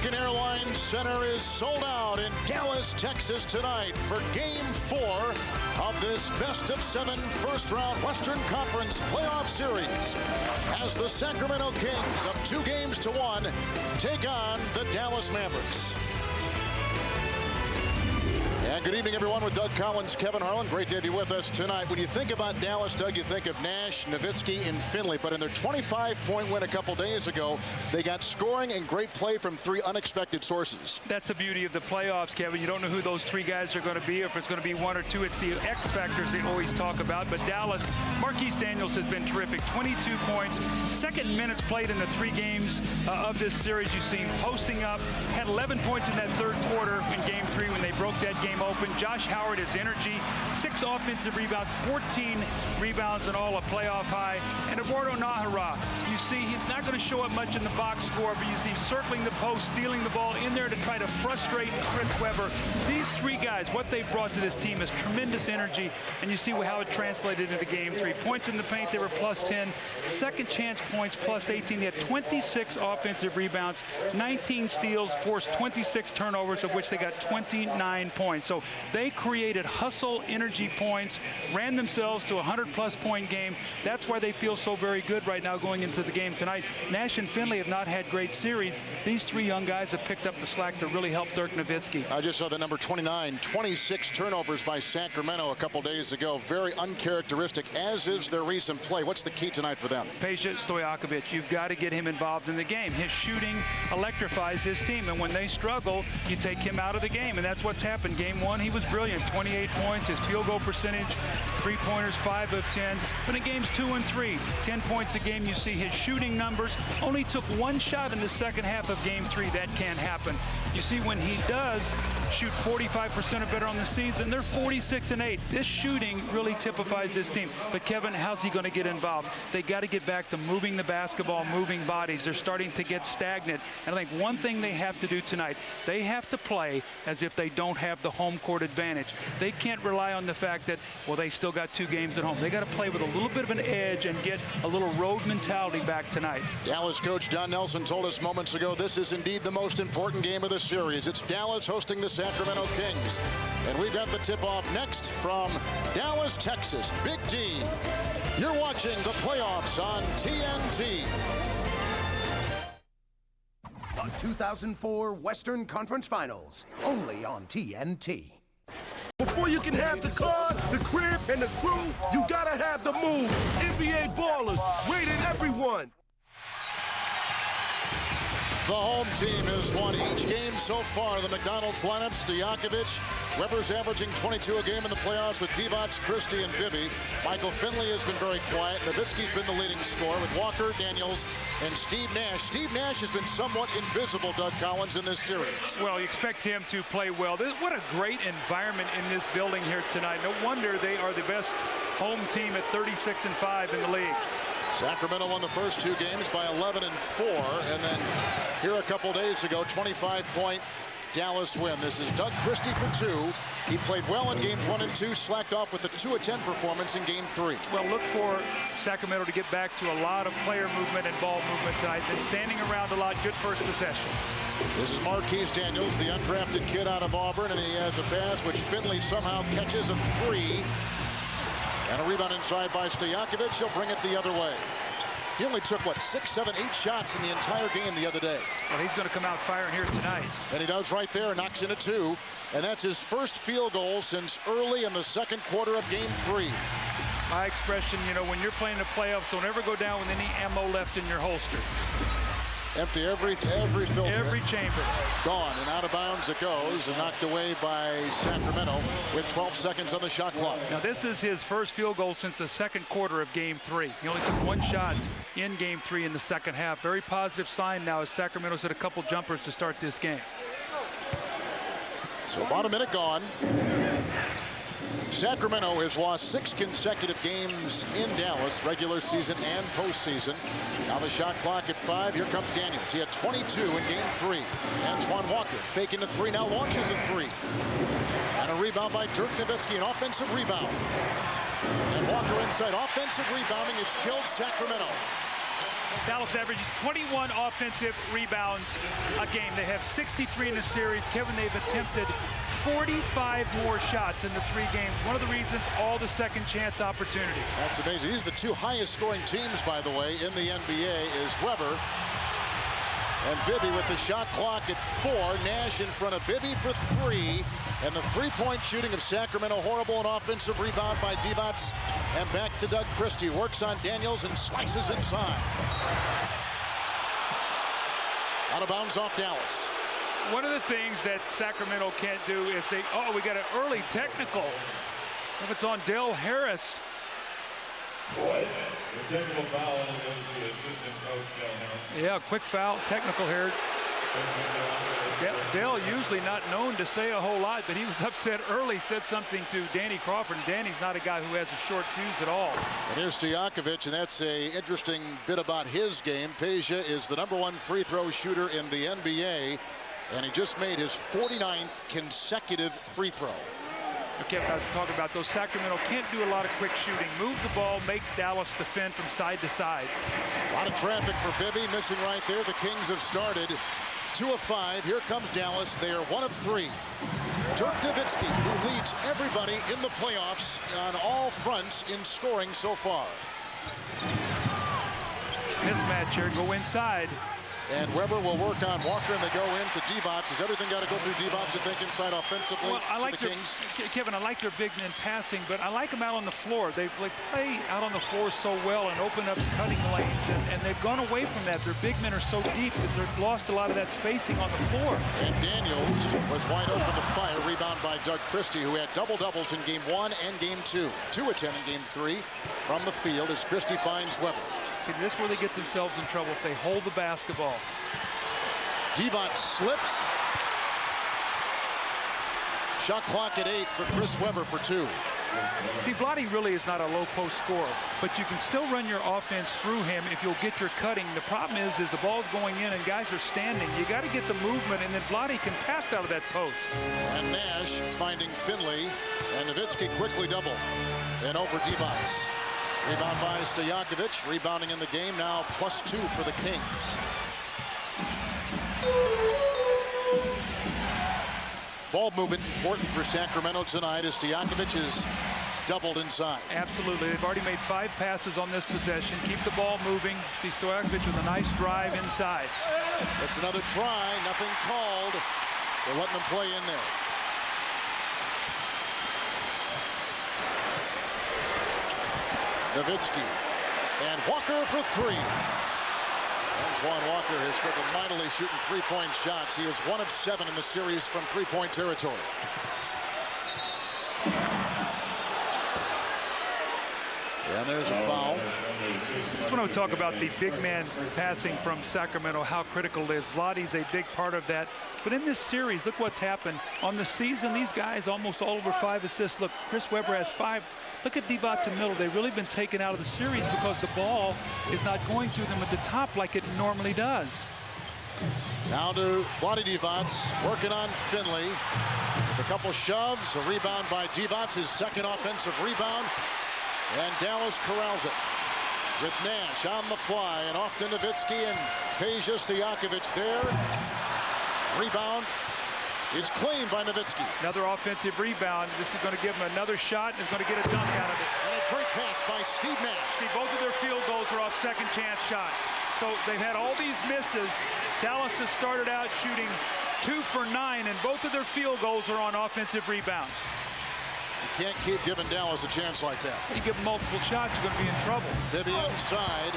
American Airlines Center is sold out in Dallas, Texas tonight for Game 4 of this best-of-7 first-round Western Conference playoff series as the Sacramento Kings, up 2-1, take on the Dallas Mavericks. And good evening, everyone, with Doug Collins, Kevin Harlan. Great to have you with us tonight. When you think about Dallas, Doug, you think of Nash, Nowitzki, and Finley. But in their 25-point win a couple days ago, they got scoring and great play from 3 unexpected sources. That's the beauty of the playoffs, Kevin. You don't know who those 3 guys are going to be, if it's going to be 1 or 2. It's the X factors they always talk about. But Dallas, Marquise Daniels has been terrific. 22 points, second minutes played in the 3 games of this series. You see him posting up, had 11 points in that third quarter in Game 3 when they broke that game open. Josh Howard, his energy, 6 offensive rebounds, 14 rebounds in all, a playoff high. And Eduardo Najera, you see he's not going to show up much in the box score, but you see him circling the post, stealing the ball in there to try to frustrate Chris Webber. These 3 guys, what they've brought to this team is tremendous energy, and you see how it translated into Game 3. Points in the paint, they were plus 10. Second chance points, plus 18. They had 26 offensive rebounds, 19 steals, forced 26 turnovers, of which they got 29 points. So they created hustle, energy points, ran themselves to a 100-plus point game. That's why they feel so very good right now going into the game tonight. Nash and Finley have not had great series. These 3 young guys have picked up the slack to really help Dirk Nowitzki. I just saw the number 29, 26 turnovers by Sacramento a couple days ago. Very uncharacteristic, as is their recent play. What's the key tonight for them? Peja Stojakovic, you've got to get him involved in the game. His shooting electrifies his team, and when they struggle, you take him out of the game, and that's what's happened. Game 1, he was brilliant, 28 points, his field goal percentage, 3-pointers, 5 of 10. But in games 2 and 3, 10 points a game, you see his shooting numbers. Only took 1 shot in the second half of Game 3. That can't happen. You see, when he does shoot 45% or better on the season, they're 46-8. This shooting really typifies this team. But Kevin, how's he going to get involved? They got to get back to moving the basketball, moving bodies. They're starting to get stagnant. And I think one thing they have to do tonight, they have to play as if they don't have the home court advantage. They can't rely on the fact that, well, they still got 2 games at home. They got to play with a little bit of an edge and get a little road mentality back tonight. Dallas coach Don Nelson told us moments ago this is indeed the most important game of the series. It's Dallas hosting the Sacramento Kings. And we've got the tip-off next from Dallas, Texas. Big D, you're watching the playoffs on TNT. The 2004 Western Conference Finals, only on TNT. Before you can have the car, the crib, and the crew, you gotta have the moves. NBA Ballers, rated everyone. The home team has won each game so far. The McDonald's lineup, Stojakovic, Webber's averaging 22 a game in the playoffs with Divac, Christie, and Bibby. Michael Finley has been very quiet. Nowitzki's been the leading scorer with Walker, Daniels, and Steve Nash. Steve Nash has been somewhat invisible, Doug Collins, in this series. Well, you expect him to play well. What a great environment in this building here tonight. No wonder they are the best home team at 36-5 in the league. Sacramento won the first 2 games by 11-4, and then here a couple days ago, 25-point Dallas win. This is Doug Christie for 2. He played well in games 1 and 2, slacked off with a 2-of-10 performance in game 3. Well, look for Sacramento to get back to a lot of player movement and ball movement tonight. Been standing around a lot. Good first possession. This is Marquise Daniels, the undrafted kid out of Auburn, and he has a pass which Finley somehow catches a 3. And a rebound inside by Stojakovic. He'll bring it the other way. He only took, what, 6, 7, 8 shots in the entire game the other day. Well, he's going to come out firing here tonight. And he does right there, knocks in a 2. And that's his first field goal since early in the second quarter of game 3. My expression, you know, when you're playing the playoffs, don't ever go down with any ammo left in your holster. Empty every filter. Every chamber. Gone, and out of bounds it goes, and knocked away by Sacramento with 12 seconds on the shot clock. Now, this is his first field goal since the second quarter of game 3. He only took 1 shot in game 3 in the second half. Very positive sign now as Sacramento's hit a couple jumpers to start this game. So about a minute gone. Sacramento has lost 6 consecutive games in Dallas, regular season and postseason. Now the shot clock at 5. Here comes Daniels. He had 22 in game 3. Antoine Walker faking the 3, now launches a 3. And a rebound by Dirk Nowitzki, an offensive rebound. And Walker inside. Offensive rebounding has killed Sacramento. Dallas averaging 21 offensive rebounds a game. They have 63 in the series. Kevin, they've attempted 45 more shots in the 3 games. One of the reasons, all the second chance opportunities. That's amazing. These are the 2 highest scoring teams, by the way, in the NBA is Weber and Bibby with the shot clock at 4. Nash in front of Bibby for 3. And the 3-point shooting of Sacramento, horrible. An offensive rebound by Divac. And back to Doug Christie. Works on Daniels and slices inside. Out of bounds off Dallas. One of the things that Sacramento can't do is we got an early technical. If it's on Del Harris. The technical foul goes to the assistant coach, Del Harris. Yeah, quick foul, technical here. Dale usually not known to say a whole lot, but he was upset early, said something to Danny Crawford. And Danny's not a guy who has a short fuse at all. And here's Stojakovic, and that's a interesting bit about his game. Peja is the #1 free throw shooter in the NBA, and he just made his 49th consecutive free throw. Kevin, I was talking about those. Sacramento can't do a lot of quick shooting. Move the ball, make Dallas defend from side to side. A lot of traffic for Bibby, missing right there. The Kings have started 2 of 5. Here comes Dallas. They are 1 of 3. Dirk Nowitzki, who leads everybody in the playoffs on all fronts in scoring so far. Mismatch here, go inside. And Weber will work on Walker, and they go into Divac. Has everything got to go through Divac, you think, inside offensively? Well, I like the Kings? Kevin, I like their big men passing, but I like them out on the floor. They play out on the floor so well and open up cutting lanes, and they've gone away from that. Their big men are so deep that they've lost a lot of that spacing on the floor. And Daniels was wide open to fire. Rebound by Doug Christie, who had double-doubles in Game 1 and Game 2. 2 of 10 in Game 3 from the field as Christie finds Weber. See, this is where they get themselves in trouble if they hold the basketball. Divac slips. Shot clock at 8 for Chris Weber for 2. See, Vlade really is not a low post scorer, but you can still run your offense through him if you'll get your cutting. The problem is the ball's going in and guys are standing. You got to get the movement, and then Vlade can pass out of that post. And Nash finding Finley, and Nowitzki quickly double. And over Divac. Rebound by Stojakovic, rebounding in the game now +2 for the Kings. Ball movement important for Sacramento tonight as Stojakovic is doubled inside. Absolutely. They've already made 5 passes on this possession. Keep the ball moving. See Stojakovic with a nice drive inside. It's another try. Nothing called. They're letting them play in there. Nowitzki and Walker for 3. Antoine Walker has struggled mightily shooting 3-point shots. He is 1 of 7 in the series from 3-point territory. And there's a foul. Just want to talk about the big man passing from Sacramento, how critical it is. Vlade's a big part of that. But in this series, look what's happened. On the season, these guys almost all over 5 assists. Look, Chris Weber has 5. Look at Divac and Middle. They've really been taken out of the series because the ball is not going to them at the top like it normally does. Now to Vlade Divac, working on Finley. With a couple shoves, a rebound by Divac, his 2nd offensive rebound. And Dallas corrals it. With Nash on the fly, and off to Nowitzki, and Peja Stojakovic there. Rebound is claimed by Nowitzki. Another offensive rebound. This is going to give him another shot, and is going to get a dunk out of it. And a great pass by Steve Nash. See, both of their field goals are off second chance shots. So they've had all these misses. Dallas has started out shooting 2 for 9, and both of their field goals are on offensive rebounds. You can't keep giving Dallas a chance like that. You give them multiple shots, you're going to be in trouble. Bibby inside.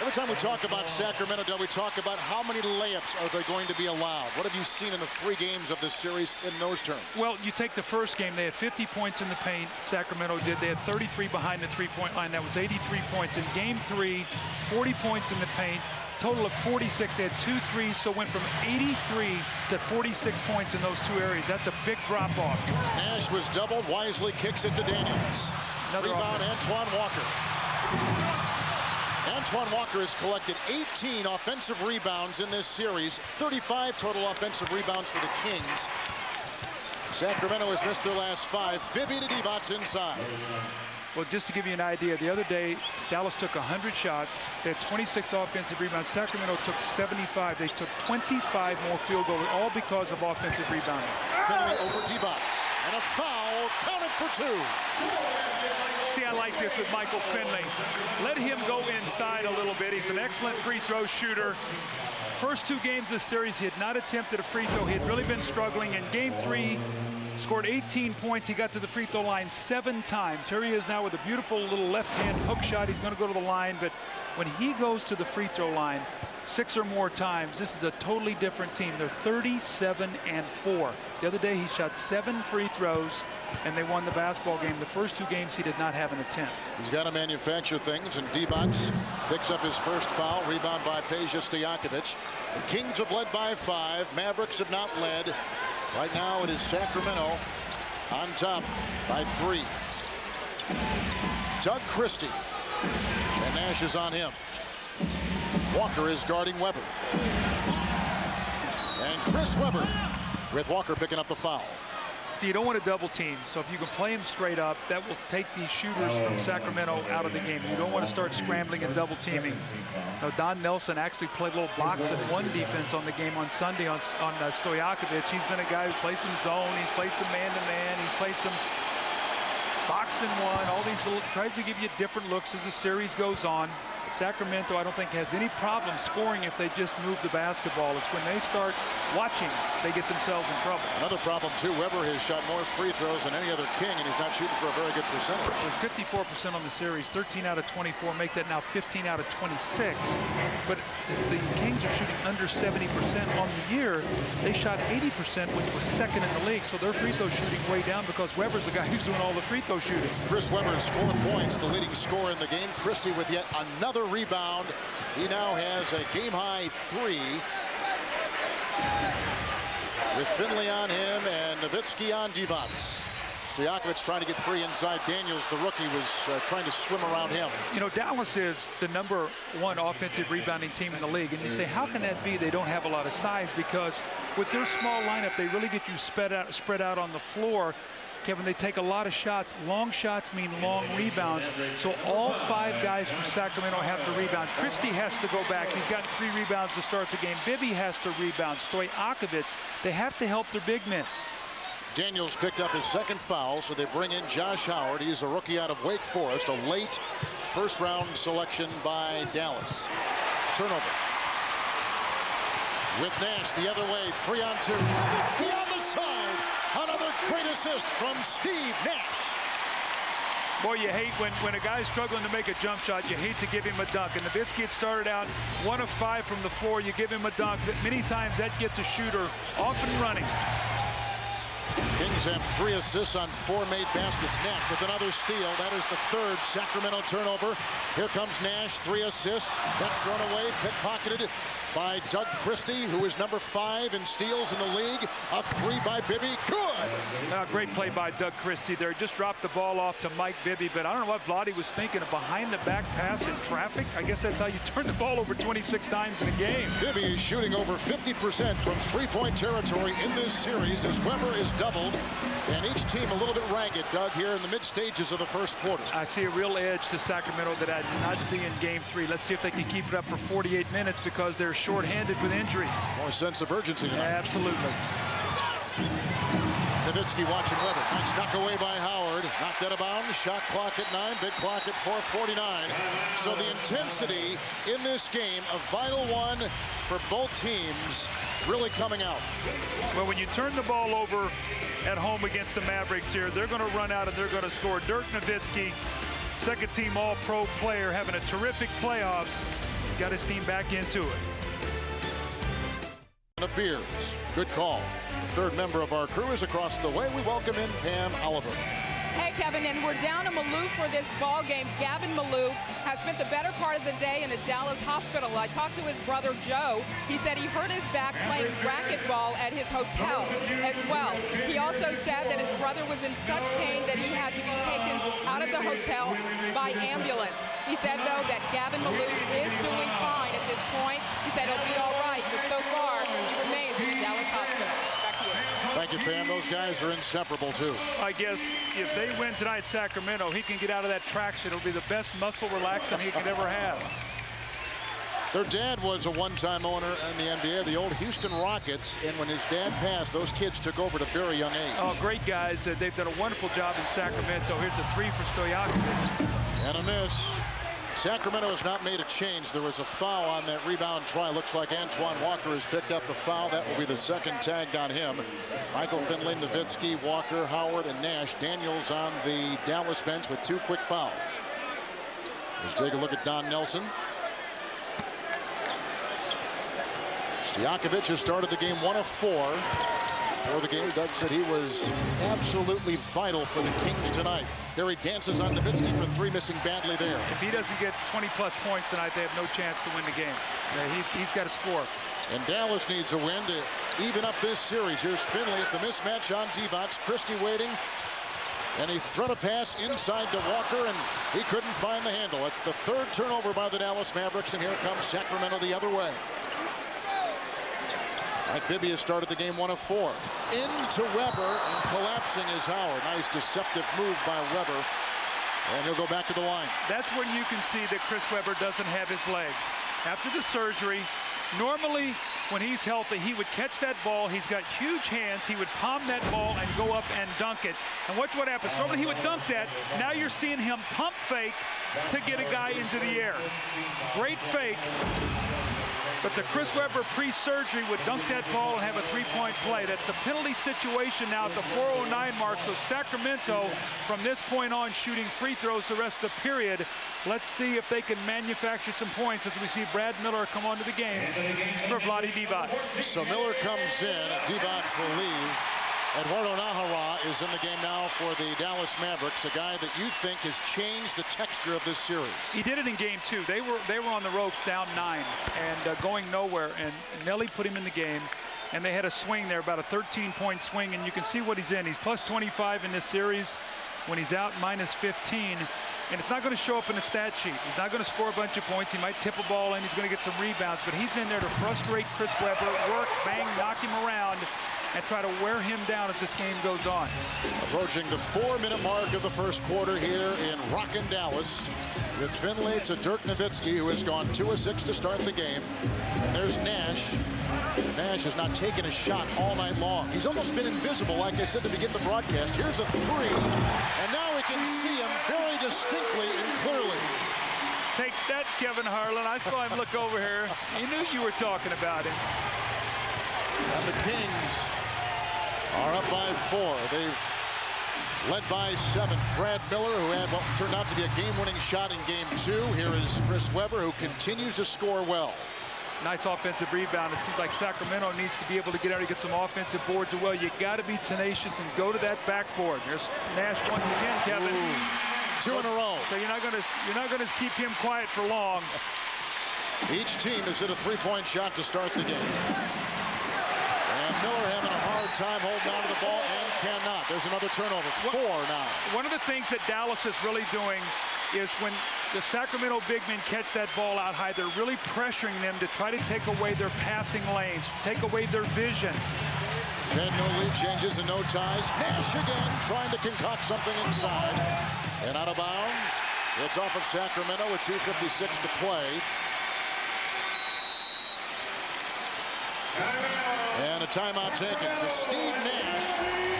Every time we talk about Sacramento, we talk about how many layups are they going to be allowed. What have you seen in the 3 games of this series in those terms? Well, you take the first game, they had 50 points in the paint. Sacramento did. They had 33 behind the 3-point line. That was 83 points. In game 3, 40 points in the paint. Total of 46. They had 2 threes, so went from 83 to 46 points in those 2 areas. That's a big drop-off. Nash was doubled. Wisely kicks it to Daniels. Another rebound, offense. Antoine Walker. Antoine Walker has collected 18 offensive rebounds in this series. 35 total offensive rebounds for the Kings. Sacramento has missed their last 5. Bibby to Divac inside. Well, just to give you an idea, the other day, Dallas took 100 shots. They had 26 offensive rebounds. Sacramento took 75. They took 25 more field goals, all because of offensive rebounding. Finley over Divac. And a foul, counted for 2. See, I like this with Michael Finley. Let him go inside a little bit. He's an excellent free throw shooter. First 2 games of the series, he had not attempted a free throw. He had really been struggling. In game 3, scored 18 points. He got to the free throw line 7 times. Here he is now with a beautiful little left-hand hook shot. He's going to go to the line, but when he goes to the free throw line 6 or more times, this is a totally different team. They're 37-4. The other day, he shot 7 free throws, and they won the basketball game. The first 2 games, he did not have an attempt. He's got to manufacture things, and Divac picks up his first foul. Rebound by Peja Stojakovic. The Kings have led by 5. Mavericks have not led. Right now, it is Sacramento on top by 3. Doug Christie. And Nash is on him. Walker is guarding Weber. And Chris Weber with Walker picking up the foul. So you don't want to double team. So if you can play him straight up, that will take these shooters from Sacramento out of the game. You don't want to start scrambling and double teaming. Now, Don Nelson actually played a little box and 1 defense on the game on Sunday on Stojakovic. He's been a guy who played some zone. He's played some man-to-man. He's played some box and 1. All these little, tries to give you different looks as the series goes on. Sacramento, I don't think, has any problem scoring if they just move the basketball. It's when they start watching, they get themselves in trouble. Another problem, too. Weber has shot more free throws than any other King, and he's not shooting for a very good percentage. It was 54% on the series, 13 out of 24, make that now 15 out of 26. But the Kings are shooting under 70% on the year. They shot 80%, which was 2nd in the league, so their free throw shooting way down because Weber's the guy who's doing all the free throw shooting. Chris Weber's 4 points, the leading scorer in the game. Christie with yet another rebound. He now has a game-high 3. With Finley on him and Nowitzki on Divac. Stojakovic trying to get free inside. Daniels, the rookie, was trying to swim around him. You know, Dallas is the #1 offensive rebounding team in the league. And you say, how can that be? They don't have a lot of size, because with their small lineup, they really get you spread out on the floor. Kevin, they take a lot of shots. Long shots mean long rebounds. So all 5 guys from Sacramento have to rebound. Christie has to go back. He's gotten 3 rebounds to start the game. Bibby has to rebound. Stojakovic. They have to help their big men. Daniels picked up his 2nd foul, so they bring in Josh Howard. He's a rookie out of Wake Forest, a late first-round selection by Dallas. Turnover. With Nash the other way, 3-on-2. Nowitzki on the side. Another great assist from Steve Nash. Boy, you hate when a guy's struggling to make a jump shot, you hate to give him a dunk. And Nowitzki had started out 1 of 5 from the floor. You give him a dunk. Many times that gets a shooter off and running. Kings have 3 assists on 4 made baskets. Nash with another steal. That is the 3rd Sacramento turnover. Here comes Nash, 3 assists. That's thrown away, pickpocketed by Doug Christie, who is number 5 in steals in the league. A 3 by Bibby. Good. Great play by Doug Christie there. Just dropped the ball off to Mike Bibby, but I don't know what Vlade was thinking, of behind the back pass in traffic. I guess that's how you turn the ball over 26 times in a game. Bibby is shooting over 50% from 3-point territory in this series as Weber is doubled, and each team a little bit ragged, Doug, here in the mid stages of the first quarter. I see a real edge to Sacramento that I did not see in game 3. Let's see if they can keep it up for 48 minutes because they're shorthanded with injuries. More sense of urgency tonight. Absolutely. Nowitzki watching Weber. Nice knock away by Howard. Knocked out of bounds. Shot clock at 9. Big clock at 4:49. So the intensity in this game, a vital one for both teams, really coming out. Well, when you turn the ball over at home against the Mavericks here, they're going to run out and they're going to score. Dirk Nowitzki, 2nd-team All-Pro player, having a terrific playoffs. He's got his team back into it. Appears. Good call. The 3rd member of our crew is across the way. We welcome in Pam Oliver. Hey, Kevin, and we're down in Maloof for this ball game. Gavin Maloof has spent the better part of the day in a Dallas hospital. I talked to his brother, Joe. He said he hurt his back playing racquetball at his hotel as well. He also said that his brother was in such pain that he had to be taken out of the hotel by ambulance. He said, though, that Gavin Maloof is doing fine at this point. He said he'll be all right, but so far he remains in the Dallas hospital. Back to you. Thank you, Pam. Those guys are inseparable, too. I guess if they win tonight, Sacramento, he can get out of that traction. It'll be the best muscle relaxant he could ever have. Their dad was a one-time owner in the NBA, the old Houston Rockets, and when his dad passed, those kids took over at a very young age. Oh, great guys. They've done a wonderful job in Sacramento. Here's a three for Stojakovic. And a miss. Sacramento has not made a change. There was a foul on that rebound try. Looks like Antoine Walker has picked up the foul. That will be the second tagged on him. Michael Finley, Nowitzki, Walker, Howard, and Nash. Daniels on the Dallas bench with 2 quick fouls. Let's take a look at Don Nelson. Stojakovic has started the game 1 of 4. Before the game, Doug said he was absolutely vital for the Kings tonight. Here he dances on Nowitzki for 3, missing badly there. If he doesn't get 20-plus points tonight, they have no chance to win the game. He's got to score. And Dallas needs a win to even up this series. Here's Finley at the mismatch on Divac. Christie waiting. And he threw a pass inside to Walker, and he couldn't find the handle. It's the 3rd turnover by the Dallas Mavericks, and here comes Sacramento the other way. Mike Bibby has started the game 1 of 4. Into Weber, and collapsing is Howard. Nice deceptive move by Weber. And he'll go back to the line. That's when you can see that Chris Weber doesn't have his legs. After the surgery, normally when he's healthy, he would catch that ball. He's got huge hands. He would palm that ball and go up and dunk it. And watch what happens. Normally he would dunk that. Now you're seeing him pump fake to get a guy into the air. Great fake. But the Chris Weber pre-surgery would dunk that ball and have a 3-point play. That's the penalty situation now at the 4:09 mark. So Sacramento, from this point on, shooting free throws the rest of the period. Let's see if they can manufacture some points as we see Brad Miller come onto the game for Vlade Divac. So Miller comes in. Divac will leave. Eduardo Najera is in the game now for the Dallas Mavericks, a guy that you think has changed the texture of this series. He did it in game 2. They were on the ropes down 9 and going nowhere, and Nelly put him in the game, and they had a swing there, about a 13-point swing, and you can see what he's in. He's plus 25 in this series. When he's out, minus 15. And it's not going to show up in the stat sheet. He's not going to score a bunch of points. He might tip a ball in. He's going to get some rebounds. But he's in there to frustrate Chris Weber, work, bang, knock him around, and try to wear him down as this game goes on. Approaching the 4-minute mark of the first quarter here in rockin' Dallas, with Finley to Dirk Nowitzki, who has gone 2 of 6 to start the game. And there's Nash. Nash has not taken a shot all night long. He's almost been invisible, like I said to begin the broadcast. Here's a 3, and now we can see him very distinctly and clearly. Take that, Kevin Harlan. I saw him look over here. He knew you were talking about him. And the Kings are up by 4. They've led by 7. Brad Miller, who had what turned out to be a game-winning shot in game 2. Here is Chris Weber, who continues to score well. Nice offensive rebound. It seems like Sacramento needs to be able to get out and get some offensive boards as well. You got to be tenacious and go to that backboard. There's Nash once again, Kevin. Ooh, 2 in a row. So you're not going to keep him quiet for long. Each team has hit a 3-point shot to start the game. And Miller having a hard time holding on to the ball and cannot. There's another turnover. 4 now. One of the things that Dallas is really doing is when the Sacramento big men catch that ball out high, they're really pressuring them to try to take away their passing lanes, take away their vision. And no lead changes and no ties. Nash again trying to concoct something inside. And out of bounds. It's off of Sacramento with 2:56 to play. And a timeout taken to Steve Nash,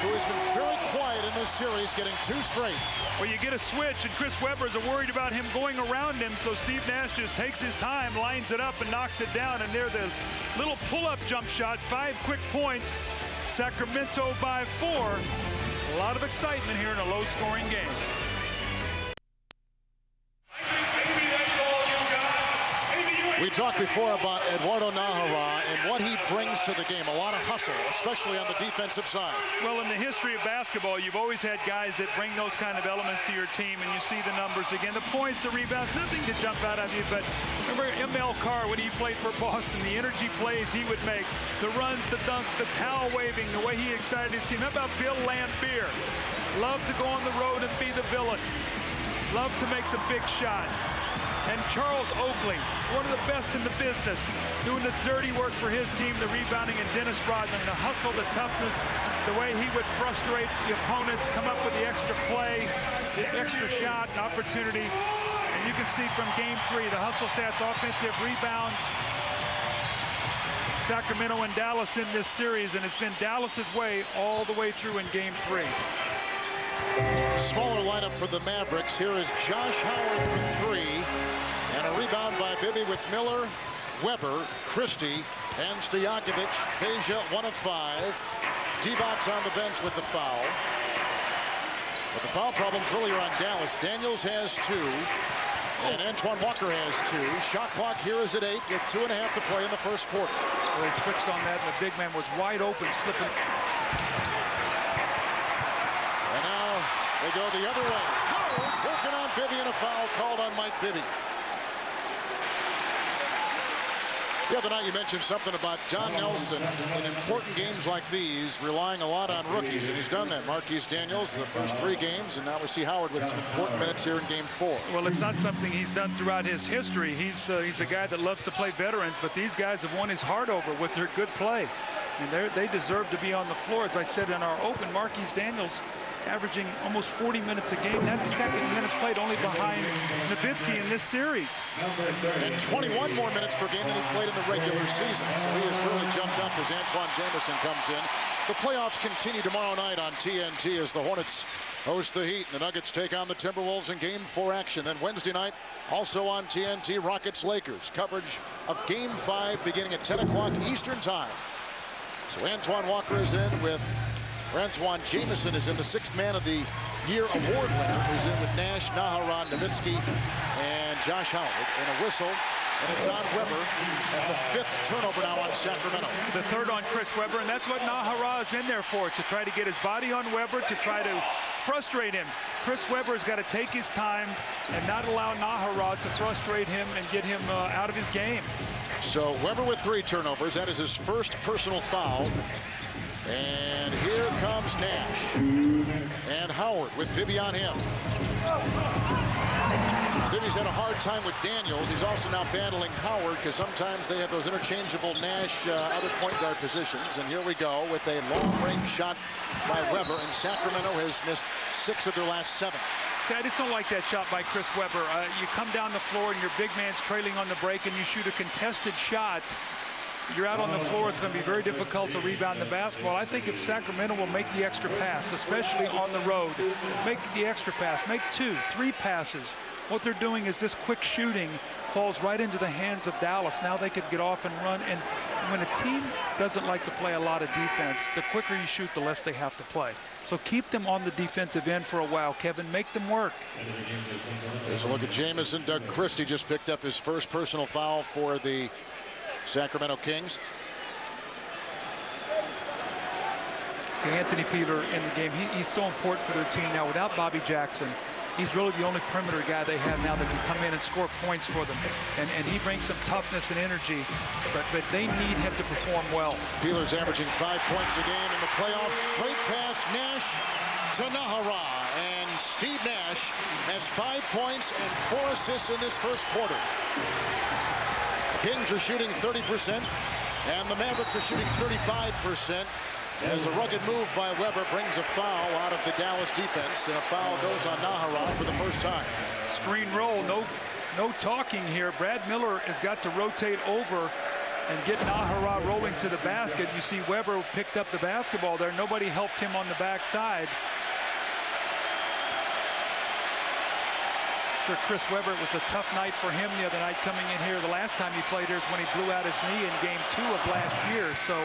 who has been very quiet in this series, getting 2 straight. Well, you get a switch, and Chris Webber's worried about him going around him, so Steve Nash just takes his time, lines it up, and knocks it down. And there's the little pull-up jump shot, 5 quick points. Sacramento by 4. A lot of excitement here in a low-scoring game. We talked before about Eduardo Najera and what he brings to the game. A lot of hustle, especially on the defensive side. Well, in the history of basketball, you've always had guys that bring those kind of elements to your team, and you see the numbers again. The points, the rebounds, nothing to jump out of you. But remember M.L. Carr, when he played for Boston, the energy plays he would make, the runs, the dunks, the towel waving, the way he excited his team. How about Bill Laimbeer? Loved to go on the road and be the villain. Loved to make the big shot. And Charles Oakley, one of the best in the business, doing the dirty work for his team, the rebounding, and Dennis Rodman, the hustle, the toughness, the way he would frustrate the opponents, come up with the extra play, the extra shot, opportunity. And you can see from game 3, the hustle stats, offensive rebounds. Sacramento and Dallas in this series, and it's been Dallas's way all the way through in game 3. Smaller lineup for the Mavericks. Here is Josh Howard for 3. And a rebound by Bibby with Miller, Weber, Christie, and Stojakovic. Peja, 1 of 5. Divac on the bench with the foul. But the foul problems really are on Dallas. Daniels has 2. And Antoine Walker has 2. Shot clock here is at 8 with 2.5 to play in the first quarter. Well, they switched on that, and the big man was wide open, slipping. And now they go the other way. Howard working on Bibby, and a foul called on Mike Bibby. The other night you mentioned something about John Nelson in important games like these relying a lot on rookies, and he's done that. Marquise Daniels the first 3 games, and now we see Howard with some important minutes here in game 4. Well, it's not something he's done throughout his history. He's a guy that loves to play veterans, but these guys have won his heart over with their good play. And they deserve to be on the floor. As I said in our open, Marquise Daniels averaging almost 40 minutes a game. That's second minutes played, only behind Nowitzki in this series. And 21 more minutes per game than he played in the regular season. So he has really jumped up as Antoine Jamison comes in. The playoffs continue tomorrow night on TNT as the Hornets host the Heat. The Nuggets take on the Timberwolves in game 4 action. Then Wednesday night, also on TNT, Rockets-Lakers. Coverage of game 5 beginning at 10 o'clock Eastern time. So Antoine Walker is in with Antoine Jamison is in, the 6th Man of the Year award winner, who's in with Nash, Nahara, Nowitzki, and Josh Howard. And a whistle, and it's on Weber. That's a 5th turnover now on Sacramento. The 3rd on Chris Weber, and that's what Nahara is in there for, to try to get his body on Weber, to try to frustrate him. Chris Weber's got to take his time and not allow Nahara to frustrate him and get him out of his game. So Weber with 3 turnovers. That is his first personal foul. And here comes Nash. And Howard with Bibby on him. Bibby's had a hard time with Daniels. He's also now battling Howard because sometimes they have those interchangeable Nash other point guard positions. And here we go with a long-range shot by Weber. And Sacramento has missed 6 of their last 7. See, I just don't like that shot by Chris Weber. You come down the floor and your big man's trailing on the break and you shoot a contested shot. You're out on the floor. It's going to be very difficult to rebound the basketball. I think if Sacramento will make the extra pass, especially on the road, make the extra pass, make 2, 3 passes. What they're doing is this quick shooting falls right into the hands of Dallas. Now they could get off and run. And when a team doesn't like to play a lot of defense, the quicker you shoot, the less they have to play. So keep them on the defensive end for a while, Kevin. Make them work. Here's a look at Jamison. Doug Christie just picked up his first personal foul for the Sacramento Kings. Anthony Peeler in the game. He's so important for their team now. Without Bobby Jackson, he's really the only perimeter guy they have now that can come in and score points for them. And he brings some toughness and energy, but they need him to perform well. Peeler's averaging 5 points a game in the playoffs. Great pass, Nash to Nahara. And Steve Nash has 5 points and 4 assists in this first quarter. The Kings are shooting 30%, and the Mavericks are shooting 35%. As a rugged move by Weber brings a foul out of the Dallas defense, and a foul goes on Nahara for the first time. Screen roll, no talking here. Brad Miller has got to rotate over and get Nahara rolling to the basket. You see Weber picked up the basketball there. Nobody helped him on the backside. For Chris Weber, it was a tough night for him the other night coming in here. The last time he played here is when he blew out his knee in game 2 of last year. So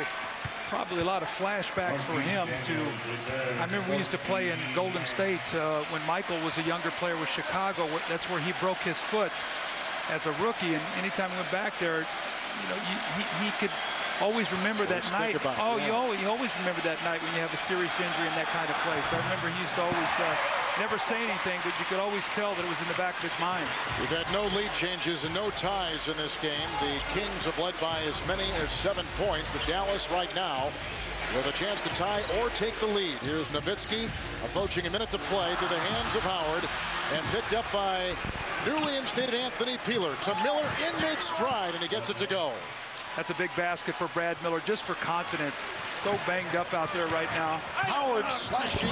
probably a lot of flashbacks for him I remember we used to play in Golden State when Michael was a younger player with Chicago. That's where he broke his foot as a rookie. And anytime we went back there, you know, he could always remember that night. You always remember that night when you have a serious injury in that kind of play. So I remember he used to always never say anything, but you could always tell that it was in the back of his mind. We've had no lead changes and no ties in this game. The Kings have led by as many as 7 points, but Dallas right now with a chance to tie or take the lead. Here's Nowitzki approaching a minute to play through the hands of Howard and picked up by Newly instated Anthony Peeler to Miller in mid-stride, and he gets it to go. That's a big basket for Brad Miller, just for confidence. So banged up out there right now. Howard slashing.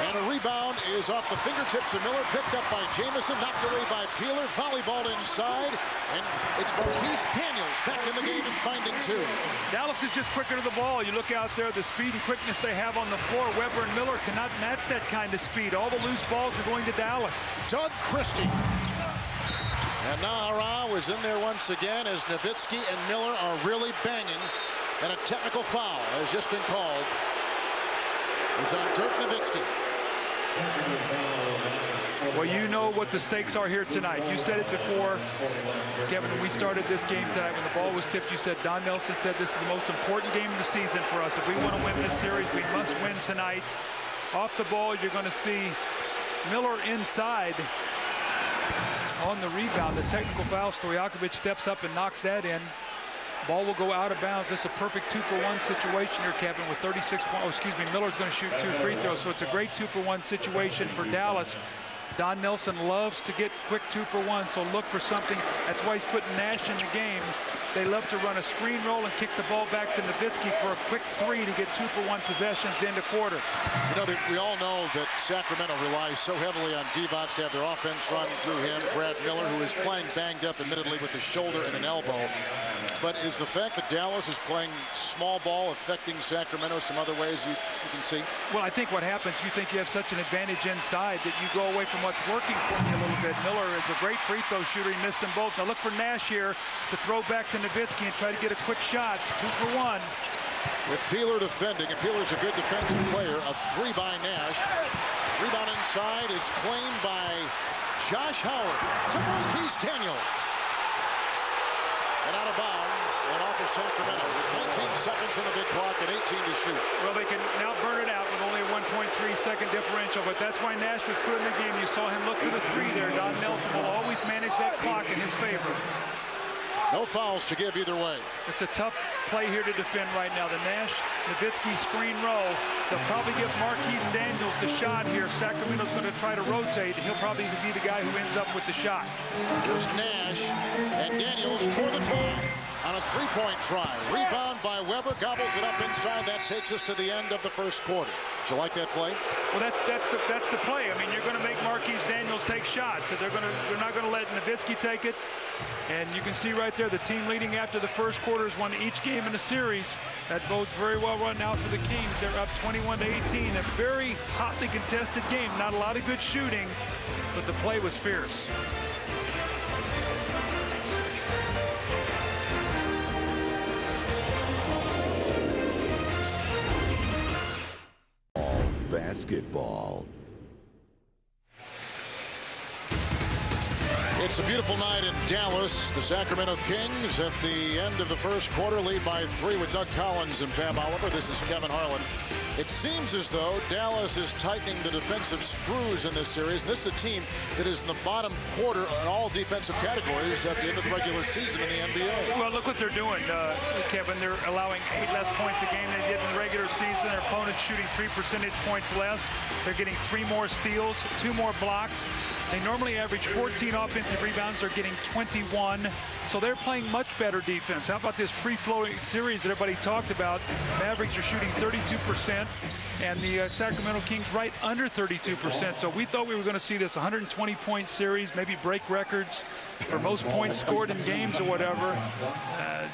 And a rebound is off the fingertips of Miller, picked up by Jamison, knocked away by Peeler, volleyball inside, and it's Marquise Daniels back in the game and finding two. Dallas is just quicker to the ball. You look out there, the speed and quickness they have on the floor. Weber and Miller cannot match that kind of speed. All the loose balls are going to Dallas. Doug Christie. And Nahara was in there once again as Nowitzki and Miller are really banging, and a technical foul has just been called. It's on Dirk Nowitzki. Well, you know what the stakes are here tonight. You said it before, Kevin, when we started this game tonight, when the ball was tipped, you said, Don Nelson said this is the most important game of the season for us. If we want to win this series, we must win tonight. Off the ball, you're going to see Miller inside on the rebound. The technical foul, Stojakovic steps up and knocks that in. Ball will go out of bounds. It's a perfect 2-for-1 situation here, Kevin, with 36 points. Oh, excuse me, Miller's going to shoot 2 free throws, so it's a great 2-for-1 situation for Dallas. Don Nelson loves to get quick 2-for-1, so look for something. That's why he's putting Nash in the game. They love to run a screen roll and kick the ball back to Nowitzki for a quick 3 to get 2-for-1 possessions in the quarter. You know, we all know that Sacramento relies so heavily on Divac to have their offense run through him. Brad Miller, who is playing banged up, admittedly, with a shoulder and an elbow. But is the fact that Dallas is playing small ball affecting Sacramento some other ways you can see? Well, I think what happens, you think you have such an advantage inside that you go away from what's working for you a little bit. Miller is a great free throw shooter. He missed them both. Now look for Nash here to throw back to Nowitzki and try to get a quick shot. 2-for-1. With Peeler defending, and Peeler's a good defensive player, a 3 by Nash. Rebound inside is claimed by Josh Howard to Marquise Daniels. And out of bounds and off of Sacramento with 19 seconds on the big clock and 18 to shoot. Well, they can now burn it out with only a 1.3-second differential, but that's why Nash was put in the game. You saw him look for the 3 there. Don Nelson will always manage that clock in his favor. No fouls to give either way. It's a tough play here to defend right now. The Nash-Nowitzki screen roll. They'll probably give Marquise Daniels the shot here. Sacramento's going to try to rotate. He'll probably be the guy who ends up with the shot. Here's Nash and Daniels for the try on a 3-point try. Rebound by Weber, gobbles it up inside. That takes us to the end of the first quarter. Did you like that play? Well, that's the play. I mean, you're going to make Marquise Daniels take shots. So they're not going to let Nowitzki take it. And you can see right there, the team leading after the first quarter has won each game in the series. That bodes very well right now for the Kings. They're up 21-18. A very hotly contested game. Not a lot of good shooting, but the play was fierce. Basketball. It's a beautiful night in Dallas. The Sacramento Kings at the end of the first quarter lead by 3 with Doug Collins and Pam Oliver. This is Kevin Harlan. It seems as though Dallas is tightening the defensive screws in this series. And this is a team that is in the bottom quarter in all defensive categories at the end of the regular season in the NBA. Well, look what they're doing, Kevin. They're allowing 8 less points a game than they did in the regular season. Their opponents shooting 3 percentage points less. They're getting 3 more steals, 2 more blocks. They normally average 14 offensive rebounds. They're getting 21. So they're playing much better defense. How about this free-flowing series that everybody talked about? Mavericks are shooting 32%, and the Sacramento Kings right under 32%. So we thought we were going to see this 120-point series, maybe break records for most points scored in games or whatever.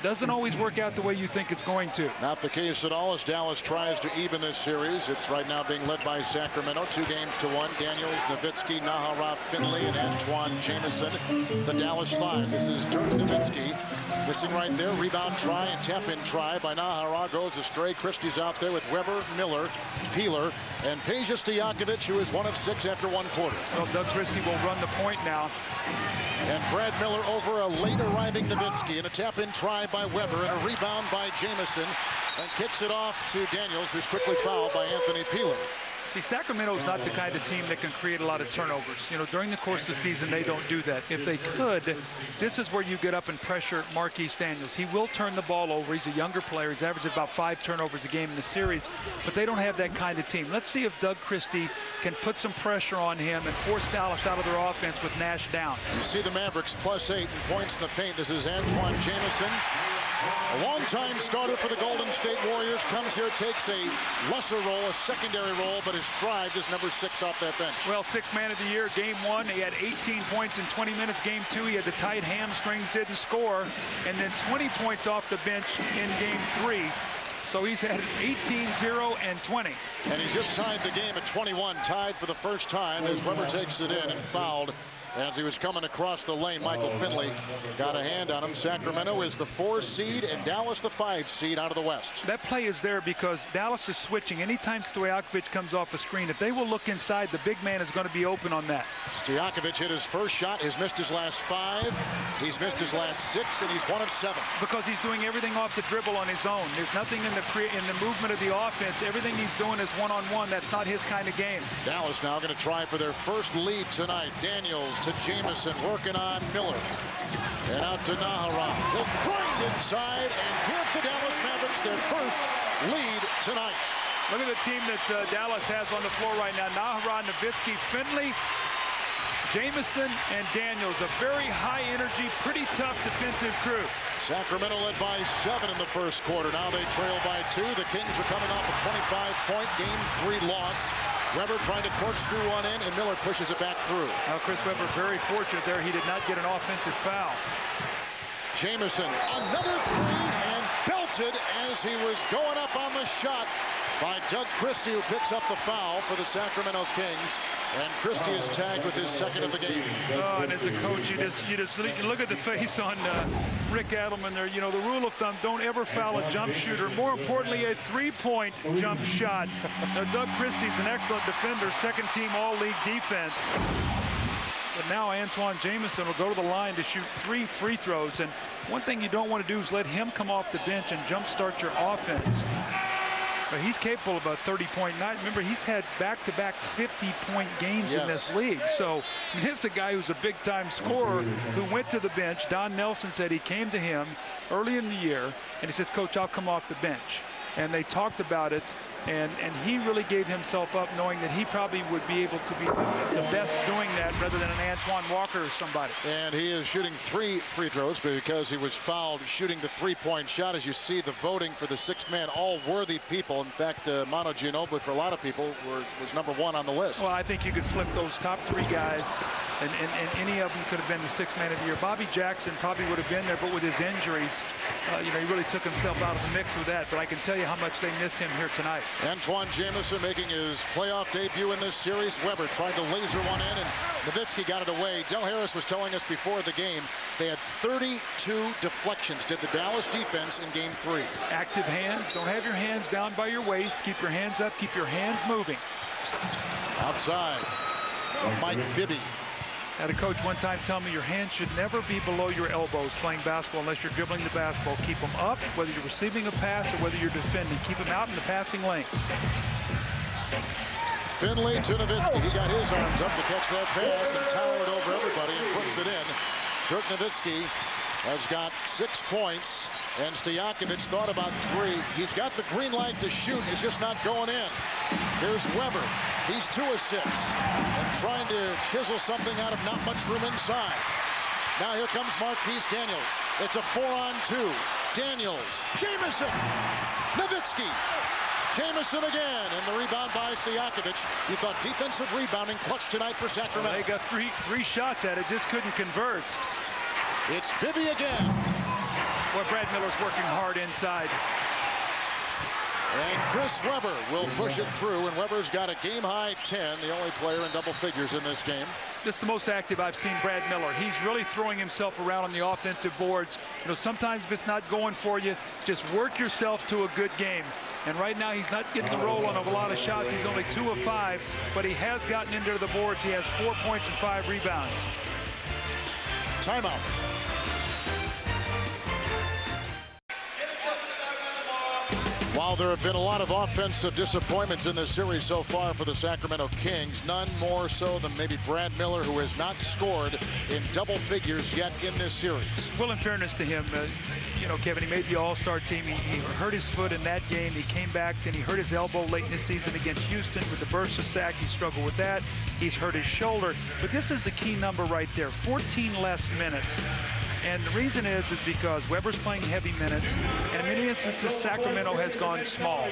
Doesn't always work out the way you think it's going to. Not the case at all as Dallas tries to even this series. It's right now being led by Sacramento, 2-1. Daniels, Nowitzki, Nahara, Finley, and Antoine Jamison. The Dallas 5. This is Dirk Nowitzki. Missing right there. Rebound try and tap-in try by Nahara. Goes astray. Christie's out there with Weber, Miller, Peeler, and Peja Stojakovic, who is 1 of 6 after 1 quarter. Well, Doug Christie will run the point now. And Brad Miller over a late arriving Nowitzki, and a tap-in try by Weber, and a rebound by Jamison, and kicks it off to Daniels, who's quickly fouled by Anthony Peeler. See, Sacramento's not the kind of team that can create a lot of turnovers. You know, during the course of the season, they don't do that. If they could, this is where you get up and pressure Marquise Daniels. He will turn the ball over. He's a younger player. He's averaged about 5 turnovers a game in the series, but they don't have that kind of team. Let's see if Doug Christie can put some pressure on him and force Dallas out of their offense with Nash down. You see the Mavericks +8 in points in the paint. This is Antoine Jamison. A longtime starter for the Golden State Warriors, comes here, takes a lesser role, a secondary role, but has thrived as number 6 off that bench. Well, 6th man of the year, game 1, he had 18 points in 20 minutes. Game 2, he had the tight hamstrings, didn't score, and then 20 points off the bench in game 3. So he's had 18, 0, and 20. And he's just tied the game at 21, tied for the first time as Weber takes it in and fouled. As he was coming across the lane, Michael Finley got a hand on him. Sacramento is the 4 seed and Dallas the 5 seed out of the West. That play is there because Dallas is switching. Anytime Stojakovic comes off a screen, if they will look inside, the big man is going to be open on that. Stojakovic hit his first shot. He's missed his last 5. He's missed his last 6, and he's 1 of 7. Because he's doing everything off the dribble on his own. There's nothing in the movement of the offense. Everything he's doing is one-on-one. That's not his kind of game. Dallas now going to try for their first lead tonight. Daniels to Jamison, working on Miller. And out to Nahara. He'll grind inside and give the Dallas Mavericks their first lead tonight. Look at the team that Dallas has on the floor right now. Nahara, Nowitzki, Finley, Jamison, and Daniels. A very high-energy, pretty tough defensive crew. Sacramento led by 7 in the first quarter. Now they trail by 2. The Kings are coming off a 25-point Game 3 loss. Weber trying to corkscrew one in, and Miller pushes it back through. Now Chris Webber very fortunate there. He did not get an offensive foul. Jamison, another 3, and belted as he was going up on the shot by Doug Christie, who picks up the foul for the Sacramento Kings. And Christie is tagged with his 2nd of the game. Oh, and as a coach, you look at the face on Rick Adelman there. You know, the rule of thumb, don't ever foul a jump shooter. More importantly, a 3-point jump shot. Now, Doug Christie's an excellent defender, 2nd team all-league defense. But now Antoine Jamison will go to the line to shoot 3 free throws. And one thing you don't want to do is let him come off the bench and jumpstart your offense. But he's capable of a 30-point night. Remember, he's had back-to-back 50-point games in this league. So, I mean, this is a guy who's a big-time scorer who went to the bench. Don Nelson said he came to him early in the year, and he says, Coach, I'll come off the bench. And they talked about it, and he really gave himself up knowing that he probably would be able to be the best doing that rather than an Antoine Walker or somebody. And he is shooting 3 free throws because he was fouled shooting the 3-point shot. As you see, the voting for the 6th man, all worthy people. In fact, Manu Ginobili, for a lot of people, was number 1 on the list. Well, I think you could flip those top 3 guys, and any of them could have been the 6th man of the year. Bobby Jackson probably would have been there, but with his injuries, you know, he really took himself out of the mix with that. But I can tell you how much they miss him here tonight. Antoine Jamison making his playoff debut in this series. Weber tried to laser one in, and Nowitzki got it away. Del Harris was telling us before the game they had 32 deflections, did the Dallas defense in Game 3. Active hands. Don't have your hands down by your waist. Keep your hands up. Keep your hands moving. Outside, Mike Bibby. I had a coach one time tell me your hands should never be below your elbows playing basketball unless you're dribbling the basketball. Keep them up, whether you're receiving a pass or whether you're defending. Keep them out in the passing lanes. Finley to Nowitzki. He got his arms up to catch that pass and towered over everybody and puts it in. Dirk Nowitzki has got 6 points, and Stojakovic thought about 3. He's got the green light to shoot. It's just not going in. Here's Weber. He's 2 of 6 and trying to chisel something out of not much room inside. Now here comes Marquise Daniels. It's a 4-on-2. Daniels, Jamison, Nowitzki. Jamison again, and the rebound by Stojakovic. You thought defensive rebounding clutch tonight for Sacramento. They got three shots at it, just couldn't convert. It's Bibby again. Boy, Brad Miller's working hard inside. And Chris Webber will push it through, and Webber's got a game-high 10, the only player in double figures in this game. This is the most active I've seen Brad Miller. He's really throwing himself around on the offensive boards. You know, sometimes if it's not going for you, just work yourself to a good game. And right now he's not getting the roll on a lot of shots. He's only 2 of 5, but he has gotten into the boards. He has 4 points and 5 rebounds. Timeout. While there have been a lot of offensive disappointments in this series so far for the Sacramento Kings, none more so than maybe Brad Miller, who has not scored in double figures yet in this series. Well, in fairness to him, you know, Kevin, he made the All-Star team. He hurt his foot in that game. He came back, then he hurt his elbow late in the season against Houston with the burst of sack. He struggled with that. He's hurt his shoulder. But this is the key number right there, 14 less minutes. And the reason is because Weber's playing heavy minutes, and in many instances, Sacramento has gone small.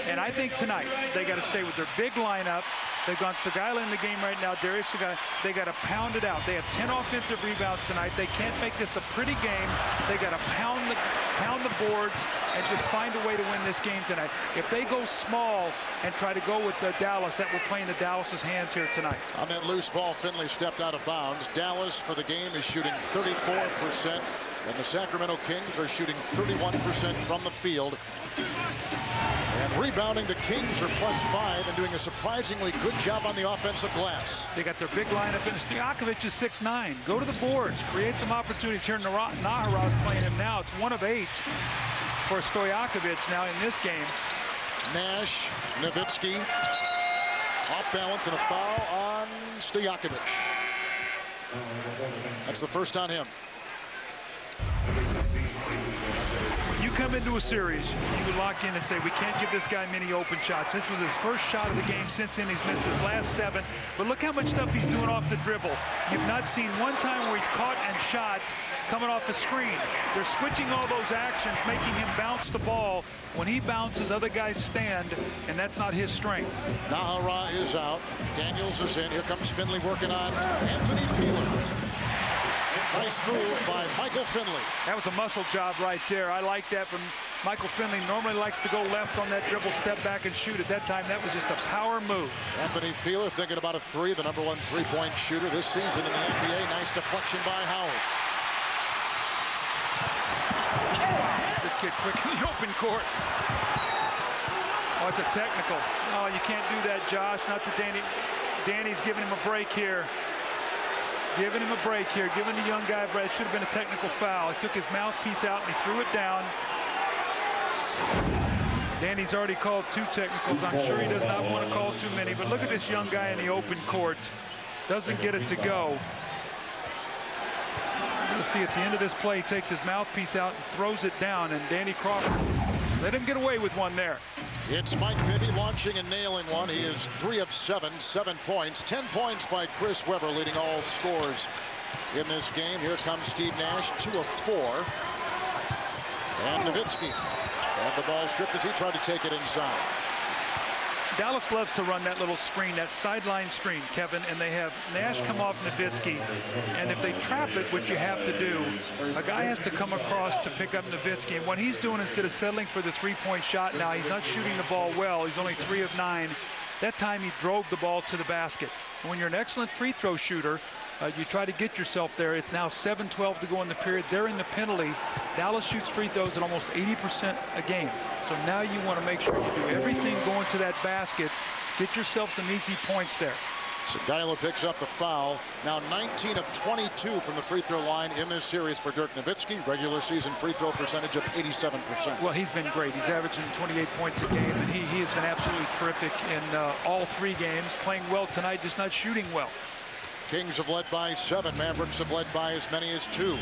And I think tonight they got to stay with their big lineup. They've gone Segala in the game right now. Darius Segala. They got to pound it out. They have 10 offensive rebounds tonight. They can't make this a pretty game. They got to pound the boards and just find a way to win this game tonight. If they go small and try to go with Dallas, that will play into Dallas's hands here tonight. On that loose ball, Finley stepped out of bounds. Dallas for the game is shooting 34%, and the Sacramento Kings are shooting 31% from the field. And rebounding, the Kings are +5 and doing a surprisingly good job on the offensive glass. They got their big lineup, and Stojakovic is 6'9". Go to the boards, create some opportunities here. Nahara's playing him now. It's 1 of 8 for Stojakovic now in this game. Nash, Nowitzki, off balance and a foul on Stojakovic. That's the first on him. You come into a series, you would lock in and say, we can't give this guy many open shots. This was his first shot of the game. Since then, he's missed his last 7. But look how much stuff he's doing off the dribble. You've not seen one time where he's caught and shot coming off a screen. They're switching all those actions, making him bounce the ball. When he bounces, other guys stand, and that's not his strength. Nahara is out. Daniels is in. Here comes Finley working on Anthony Peeler. Nice move by Michael Finley. That was a muscle job right there. I like that from Michael Finley. Normally likes to go left on that dribble, step back and shoot. At that time, that was just a power move. Anthony Peeler thinking about a 3, the #1 3-point shooter this season in the NBA. Nice deflection by Howard. This kid quick in the open court. Oh, it's a technical. Oh, you can't do that, Josh. Not to Danny. Danny's giving him a break here. Giving him a break here, giving the young guy a break. It should have been a technical foul. He took his mouthpiece out and he threw it down. Danny's already called 2 technicals. I'm sure he does not want to call too many, but look at this young guy in the open court. Doesn't get it to go. You'll see at the end of this play, he takes his mouthpiece out and throws it down, and Danny Crawford let him get away with one there. It's Mike Bibby launching and nailing one. He is 3 of 7, 7 points. 10 points by Chris Webber, leading all scores in this game. Here comes Steve Nash, 2 of 4. And Nowitzki had the ball stripped as he tried to take it inside. Dallas loves to run that little screen, that sideline screen, Kevin, and they have Nash come off Nowitzki. And if they trap it, which you have to do, a guy has to come across to pick up Nowitzki. And what he's doing, instead of settling for the 3-point shot now, he's not shooting the ball well. He's only 3 of 9. That time he drove the ball to the basket. And when you're an excellent free throw shooter, you try to get yourself there. It's now 7-12 to go in the period. They're in the penalty. Dallas shoots free throws at almost 80% a game. So now you want to make sure you do everything going to that basket. Get yourself some easy points there. Segala picks up the foul. Now 19 of 22 from the free throw line in this series for Dirk Nowitzki. Regular season free throw percentage of 87%. Well, he's been great. He's averaging 28 points a game, and he has been absolutely terrific in all 3 games. Playing well tonight, just not shooting well. Kings have led by 7. Mavericks have led by as many as 2.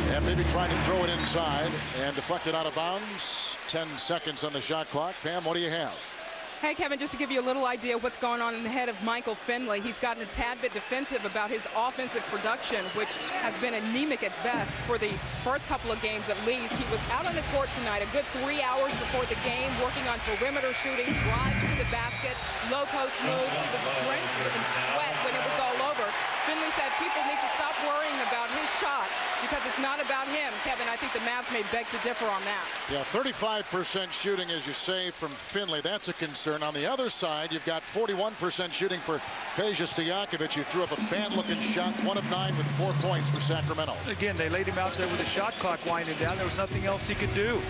And maybe trying to throw it inside and deflect it out of bounds. 10 seconds on the shot clock. Pam, what do you have? Hey, Kevin, just to give you a little idea of what's going on in the head of Michael Finley, he's gotten a tad bit defensive about his offensive production, which has been anemic at best for the first couple of games at least. He was out on the court tonight a good 3 hours before the game, working on perimeter shooting, drives to the basket, low post moves. He was drenched in sweat when it was all over. Finley said people need to stop worrying about his shot because it's not about him. Kevin, I think the Mavs may beg to differ on that. Yeah, 35% shooting, as you say, from Finley. That's a concern. On the other side, you've got 41% shooting for Peja Stojakovic. He threw up a bad-looking shot, 1 of 9 with 4 points for Sacramento. Again, they laid him out there with the shot clock winding down. There was nothing else he could do.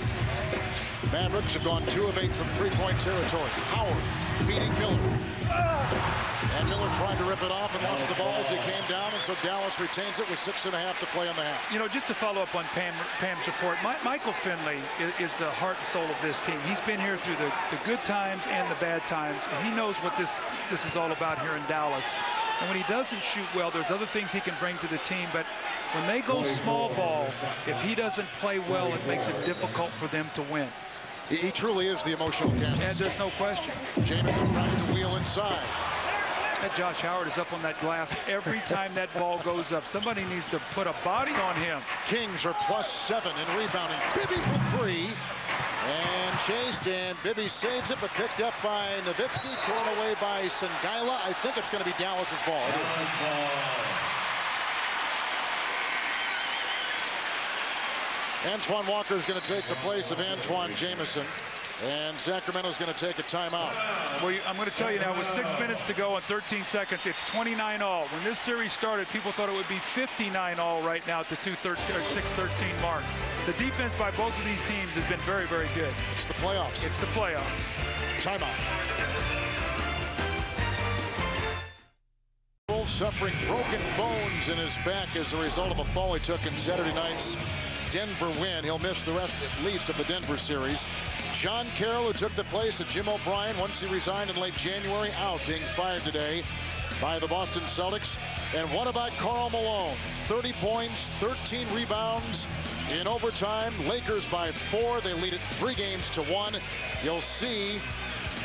Mavericks have gone 2 of 8 from 3-point territory. Howard beating Miller. And Miller tried to rip it off and lost the ball as he came down, and so Dallas retains it with 6.5 to play in the half. You know, just to follow up on Pam's report, Michael Finley is the heart and soul of this team. He's been here through the good times and the bad times, and he knows what this is all about here in Dallas. And when he doesn't shoot well, there's other things he can bring to the team, but when they go small ball, if he doesn't play well, it makes it difficult for them to win. He truly is the emotional captain. And there's no question. Jamison tries to wheel inside. That Josh Howard is up on that glass every time that ball goes up. Somebody needs to put a body on him. Kings are +7 in rebounding. Bibby for 3. And chased, and Bibby saves it, but picked up by Nowitzki, torn away by Sengaila. I think it's going to be Dallas's ball. Antoine Walker is going to take the place of Antoine Jamison, and Sacramento's going to take a timeout. Well, I'm going to tell you now, with 6 minutes to go and 13 seconds, it's 29-all. When this series started, people thought it would be 59-all right now at the 6:13 mark. The defense by both of these teams has been very, very good. It's the playoffs. It's the playoffs. Timeout. Suffering broken bones in his back as a result of a fall he took in Saturday night's Denver win. He'll miss the rest, at least, of the Denver series. John Carroll, who took the place of Jim O'Brien once he resigned in late January, out, being fired today by the Boston Celtics. And what about Karl Malone? 30 points, 13 rebounds in overtime. Lakers by 4. They lead it 3-1. You'll see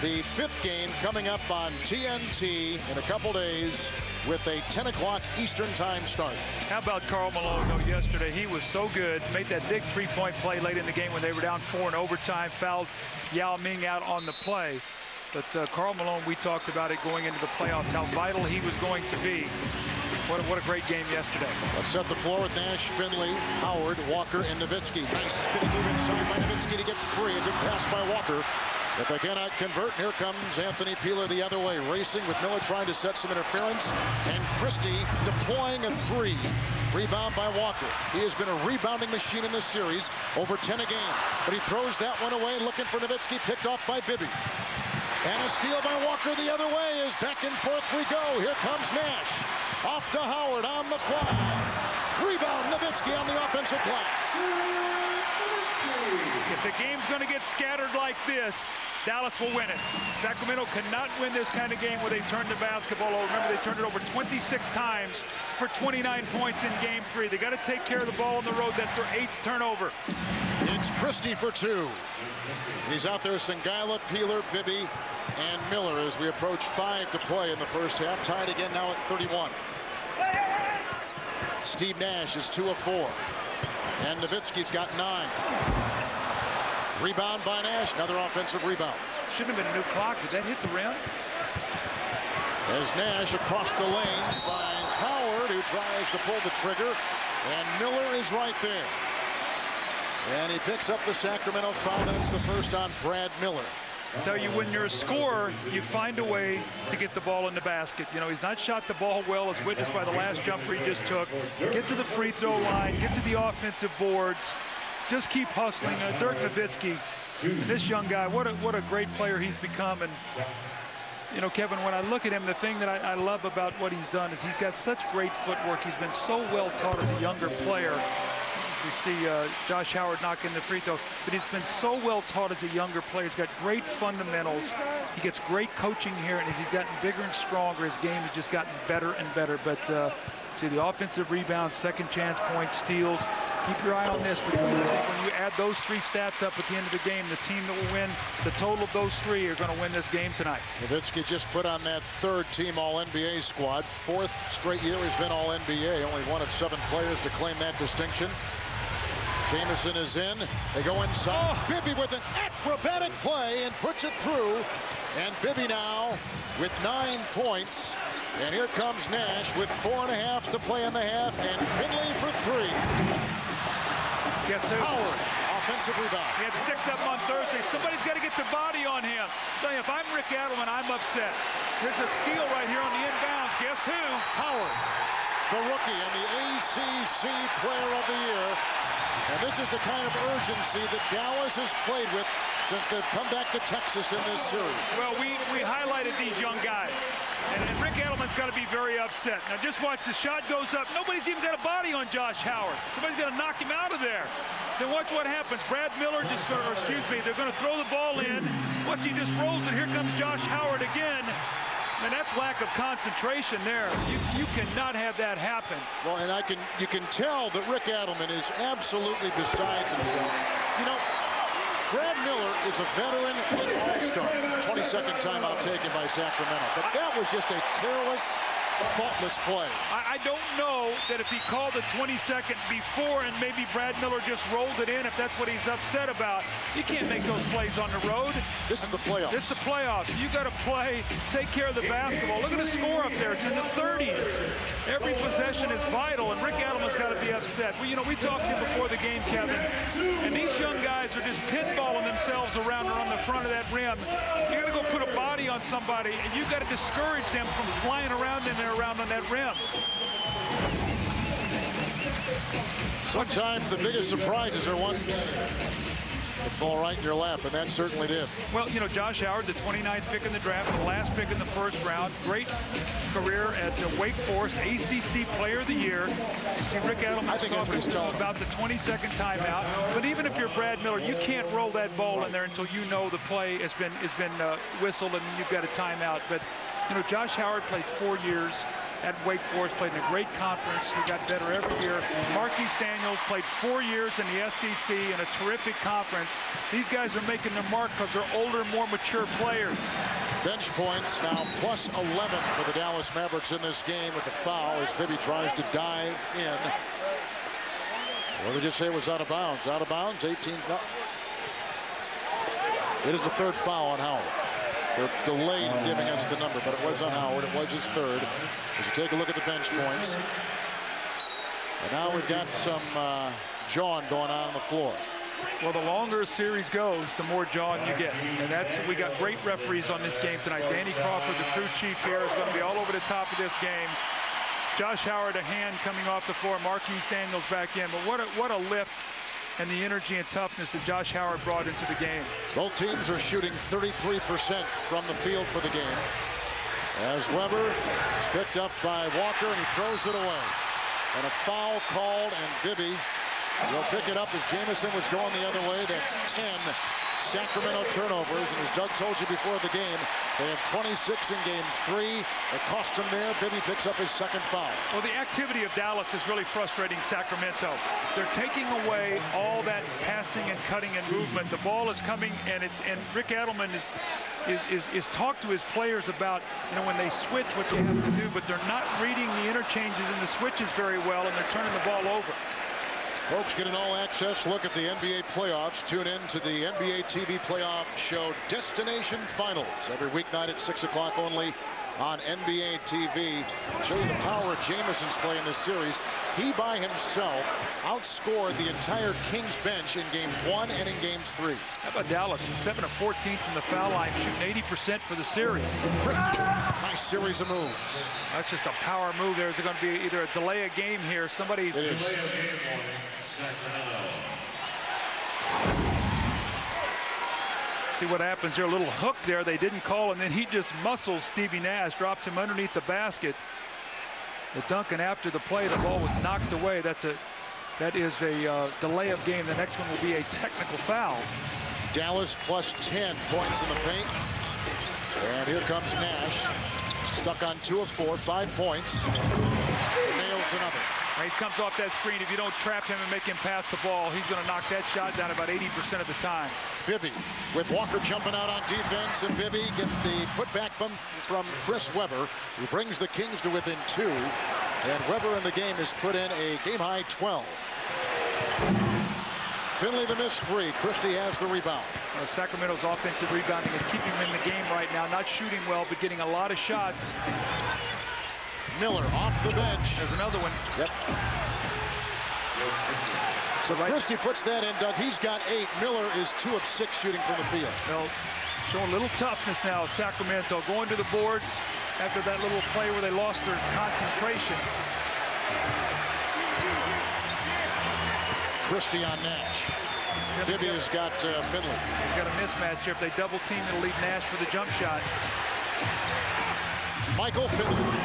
the 5th game coming up on TNT in a couple days with a 10 o'clock Eastern time start. How about Karl Malone, though, yesterday? He was so good. Made that big three-point play late in the game when they were down 4 in overtime. Fouled Yao Ming out on the play. But Karl Malone, we talked about it going into the playoffs, how vital he was going to be. What a great game yesterday. Let's set the floor with Nash, Finley, Howard, Walker, and Nowitzki. Nice spinning move inside by Nowitzki to get free. A good pass by Walker. If they cannot convert, here comes Anthony Peeler the other way, racing with Miller trying to set some interference, and Christie deploying a 3. Rebound by Walker. He has been a rebounding machine in this series, over 10 a game. But he throws that one away, looking for Nowitzki, picked off by Bibby. And a steal by Walker the other way, as back and forth we go. Here comes Nash. Off to Howard on the fly. Rebound, Nowitzki on the offensive glass. If the game's going to get scattered like this, Dallas will win it. Sacramento cannot win this kind of game where they turn the basketball over. Remember, they turned it over 26 times for 29 points in Game 3. They got to take care of the ball on the road. That's their 8th turnover. It's Christie for 2. He's out there, Sengaila, Peeler, Bibby, and Miller as we approach 5 to play in the first half. Tied again now at 31. Steve Nash is 2 of 4. And Nowitzki's got 9. Rebound by Nash, another offensive rebound. Shouldn't have been a new clock. Did that hit the rim? As Nash across the lane finds Howard, who tries to pull the trigger, and Miller is right there. And he picks up the Sacramento foul. That's the first on Brad Miller. I tell you, when you're a scorer, you find a way to get the ball in the basket. You know, he's not shot the ball well, as witnessed by the last jumper he just took. Get to the free throw line, get to the offensive boards. Just keep hustling. Dirk Nowitzki, this young guy, what a great player he's become. And, you know, Kevin, when I look at him, the thing that I love about what he's done is he's got such great footwork. He's been so well taught as a younger player. We see Josh Howard knocking the free throw, but he's been so well taught as a younger player. He's got great fundamentals. He gets great coaching here, and as he's gotten bigger and stronger, his game has just gotten better and better. But see the offensive rebounds, second chance points, steals. Keep your eye on this, because I think when you add those 3 stats up at the end of the game, the team that will win, the total of those 3 are going to win this game tonight. Nowitzki just put on that 3rd team All-NBA squad. 4th straight year he's been All-NBA. Only one of 7 players to claim that distinction. Jamison is in. They go inside. Oh. Bibby with an acrobatic play and puts it through. And Bibby now with 9 points. And here comes Nash with 4.5 to play in the half. And Finley for 3. Yes, sir. Howard, offensive rebound. He had 6 of them on Thursday. Somebody's got to get their body on him. Tell you, if I'm Rick Adelman, I'm upset. There's a steal right here on the inbounds. Guess who? Howard, the rookie and the ACC Player of the Year. And this is the kind of urgency that Dallas has played with since they've come back to Texas in this series. Well, we highlighted these young guys. And Rick Edelman's got to be very upset. Now just watch, the shot goes up. Nobody's even got a body on Josh Howard. Somebody's got to knock him out of there. Then watch what happens. Brad Miller just, or excuse me, they're going to throw the ball in. Watch, he just rolls it. Here comes Josh Howard again. And that's lack of concentration there. You cannot have that happen. Well, and you can tell that Rick Edelman is absolutely besides himself. You know, Brad Miller is a veteran and all-star. 22nd timeout taken by Sacramento. But that was just a careless, thoughtless play. I don't know that if he called the 22nd before and maybe Brad Miller just rolled it in, if that's what he's upset about. You can't make those plays on the road. This is the playoffs. This is the playoffs. You got to play, take care of the basketball. Look at the score up there. It's in the 30s. Every possession is vital, and Rick Edelman's got to be upset. Well, you know, we talked to him before the game, Kevin, and these young guys are just pinballing themselves around or on the front of that rim. You got to go put a body on somebody, and you got to discourage them from flying around in there around on that rim. Sometimes the biggest surprises are ones that fall right in your lap, and that certainly did. Well, you know, Josh Howard, the 29th pick in the draft, the last pick in the first round. Great career at Wake Forest, ACC Player of the Year. You see Rick Edelman talking about the 22nd timeout. But even if you're Brad Miller, you can't roll that ball in there until you know the play has been whistled and you've got a timeout. But, you know, Josh Howard played 4 years at Wake Forest, played in a great conference. He got better every year. Marquise Daniels played 4 years in the SEC in a terrific conference. These guys are making their mark because they're older, more mature players. Bench points now plus 11 for the Dallas Mavericks in this game with the foul as Bibby tries to dive in. What did you say it was out of bounds? Out of bounds, 18. No. It is the third foul on Howard. They're delayed in giving us the number, but it was on Howard. It was his third. As you take a look at the bench points. And now we've got some jawing going on the floor. Well, the longer a series goes, the more jawing you get. And that's, we got great referees on this game tonight. Danny Crawford, the crew chief here, is going to be all over the top of this game. Josh Howard, a hand coming off the floor. Marquise Daniels back in. But what a lift and the energy and toughness that Josh Howard brought into the game. Both teams are shooting 33% from the field for the game. As Weber is picked up by Walker, and he throws it away. And a foul called, and Bibby will pick it up as Jamison was going the other way. That's 10 Sacramento turnovers, and as Doug told you before the game, they have 26 in game 3. It cost him there. Bibby picks up his second foul. Well, the activity of Dallas is really frustrating Sacramento. They're taking away all that passing and cutting and movement. The ball is coming, and Rick Edelman is talked to his players about, you know, when they switch what they have to do, but they're not reading the interchanges and the switches very well, and they're turning the ball over. Folks, get an all-access look at the NBA playoffs. Tune in to the NBA TV playoff show Destination Finals every weeknight at 6 o'clock only on NBA TV. Show you the power of Jamison's play in this series. He by himself outscored the entire Kings bench in games 1 and in games 3. How about Dallas? 7 of 14 from the foul line, shooting 80% for the series. Nice series of moves. That's just a power move. There's going to be either a delay of game here. Somebody. It is. See what happens here. A little hook there. They didn't call, and then he just muscles Stevie Nash, drops him underneath the basket. The Duncan after the play, the ball was knocked away. That is a delay of game. The next one will be a technical foul. Dallas plus 10 points in the paint. And here comes Nash. Stuck on 2 of 4, 5 points. Nails another. He comes off that screen. If you don't trap him and make him pass the ball, he's going to knock that shot down about 80% of the time. Bibby with Walker jumping out on defense, and Bibby gets the putback from Chris Webber, who brings the Kings to within 2. And Webber in the game has put in a game-high 12. Finley the missed 3. Christie has the rebound. Sacramento's offensive rebounding is keeping him in the game right now. Not shooting well, but getting a lot of shots. Miller off the bench. There's another one. Yep. So Christie puts that in, Doug. He's got 8. Miller is 2 of 6 shooting from the field. Well, showing a little toughness now, Sacramento. Going to the boards after that little play where they lost their concentration. Christie on Nash. Bibby has got Finley. He's got a mismatch here. If they double team, it'll leave Nash for the jump shot. Michael Finley.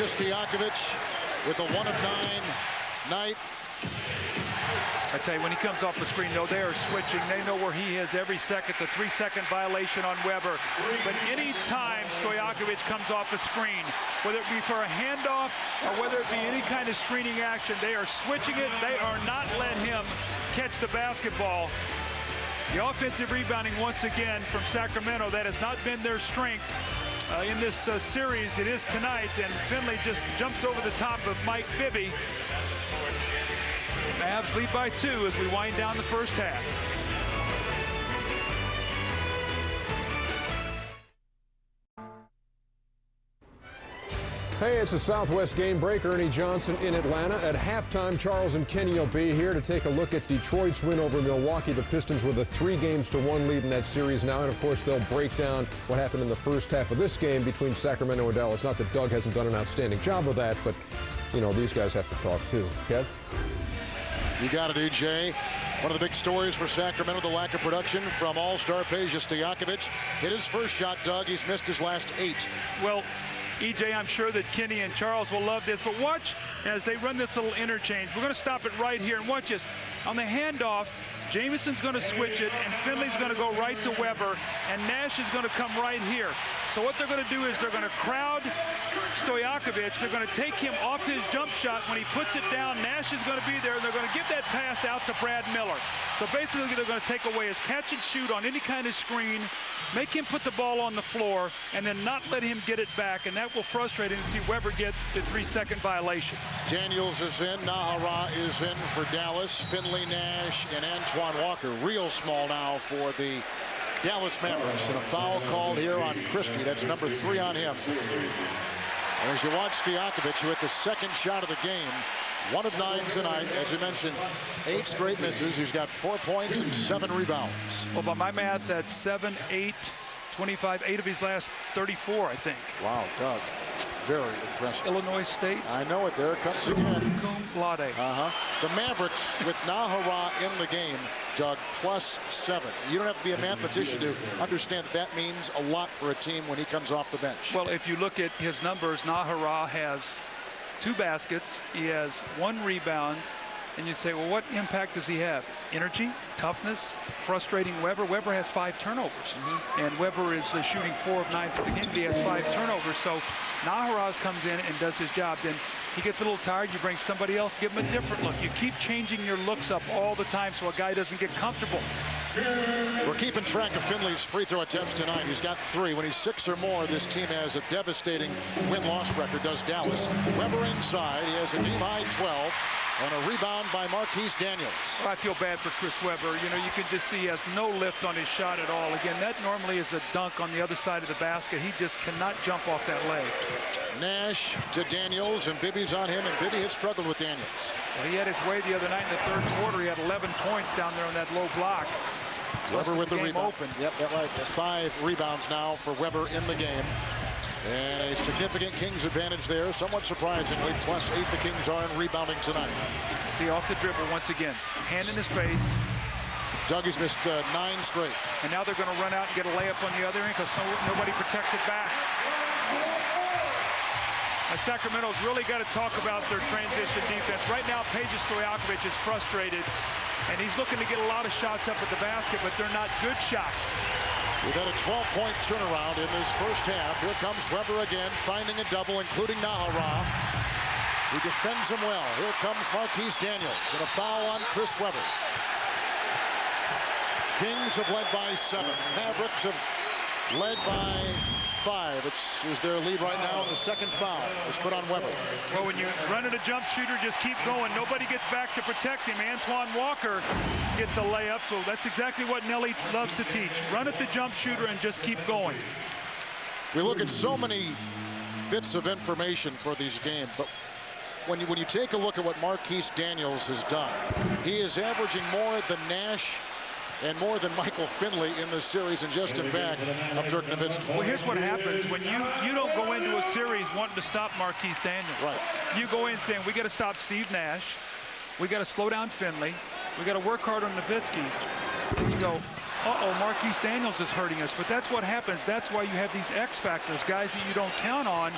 Stojakovic with a 1 of 9 night. I tell you, when he comes off the screen, though, they are switching. They know where he is every second. The 3-second violation on Weber. But any time Stojakovic comes off the screen, whether it be for a handoff or whether it be any kind of screening action, they are switching it. They are not letting him catch the basketball. The offensive rebounding once again from Sacramento, that has not been their strength. In this series, it is tonight, and Finley just jumps over the top of Mike Bibby. Mavs lead by 2 as we wind down the first half. Hey, it's a Southwest game break. Ernie Johnson in Atlanta. At halftime, Charles and Kenny will be here to take a look at Detroit's win over Milwaukee. The Pistons with a 3-1 lead in that series now. And, of course, they'll break down what happened in the first half of this game between Sacramento and Dallas. Not that Doug hasn't done an outstanding job of that, but, you know, these guys have to talk, too. Kev? You got it, EJ. One of the big stories for Sacramento, the lack of production from all-star Peja Stojakovic. Hit his first shot, Doug. He's missed his last 8. Well, EJ, I'm sure that Kenny and Charles will love this, but watch as they run this little interchange. We're going to stop it right here and watch this. On the handoff, Jamison's going to switch it, and Finley's going to go right to Weber, and Nash is going to come right here. So what they're going to do is they're going to crowd Stojakovic. They're going to take him off his jump shot. When he puts it down, Nash is going to be there, and they're going to give that pass out to Brad Miller. So basically, they're going to take away his catch and shoot on any kind of screen, make him put the ball on the floor, and then not let him get it back, and that will frustrate him to see Weber get the 3-second violation. Daniels is in. Nahara is in for Dallas. Finley, Nash, and Antoine Walker. Real small now for the Dallas Mavericks. And a foul called here on Christie. That's number 3 on him. And as you watch Stojakovic, who hit the second shot of the game, 1 of 9 tonight. As you mentioned, 8 straight misses. He's got 4 points and 7 rebounds. Well, by my math, that's 7, 8, 25, 8 of his last 34, I think. Wow, Doug. Very impressive. Illinois State. I know it. There it comes again. Cum laude. The Mavericks with Nahara in the game, Doug, +7. You don't have to be a mathematician to understand that that means a lot for a team when he comes off the bench. Well, if you look at his numbers, Nahara has 2 baskets. He has 1 rebound. And you say, well, what impact does he have? Energy, toughness, frustrating Weber. Weber has 5 turnovers. And Weber is shooting 4 of 9 for the game. He has 5 turnovers. So Nahara comes in and does his job. Then he gets a little tired. You bring somebody else, give him a different look. You keep changing your looks up all the time so a guy doesn't get comfortable. We're keeping track of Finley's free throw attempts tonight. He's got 3. When he's 6 or more, this team has a devastating win-loss record, does Dallas. Weber inside. He has a game-high 12. And a rebound by Marquise Daniels. Well, I feel bad for Chris Weber. You know, you can just see he has no lift on his shot at all. Again, that normally is a dunk on the other side of the basket. He just cannot jump off that leg. Nash to Daniels, and Bibby's on him, and Bibby had struggled with Daniels. Well, he had his way the other night in the 3rd quarter. He had 11 points down there on that low block. Weber with the rebound. Yep, right. 5 rebounds now for Weber in the game. And a significant Kings advantage there, somewhat surprisingly. +8 the Kings are in rebounding tonight. See, off the dribble once again. Hand in his face. Dougie's missed 9 straight. And now they're going to run out and get a layup on the other end because nobody protected back. Now, Sacramento's really got to talk about their transition defense. Right now, Peja Stojakovic is frustrated, and he's looking to get a lot of shots up at the basket, but they're not good shots. We've had a 12-point turnaround in this first half. Here comes Weber again, finding a double, including Nahara. He defends him well. Here comes Marquise Daniels, and a foul on Chris Weber. Kings have led by 7. Mavericks have led by 5. It's their lead right now, and the second foul is put on Weber. Well, when you run at a jump shooter, just keep going. Nobody gets back to protect him. Antoine Walker gets a layup, so that's exactly what Nelly loves to teach. Run at the jump shooter and just keep going. We look at so many bits of information for these games, but when you take a look at what Marquise Daniels has done, he is averaging more than Nash and more than Michael Finley in this series, and just in back of Dirk Nowitzki. Well, here's what happens when you don't go into a series wanting to stop Marquise Daniels. Right. You go in saying, we got to stop Steve Nash, we got to slow down Finley, we got to work hard on Nowitzki. And you go, uh-oh, Marquise Daniels is hurting us. But that's what happens. That's why you have these X factors, guys that you don't count on,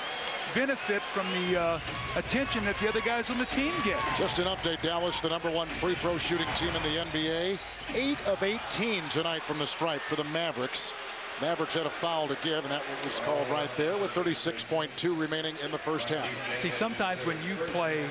benefit from the attention that the other guys on the team get. Just an update, Dallas, the #1 free throw shooting team in the NBA. 8 of 18 tonight from the stripe for the Mavericks. Mavericks had a foul to give, and that was called right there with 36.2 remaining in the first half. See, sometimes when you play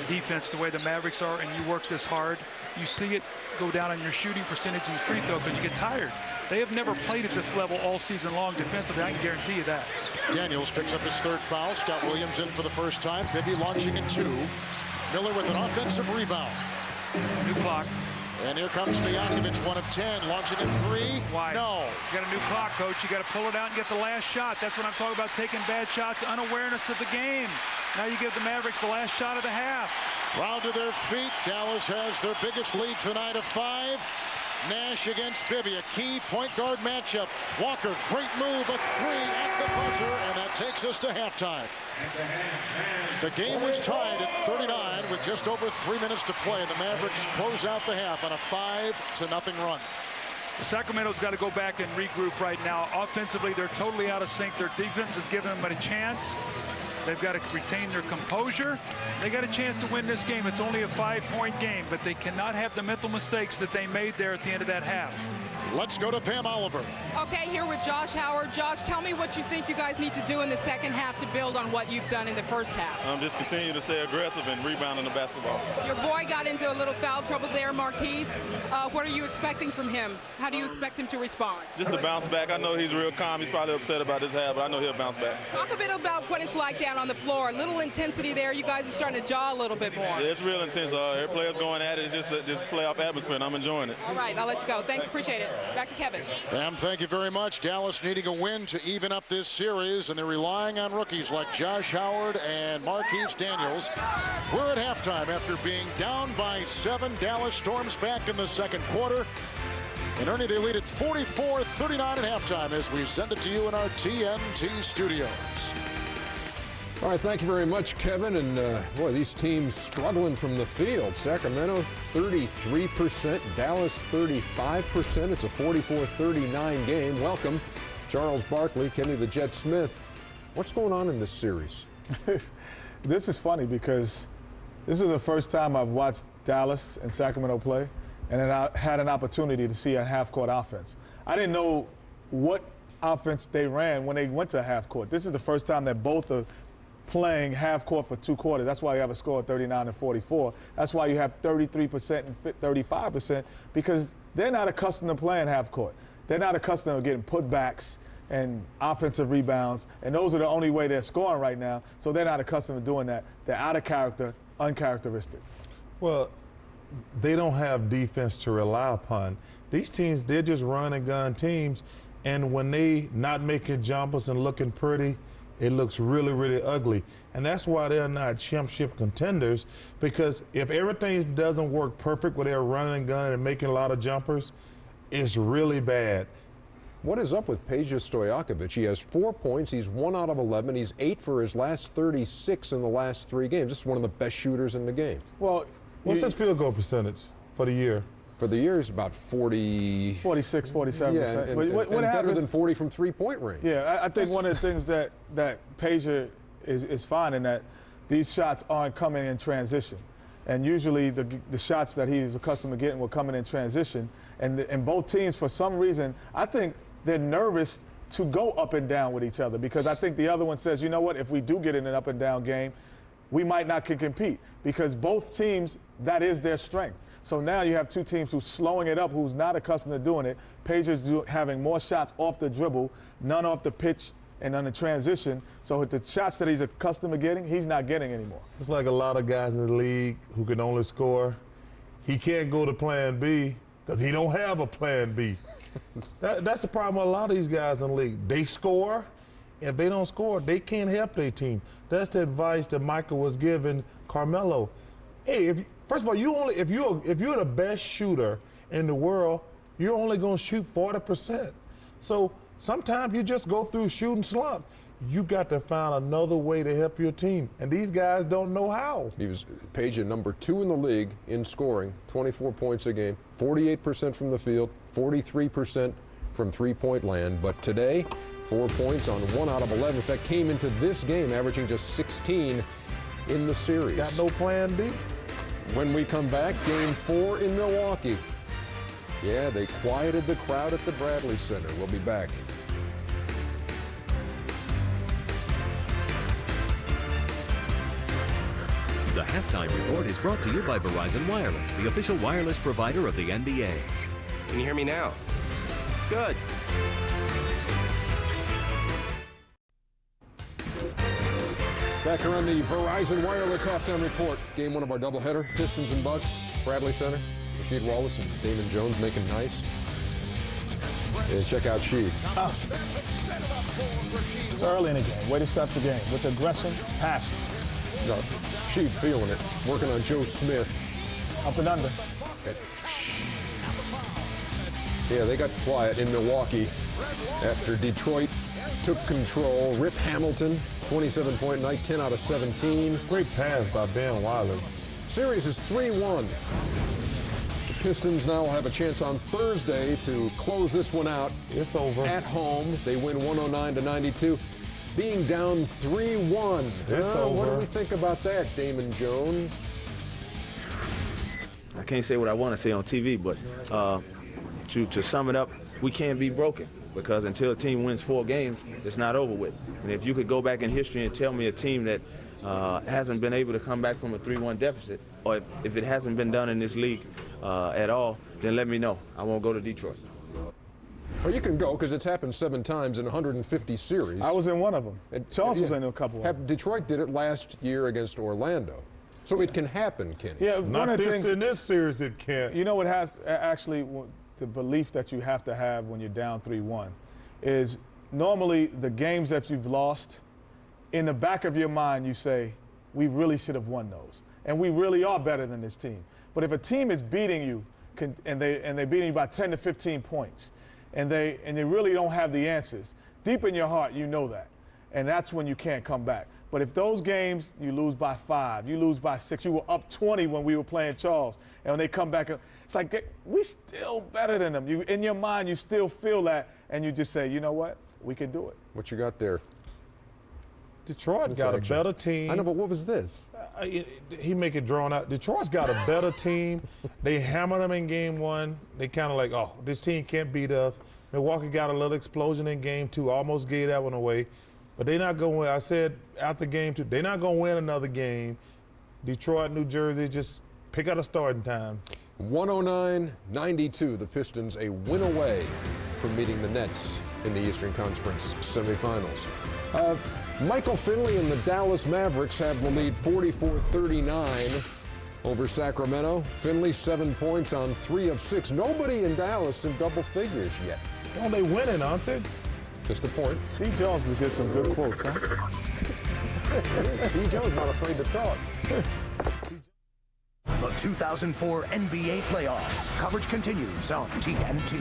defense the way the Mavericks are and you work this hard, you see it go down on your shooting percentage and free throw because you get tired. They have never played at this level all season long defensively. I can guarantee you that. Daniels picks up his 3rd foul. Scott Williams in for the first time. Bibby launching in 2. Miller with an offensive rebound. New clock. And here comes Stojakovic, 1 of 10, launching in 3. Why? No. You got a new clock, coach. You got to pull it out and get the last shot. That's what I'm talking about, taking bad shots, unawareness of the game. Now you give the Mavericks the last shot of the half. Round to their feet. Dallas has their biggest lead tonight of 5. Nash against Bibby, a key point guard matchup. Walker, great move, a 3 at the buzzer, and that takes us to halftime. The game was tied at 39 with just over 3 minutes to play, and the Mavericks close out the half on a 5-0 run. Sacramento's got to go back and regroup right now. Offensively, they're totally out of sync. Their defense is giving them a chance. They've got to retain their composure. They got a chance to win this game. It's only a 5-point game, but they cannot have the mental mistakes that they made there at the end of that half. Let's go to Pam Oliver. Okay, here with Josh Howard. Josh, tell me what you think you guys need to do in the second half to build on what you've done in the first half. Just continue to stay aggressive and rebounding the basketball. Your boy got into a little foul trouble there, Marquise. What are you expecting from him? How do you expect him to respond? Just to bounce back. I know he's real calm. He's probably upset about this half, but I know he'll bounce back. Talk a bit about what it's like down on the floor. A little intensity there. You guys are starting to jaw a little bit more. Yeah, it's real intense. Every player's going at it. It's just playoff atmosphere, and I'm enjoying it. All right, I'll let you go. Thanks, appreciate it. Back to Kevin. Pam, thank you very much. Dallas needing a win to even up this series, and they're relying on rookies like Josh Howard and Marquise Daniels. We're at halftime after being down by 7. Dallas storms back in the second quarter. And Ernie, they lead at 44-39 at halftime as we send it to you in our TNT studios. All right, thank you very much, Kevin. And boy, these teams struggling from the field. Sacramento 33%, Dallas 35%. It's a 44-39 game. Welcome, Charles Barkley, Kenny the Jet Smith. What's going on in this series? This is funny because this is the first time I've watched Dallas and Sacramento play, and then I had an opportunity to see a half-court offense. I didn't know what offense they ran when they went to half court. This is the first time that both are playing half court for 2 quarters. That's why you have a score of 39-44. That's why you have 33% and 35%, because they're not accustomed to playing half court. They're not accustomed to getting putbacks and offensive rebounds, and those are the only way they're scoring right now, so they're not accustomed to doing that. They're out of character, uncharacteristic. Well, they don't have defense to rely upon. These teams, they're just run and gun teams, and when they not making jumpers and looking pretty, it looks really, really ugly. And that's why they're not championship contenders, because if everything doesn't work perfect where they're running and gunning and making a lot of jumpers, it's really bad. What is up with Peja Stojakovic? He has 4 points. He's 1 out of 11. He's 8 for his last 36 in the last 3 games. This is one of the best shooters in the game. Well, what's his field goal percentage for the year? For the year, it's about 46, 47%. Yeah, and better than 40 from three-point range. Yeah, I think one of the things that Peja is finding that these shots aren't coming in transition. And usually the shots that he's accustomed to getting were coming in transition. And both teams, for some reason, I think they're nervous to go up and down with each other, because I think the other one says, you know what, if we do get in an up and down game, we might not can compete, because both teams, that is their strength. So now you have 2 teams who's slowing it up, who's not accustomed to doing it. Peja's having more shots off the dribble, none off the pitch and on the transition. So the shots that he's accustomed to getting, he's not getting anymore. It's like a lot of guys in the league who can only score. He can't go to plan B because he don't have a plan B. That's the problem with a lot of these guys in the league. They score. If they don't score, they can't help their team. That's the advice that Michael was giving Carmelo, hey, first of all, if you're the best shooter in the world, you're only going to shoot 40%. So sometimes you just go through shooting slump. You got to find another way to help your team, and these guys don't know how. He was Page number 2 in the league in scoring, 24 points a game, 48% from the field, 43% from three-point land. But today, 4 points on 1 out of 11. In fact, came into this game averaging just 16 in the series. Got no plan B. When we come back, game 4 in Milwaukee. Yeah, they quieted the crowd at the Bradley Center. We'll be back. The Halftime Report is brought to you by Verizon Wireless, the official wireless provider of the NBA. Can you hear me now? Good. Back here on the Verizon Wireless Halftime Report. Game 1 of our doubleheader, Pistons and Bucks, Bradley Center. Rasheed Wallace and Damon Jones making nice. And check out Sheed. It's early in the game. Way to start the game with aggression, passion. No, Sheed feeling it. Working on Joe Smith. Up and under. Yeah, they got quiet in Milwaukee after Detroit took control. Rip Hamilton, 27-point night, 10 out of 17. Great pass by Ben Wallace. Series is 3-1. The Pistons now will have a chance on Thursday to close this one out. It's over. At home, they win 109-92. Being down 3-1. It's over. What do we think about that, Damon Jones? I can't say what I want to say on TV, but to sum it up, we can't be broken, because until a team wins 4 games, it's not over with. And if you could go back in history and tell me a team that hasn't been able to come back from a 3-1 deficit, or if it hasn't been done in this league at all, then let me know. I won't go to Detroit. Well, you can go because it's happened 7 times in 150 series. I was in one of them. Charles was in a couple of them. Detroit did it last year against Orlando. So it can happen, Kenny. Yeah, Not one of the things in this series it can't. You know what has actually the belief that you have to have when you're down 3-1 is normally the games that you've lost, in the back of your mind you say, we really should have won those. And we really are better than this team. But if a team is beating you and they're beating you by 10 to 15 points, and they really don't have the answers, deep in your heart you know that. And that's when you can't come back. But if those games, you lose by 5, you lose by 6, you were up 20 when we were playing Charles, and when they come back, it's like we still better than them. In your mind, you still feel that, and you just say, you know what, we can do it. What you got there? Detroit got a better team. I know, but what was this? He make it drawn out. Detroit's got a better team. They hammered them in game 1. They kind of like, oh, this team can't beat us. Milwaukee got a little explosion in game 2, almost gave that one away. But they're not going to win. I said after game 2, they're not going to win another game. Detroit, New Jersey, just pick out a starting time. 109-92, the Pistons a win away from meeting the Nets in the Eastern Conference semifinals. Michael Finley and the Dallas Mavericks have the lead 44-39 over Sacramento. Finley 7 points on 3 of 6. Nobody in Dallas in double figures yet. Well, they winning, aren't they? Just a point. D. Jones will get some good quotes, huh? D. Jones not afraid to talk. The 2004 NBA playoffs. Coverage continues on TNT.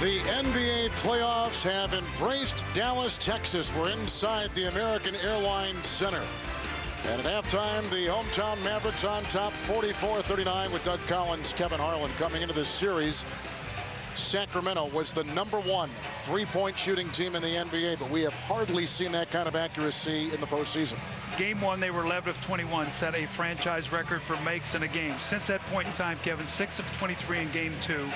The NBA playoffs have embraced Dallas, Texas. We're inside the American Airlines Center. And at halftime, the hometown Mavericks on top 44-39 with Doug Collins, Kevin Harlan coming into this series. Sacramento was the #1 3-point shooting team in the NBA, but we have hardly seen that kind of accuracy in the postseason. Game 1, they were 11 of 21, set a franchise record for makes in a game. Since that point in time, Kevin, 6 of 23 in game 2.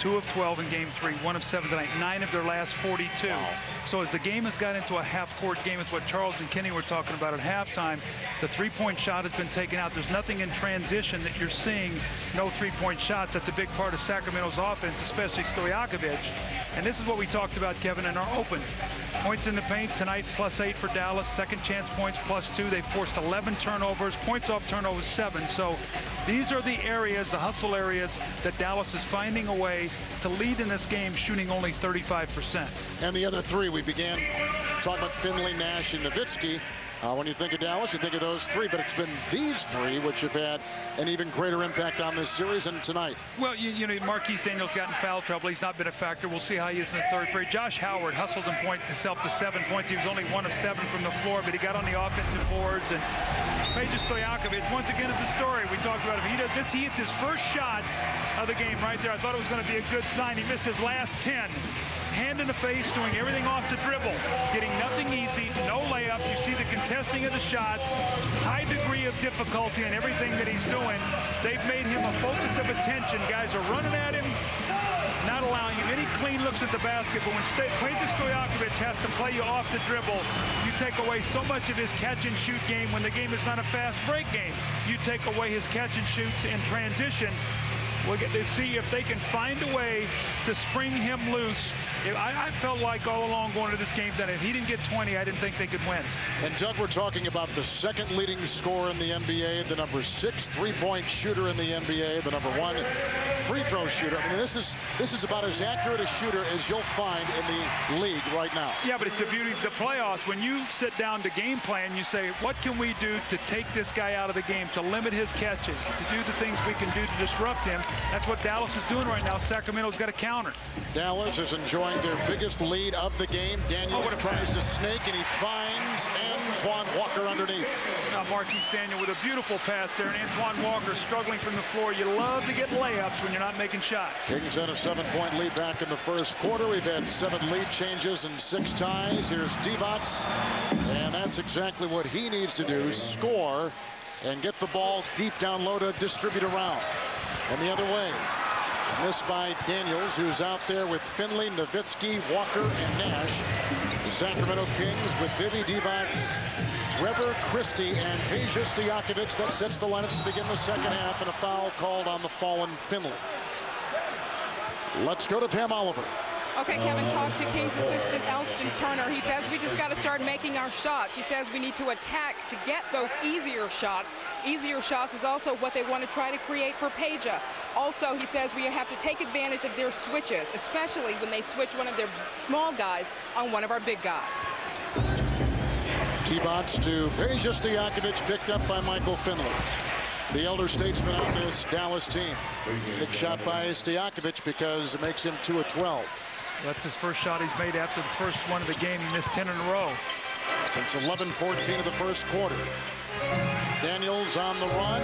2 of 12 in game 3, 1 of 7 tonight, 9 of their last 42. Wow. So as the game has got into a half-court game, it's what Charles and Kenny were talking about at halftime. The 3-point shot has been taken out. There's nothing in transition that you're seeing, no 3-point shots. That's a big part of Sacramento's offense, especially Stojakovic. And this is what we talked about, Kevin, in our open. Points in the paint tonight, +8 for Dallas. Second chance points, +2. They forced 11 turnovers. Points off turnovers, 7. So these are the areas, the hustle areas, that Dallas is finding a way to lead in this game, shooting only 35%. And the other three, we began talking about Finley, Nash, and Nowitzki. When you think of Dallas, you think of those three, but it's been these three which have had an even greater impact on this series and tonight. Well, you know, Marquise Daniels got in foul trouble. He's not been a factor. We'll see how he is in the third period. Josh Howard hustled and point himself to 7 points. He was only 1 of 7 from the floor, but he got on the offensive boards. And Peja Stojakovic, once again, is the story. We talked about if he does this, he hits his first shot of the game right there. I thought it was going to be a good sign. He missed his last 10. Hand in the face, doing everything off the dribble, getting nothing easy, no layup. You see the contesting of the shots, high degree of difficulty in everything that he's doing. They've made him a focus of attention. Guys are running at him, not allowing him any clean looks at the basket. But when Peja Stojakovic has to play you off the dribble, you take away so much of his catch and shoot game. When the game is not a fast break game, you take away his catch and shoots in transition. We'll get to see if they can find a way to spring him loose. I felt like all along going to this game that if he didn't get 20, I didn't think they could win. And Doug, we're talking about the second leading scorer in the NBA, the number 6 three-point shooter in the NBA, the number 1 free throw shooter. I mean, this is about as accurate a shooter as you'll find in the league right now. Yeah, but it's the beauty of the playoffs. When you sit down to game plan, you say, what can we do to take this guy out of the game, to limit his catches, to do the things we can do to disrupt him? That's what Dallas is doing right now. Sacramento's got a counter. Dallas is enjoying their biggest lead of the game. Daniels tries to snake, and he finds Antoine Walker underneath. Now Marquise Daniel with a beautiful pass there, and Antoine Walker struggling from the floor. You love to get layups when you're not making shots. Kings had a 7-point lead back in the first quarter. We've had 7 lead changes and 6 ties. Here's Divac, and that's exactly what he needs to do, score and get the ball deep down low to distribute around. And the other way, missed by Daniels, who's out there with Finley, Nowitzki, Walker, and Nash. The Sacramento Kings with Bibby, Divac, Weber, Christie, and Peja Stojakovic. That sets the lineups to begin the second half, and a foul called on the fallen Finley. Let's go to Pam Oliver. Okay, Kevin talks to Kings assistant Elston Turner. He says we just got to start making our shots. He says we need to attack to get those easier shots. Easier shots is also what they want to try to create for Peja. Also, he says we have to take advantage of their switches, especially when they switch one of their small guys on one of our big guys. Divac to Peja Stojakovic, picked up by Michael Finley, the elder statesman on this Dallas team. Big shot by Stojakovic because it makes him 2 of 12. That's his first shot he's made after the first one of the game. He missed 10 in a row. Since 11-14 of the first quarter. Daniels on the run,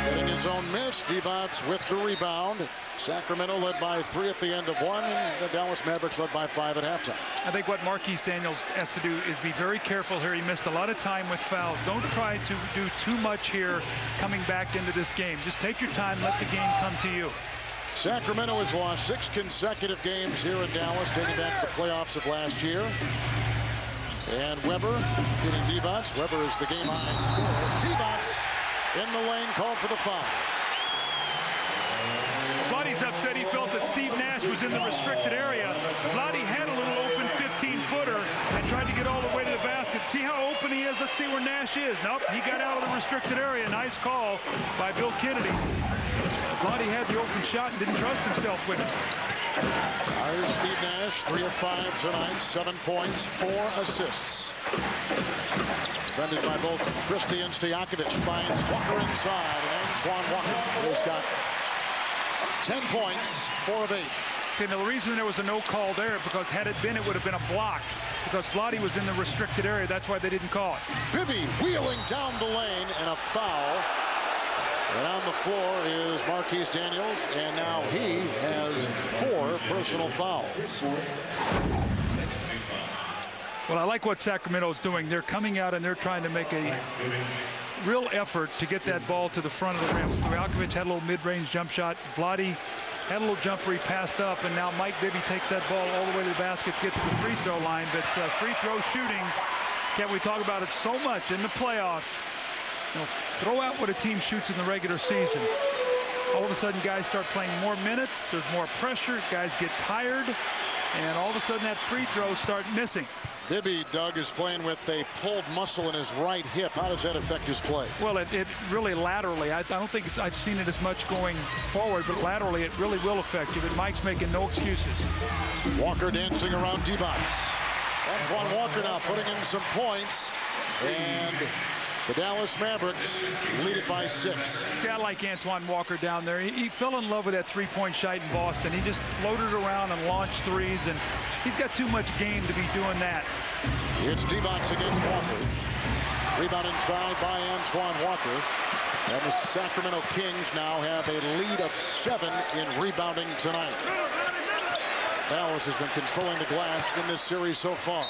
getting his own miss. Divac with the rebound. Sacramento led by 3 at the end of 1, and the Dallas Mavericks led by 5 at halftime. I think what Marquise Daniels has to do is be very careful here. He missed a lot of time with fouls. Don't try to do too much here coming back into this game. Just take your time, let the game come to you. Sacramento has lost 6 consecutive games here in Dallas, dating back to the playoffs of last year. And Weber feeding Divac. Weber is the game-high scorer. Divac in the lane, called for the foul. Vladdy's upset. He felt that Steve Nash was in the restricted area. Vladdy had a little open 15-footer and tried to get all the way to the basket. See how open he is? Let's see where Nash is. Nope, he got out of the restricted area. Nice call by Bill Kennedy. Vladdy had the open shot and didn't trust himself with it. Here's Steve Nash, 3 of 5 tonight, 7 points, 4 assists. Defended by both Christie and Stojakovic. Finds Walker inside, and Antoine Walker, who's got 10 points, 4 of 8. See, now the reason there was a no call there, because had it been, it would have been a block. Because Vladdy was in the restricted area, that's why they didn't call it. Bibby wheeling down the lane, and a foul. And on the floor is Marquise Daniels, and now he has 4 personal fouls. Well, I like what Sacramento is doing. They're coming out and they're trying to make a real effort to get that ball to the front of the rim. Stojakovic had a little mid-range jump shot. Vladdy had a little jumper he passed up, and now Mike Bibby takes that ball all the way to the basket to get to the free throw line. But free throw shooting, can't we talk about it so much in the playoffs? You know, throw out what a team shoots in the regular season. All of a sudden, guys start playing more minutes. There's more pressure. Guys get tired. And all of a sudden, that free throws start missing. Bibby, Doug, is playing with a pulled muscle in his right hip. How does that affect his play? Well, it really laterally. I don't think I've seen it as much going forward, but laterally it really will affect you. But Mike's making no excuses. Walker dancing around Divac. Antoine Walker now putting in some points. And the Dallas Mavericks lead it by 6. See, I like Antoine Walker down there. He fell in love with that three-point shot in Boston. He just floated around and launched threes, and he's got too much game to be doing that. It's Divac against Walker. Rebound inside by Antoine Walker. And the Sacramento Kings now have a lead of 7 in rebounding tonight. Dallas has been controlling the glass in this series so far.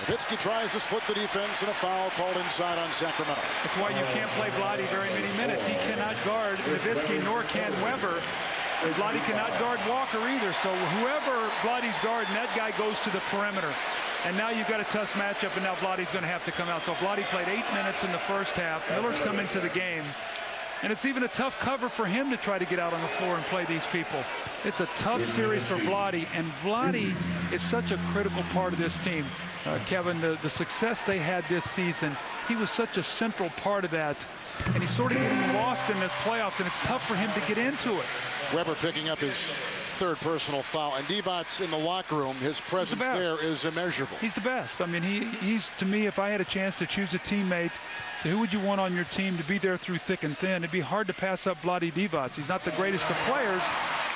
Nowitzki tries to split the defense, and a foul called inside on Sacramento. That's why you can't play Vlade very many minutes. He cannot guard Nowitzki, nor can Weber. And Vlade cannot guard Walker either. So whoever Vlade's guarding, that guy goes to the perimeter. And now you've got a tough matchup, and now Vlade's going to have to come out. So Vlade played 8 minutes in the first half. Miller's come into the game. And it's even a tough cover for him to try to get out on the floor and play these people. It's a tough series for Vlade, and Vlade is such a critical part of this team. Kevin, the success they had this season, he was such a central part of that. And he's sort of getting lost in this playoffs, and it's tough for him to get into it. Weber picking up his 3rd personal foul. And Divac in the locker room, his presence there is immeasurable. He's the best. I mean, he's, to me, if I had a chance to choose a teammate, so who would you want on your team to be there through thick and thin? It'd be hard to pass up Vlade Divac. He's not the greatest of players,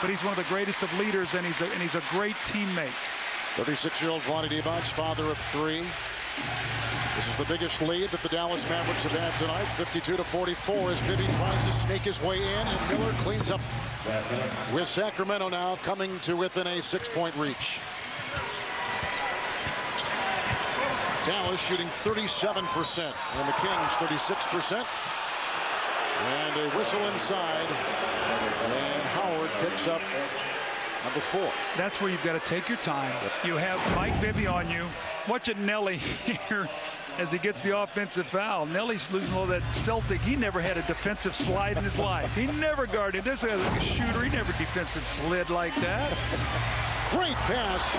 but he's one of the greatest of leaders, and he's a great teammate. 36-year-old Vlade Divac, father of 3. This is the biggest lead that the Dallas Mavericks have had tonight, 52-44, as Bibby tries to sneak his way in, and Miller cleans up with Sacramento now coming to within a 6-point reach. Dallas shooting 37%, and the Kings 36%. And a whistle inside, and Howard picks up number 4. That's where you've got to take your time. You have Mike Bibby on you. Watch it, Nelly here as he gets the offensive foul. Nelly's losing all that Celtic. He never had a defensive slide in his life. He never guarded. This guy's like a shooter. He never defensive slid like that. Great pass.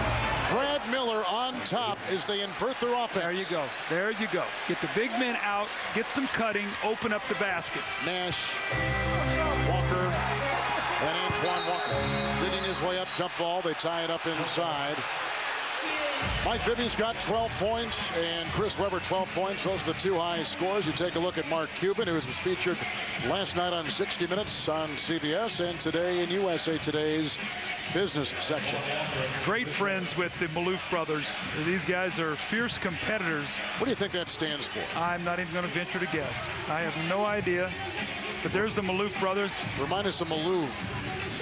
Brad Miller on top as they invert their offense. There you go. There you go. Get the big men out. Get some cutting. Open up the basket. Nash, Walker, and Antoine Walker digging his way up. Jump ball. They tie it up inside. Mike Bibby's got 12 points, and Chris Webber 12 points. Those are the 2 highest scores. You take a look at Mark Cuban, who was featured last night on 60 Minutes on CBS and today in USA Today's business section. Great friends with the Maloof brothers. These guys are fierce competitors. What do you think that stands for? I'm not even going to venture to guess. I have no idea. But there's the Maloof brothers. Remind us of Maloof.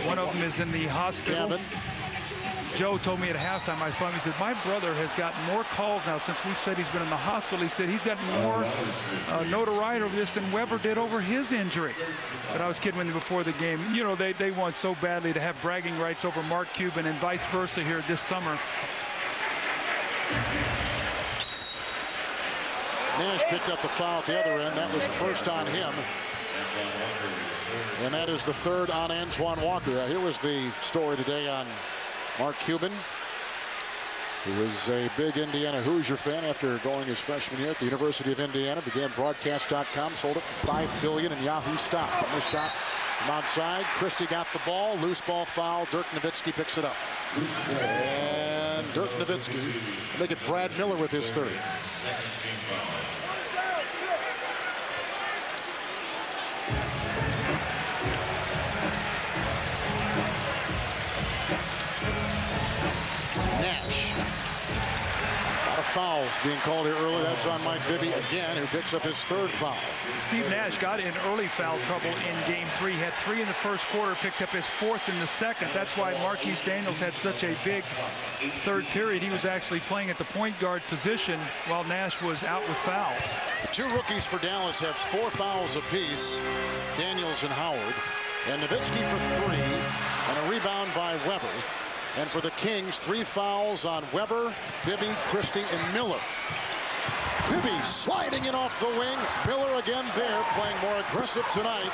One of them is in the hospital. Gavin. Joe told me at halftime, I saw him, he said, my brother has gotten more calls now since we've said he's been in the hospital. He said he's gotten more notoriety over this than Weber did over his injury. But I was kidding with you before the game. You know, they want so badly to have bragging rights over Mark Cuban and vice versa here this summer. Nash picked up the foul at the other end. That was the first on him. And that is the 3rd on Antoine Walker. Here was the story today on Mark Cuban, who was a big Indiana Hoosier fan after going his freshman year at the University of Indiana. Began broadcast.com, sold it for $5 billion, and Yahoo stopped. On this shot from outside, Christie got the ball. Loose ball foul. Dirk Nowitzki picks it up. And Dirk Nowitzki make it Brad Miller with his 3rd. Nash. A lot of fouls being called here early. That's on Mike Bibby again, who picks up his 3rd foul. Steve Nash got in early foul trouble in Game 3. He had 3 in the first quarter, picked up his 4th in the second. That's why Marquise Daniels had such a big 3rd period. He was actually playing at the point guard position while Nash was out with fouls. The 2 rookies for Dallas have 4 fouls apiece, Daniels and Howard. And Nowitzki for 3, and a rebound by Weber. And for the Kings, 3 fouls on Weber, Bibby, Christie, and Miller. Bibby sliding in off the wing. Miller again there, playing more aggressive tonight.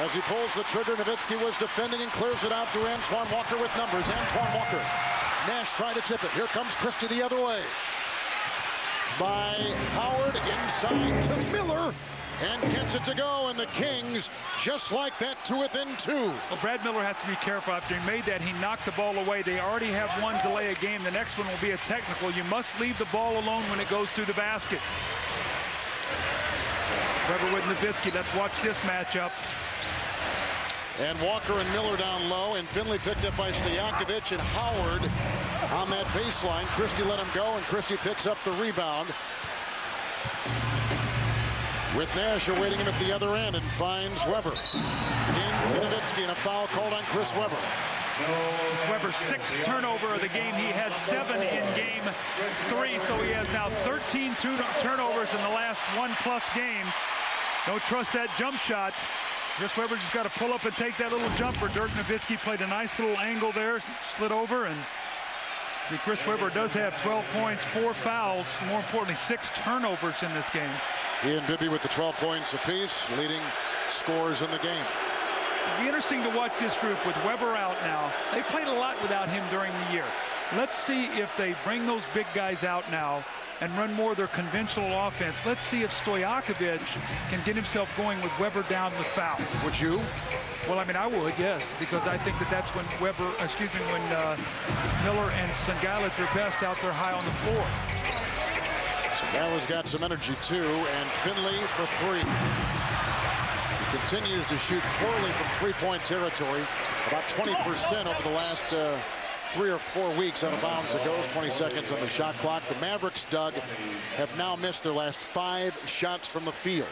As he pulls the trigger, Nowitzki was defending and clears it out to Antoine Walker with numbers. Antoine Walker. Nash trying to tip it. Here comes Christie the other way. by Howard inside to Miller. And gets it to go, and the Kings, just like that, to within 2. Well, Brad Miller has to be careful. After he made that, he knocked the ball away. They already have one delay a game. The next one will be a technical. You must leave the ball alone when it goes through the basket. Weber with Nowitzki. Let's watch this matchup. And Walker and Miller down low, and Finley picked up by Stojakovic, and Howard on that baseline. Christie let him go, and Christie picks up the rebound. With Nash awaiting him at the other end, and finds Weber. Into Nowitzki, and a foul called on Chris Weber. Weber's 6th turnover of the game. He had 7 in game 3, so he has now 13 turnovers in the last 1+ games. Don't trust that jump shot. Chris Weber just got to pull up and take that little jumper. Dirk Nowitzki played a nice little angle there, slid over, and Chris Weber does have 12 points, 4 fouls, more importantly, 6 turnovers in this game. He and Bibby with the 12 points apiece, leading scorers in the game. It'll be interesting to watch this group with Weber out now. They played a lot without him during the year. Let's see if they bring those big guys out now and run more of their conventional offense. Let's see if Stojakovic can get himself going with Weber down with fouls. Would you? Well, I mean, I would, yes, because I think that's when Miller and Sangala at their best out there high on the floor. Sangala's got some energy too, and Finley for 3. He continues to shoot poorly from 3-point territory, about 20% over the last 3 or 4 weeks out of bounds. It goes 20 seconds on the shot clock. The Mavericks, Doug, have now missed their last 5 shots from the field.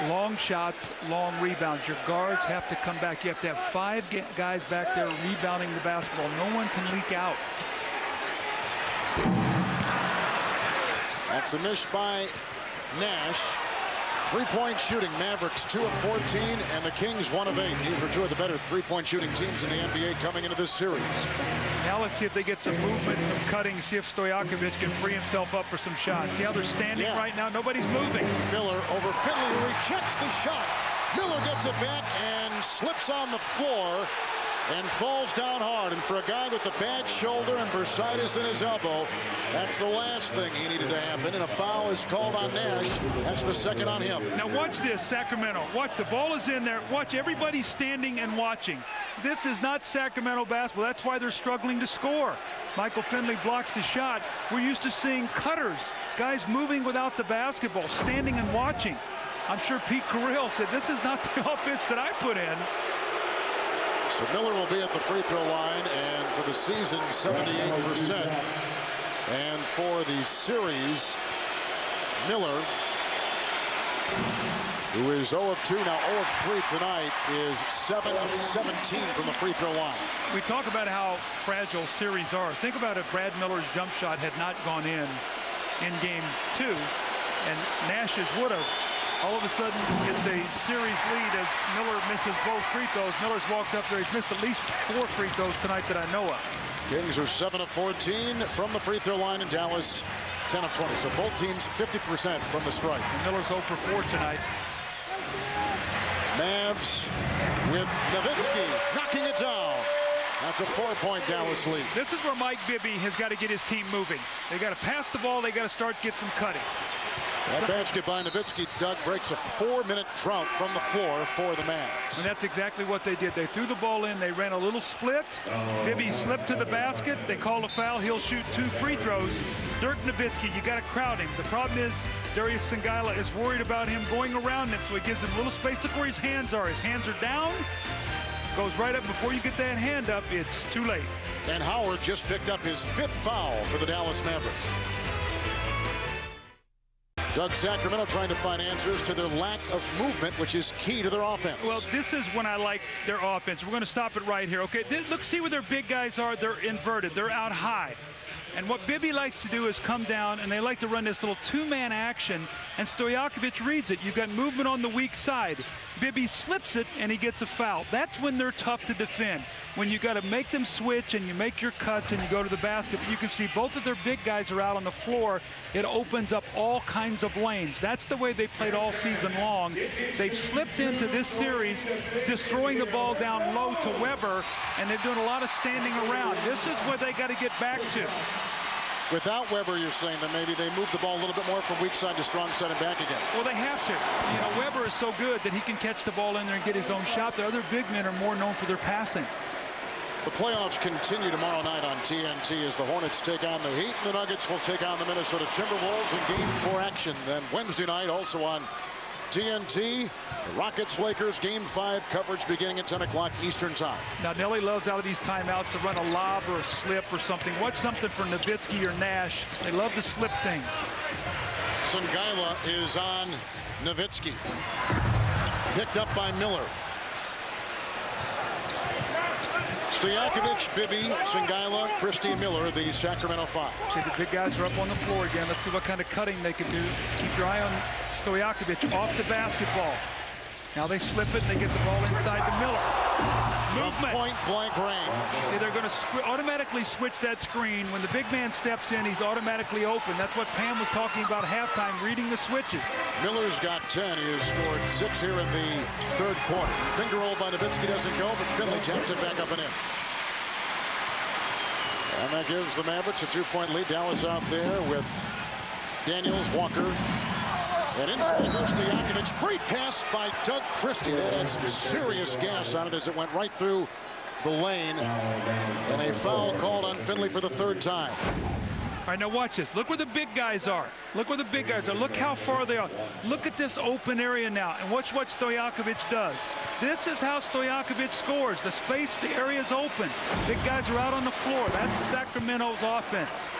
Long shots, long rebounds. Your guards have to come back. You have to have 5 guys back there rebounding the basketball. No one can leak out. That's a miss by Nash. 3-point shooting. Mavericks 2 of 14, and the Kings 1 of 8. These were 2 of the better 3-point shooting teams in the NBA coming into this series. Now let's see if they get some movement, some cutting, see if Stojakovic can free himself up for some shots. See how they're standing right now? Nobody's moving. Miller over Finley, who rejects the shot. Miller gets it back and slips on the floor and falls down hard. And for a guy with a bad shoulder and bursitis in his elbow, that's the last thing he needed to happen. And a foul is called on Nash. That's the second on him. Now watch this, Sacramento. Watch, the ball is in there. Watch, everybody standing and watching. This is not Sacramento basketball. That's why they're struggling to score. Michael Finley blocks the shot. We're used to seeing cutters, guys moving without the basketball, standing and watching. I'm sure Pete Carrill said, this is not the offense that I put in. So Miller will be at the free throw line, and for the season, 78%. And for the series, Miller, who is 0 of 2, now 0 of 3 tonight, is 7 of 17 from the free throw line. We talk about how fragile series are. Think about if Brad Miller's jump shot had not gone in game 2, and Nash's would have. All of a sudden, it's a series lead as Miller misses both free throws. Miller's walked up there. He's missed at least 4 free throws tonight that I know of. Kings are 7 of 14 from the free throw line, in Dallas 10 of 20. So both teams 50% from the strike. And Miller's 0 for 4 tonight. Mavs with Nowitzki knocking it down. That's a 4-point Dallas lead. This is where Mike Bibby has got to get his team moving. They got to pass the ball. They got to start get some cutting. That basket by Nowitzki, Doug, breaks a 4-minute drought from the floor for the Mavs. And that's exactly what they did. They threw the ball in. They ran a little split. Bibby slipped to the basket. They called a foul. He'll shoot 2 free throws. Dirk Nowitzki, you got to crowd him. The problem is Darius Sangala is worried about him going around him, so he gives him a little space. Look where his hands are. His hands are down. Goes right up. Before you get that hand up, it's too late. And Howard just picked up his 5th foul for the Dallas Mavericks. Doug, Sacramento trying to find answers to their lack of movement, which is key to their offense. Well, this is when I like their offense. We're going to stop it right here. Okay, look, see where their big guys are. They're inverted. They're out high. And what Bibby likes to do is come down, and they like to run this little 2-man action, and Stojakovic reads it. You've got movement on the weak side. Bibby slips it, and he gets a foul. That's when they're tough to defend. When you got to make them switch, and you make your cuts, and you go to the basket. You can see both of their big guys are out on the floor. It opens up all kinds of lanes. That's the way they played all season long. They've slipped into this series, just throwing the ball down low to Weber, and they're doing a lot of standing around. This is what they got to get back to. Without Weber, you're saying that maybe they move the ball a little bit more from weak side to strong side and back again. Well, they have to. You know, Weber is so good that he can catch the ball in there and get his own shot. The other big men are more known for their passing. The playoffs continue tomorrow night on TNT as the Hornets take on the Heat, and the Nuggets will take on the Minnesota Timberwolves in Game 4 action. Then Wednesday night, also on TNT, the Rockets-Lakers Game 5 coverage beginning at 10 o'clock Eastern Time. Now, Nelly loves out of these timeouts to run a lob or a slip or something. Watch something for Nowitzki or Nash. They love to slip things. Songaila is on Nowitzki. Picked up by Miller. Stojakovic, Bibby, Songaila, Christie, Miller, the Sacramento Five. See, the big guys are up on the floor again. Let's see what kind of cutting they can do. Keep your eye on Stojakovic off the basketball. Now they slip it and they get the ball inside to Miller. Movement. Point blank range. See, they're going to automatically switch that screen. When the big man steps in, he's automatically open. That's what Pam was talking about halftime, reading the switches. Miller's got 10. He has scored 6 here in the third quarter. Finger roll by Nowitzki doesn't go, but Finley taps it back up and in. And that gives the Mavericks a 2-point lead. Dallas out there with Daniels, Walker. And inside goes Stojakovic. Great pass by Doug Christie. That had some serious gas on it as it went right through the lane. And a foul called on Finley for the third time. All right, now watch this. Look where the big guys are. Look where the big guys are. Look how far they are. Look at this open area now. And watch what Stojakovic does. This is how Stojakovic scores. The space, the area's open. Big guys are out on the floor. That's Sacramento's offense.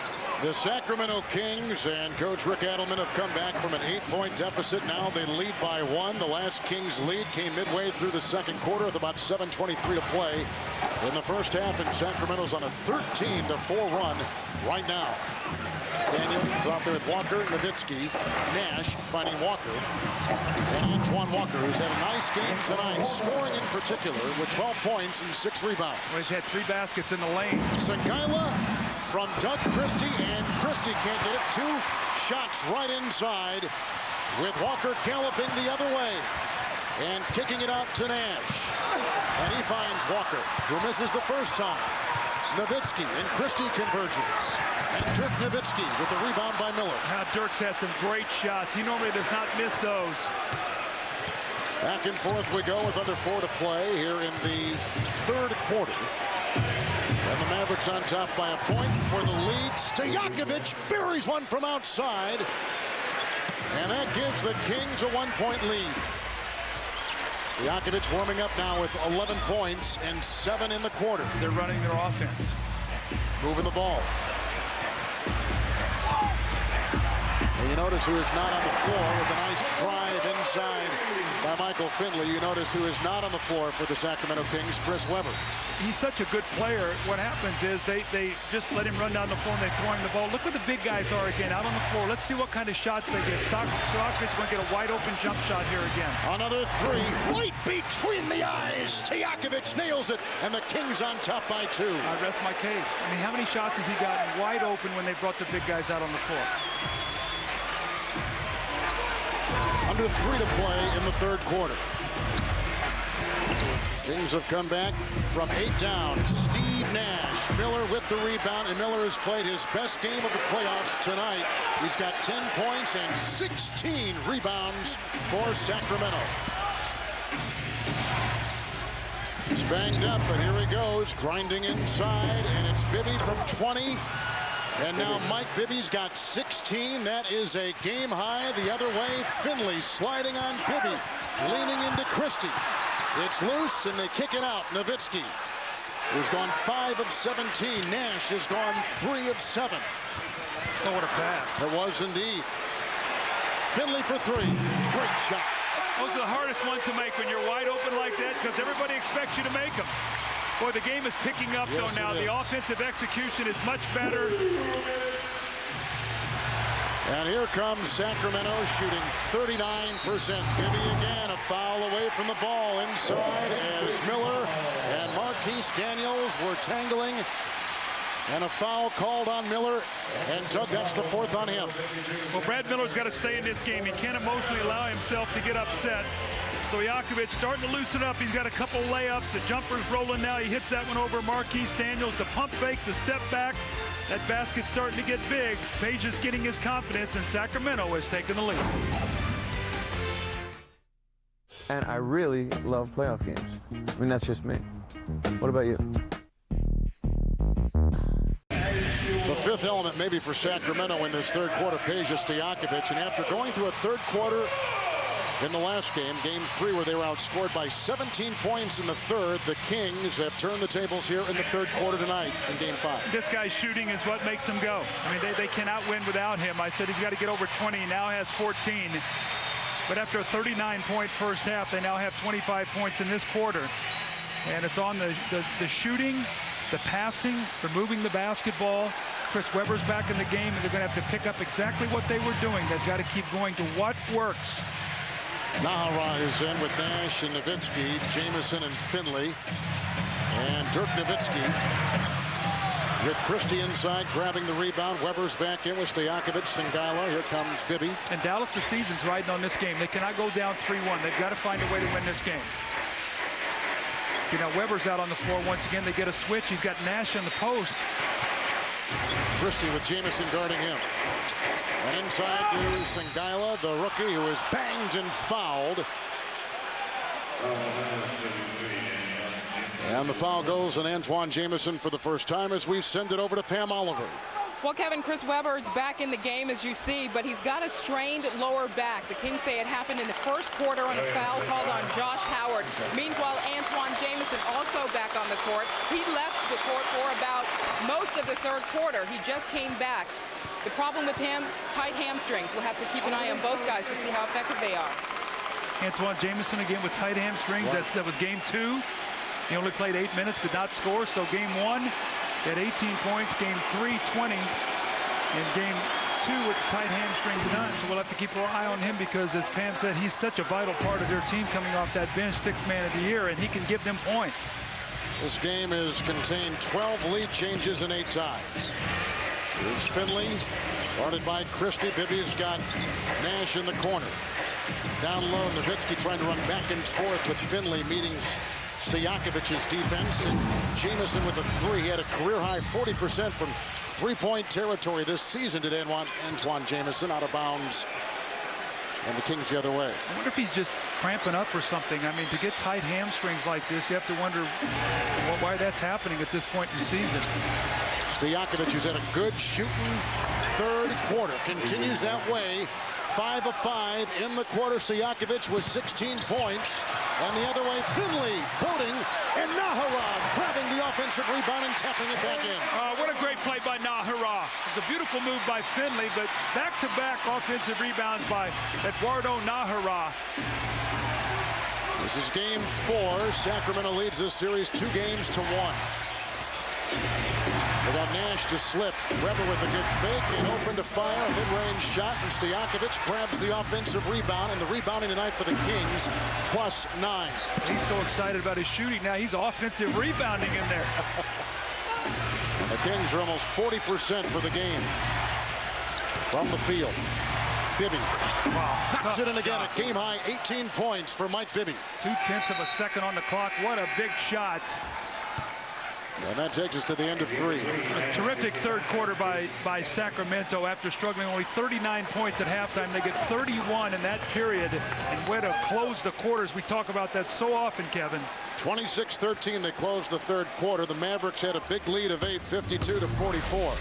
The Sacramento Kings and Coach Rick Adelman have come back from an 8-point deficit. Now they lead by 1. The last Kings lead came midway through the second quarter with about 7:23 to play in the first half, and Sacramento's on a 13-4 run right now. Daniels out there with Walker, Nowitzki, Nash finding Walker, and Antoine Walker, who's had a nice game tonight, scoring in particular with 12 points and 6 rebounds. Well, he's had 3 baskets in the lane. Songaila from Doug Christie, and Christie can't get it. 2 shots right inside with Walker galloping the other way and kicking it out to Nash. And he finds Walker, who misses the first time. Nowitzki and Christie converges. And Dirk Nowitzki with the rebound by Miller. Now Dirk's had some great shots. He normally does not miss those. Back and forth we go with under 4 to play here in the third quarter. And the Mavericks on top by a point for the lead. Stojakovic buries one from outside. And that gives the Kings a 1-point lead. Stojakovic warming up now with 11 points and 7 in the quarter. They're running their offense. Moving the ball. And you notice who is not on the floor with a nice drive inside by Michael Finley. You notice who is not on the floor for the Sacramento Kings, Chris Webber. He's such a good player. What happens is they just let him run down the floor and they're throwing the ball. Look where the big guys are again, out on the floor. Let's see what kind of shots they get. Stojakovic's going to get a wide open jump shot here again. Another 3, right between the eyes. Stojakovic nails it, and the Kings on top by 2. I rest my case. I mean, how many shots has he gotten wide open when they brought the big guys out on the floor? Under 3 to play in the third quarter. Kings have come back from 8 down. Steve Nash, Miller with the rebound, and Miller has played his best game of the playoffs tonight. He's got 10 points and 16 rebounds for Sacramento. He's banged up, but here he goes, grinding inside, and it's Bibby from 20. And now Mike Bibby's got 16. That is a game high. The other way, Finley sliding on Bibby, leaning into Christie. It's loose, and they kick it out. Nowitzki, who's gone 5 of 17. Nash has gone 3 of 7. Oh, what a pass. It was indeed. Finley for 3. Great shot. Those are the hardest ones to make when you're wide open like that, because everybody expects you to make them. Boy, the game is picking up, though, now. The offensive execution is much better. And here comes Sacramento shooting 39%. Bibby again, a foul away from the ball inside as Miller and Marquise Daniels were tangling. And a foul called on Miller, and Doug, that's the 4th on him. Well, Brad Miller's got to stay in this game. He can't emotionally allow himself to get upset. Stojakovic starting to loosen up. He's got a couple layups. The jumper's rolling now. He hits that one over Marquise Daniels. The pump fake, the step back. That basket's starting to get big. Page is getting his confidence, and Sacramento has taken the lead. And I really love playoff games. I mean, that's just me. What about you? The fifth element maybe for Sacramento in this third quarter, Peja Stojakovic. And after going through a third quarter in the last game, game 3, where they were outscored by 17 points in the third, the Kings have turned the tables here in the third quarter tonight in game 5. This guy's shooting is what makes them go. I mean, they cannot win without him. I said he's got to get over 20. Now has 14. But after a 39-point first half, they now have 25 points in this quarter. And it's on the shooting, the passing, removing the basketball. Chris Webber's back in the game, and they're going to have to pick up exactly what they were doing. They've got to keep going to what works. Nahara is in with Nash and Nowitzki, Jamison and Finley. And Dirk Nowitzki with Christie inside, grabbing the rebound. Webber's back in with Stojakovic, Singala. Here comes Bibby. And Dallas' season's riding on this game. They cannot go down 3-1. They've got to find a way to win this game. You know, Webber's out on the floor once again. They get a switch. He's got Nash in the post. Christie with Jamison guarding him. And inside to Singala, the rookie, who is banged and fouled. And the foul goes on Antoine Jamison for the first time as we send it over to Pam Oliver. Well, Kevin, Chris Webber is back in the game, as you see, but he's got a strained lower back. The Kings say it happened in the first quarter on a foul called on Josh Howard. Meanwhile, Antoine Jamison also back on the court. He left the court for about most of the third quarter. He just came back. The problem with him, tight hamstrings. We'll have to keep an eye on both guys to see how effective they are. Antoine Jamison again with tight hamstrings. That was game 2. He only played 8 minutes, did not score. So game 1, he had 18 points. Game 3, 20. And game 2 with tight hamstring none. So we'll have to keep our eye on him because, as Pam said, he's such a vital part of their team coming off that bench, 6th man of the year, and he can give them points. This game has contained 12 lead changes in 8 ties. Here's Finley, guarded by Christie. Bibby's got Nash in the corner. Down low, Nowitzki trying to run back and forth with Finley meeting Stojakovic's defense. And Jamison with a 3. He had a career-high 40% from three-point territory this season, did Antoine Jamison, out of bounds. And the Kings the other way. I wonder if he's just cramping up or something. I mean, to get tight hamstrings like this, you have to wonder why that's happening at this point in the season. Stojakovic has had a good shooting third quarter. Continues that way. 5 of 5 in the quarter. Stojakovic with 16 points. And the other way, Finley floating. And Nahara grabbing the offensive rebound and tapping it back in. What a great play by Nahara. It's a beautiful move by Finley, but back-to-back offensive rebounds by Eduardo Nahara. This is game 4. Sacramento leads this series 2-1. They got Nash to slip. Webber with a good fake and open to fire. A mid-range shot, and Stojakovic grabs the offensive rebound, and the rebounding tonight for the Kings, +9. He's so excited about his shooting now. He's offensive rebounding in there. The Kings are almost 40% for the game from the field. Bibby knocks it in again. A game-high 18 points for Mike Bibby. 0.2 of a second on the clock. What a big shot. And that takes us to the end of 3. A terrific third quarter by Sacramento. After struggling only 39 points at halftime, they get 31 in that period. And way to close the quarters. We talk about that so often, Kevin. 26-13, they closed the third quarter. The Mavericks had a big lead of 8, 52-44.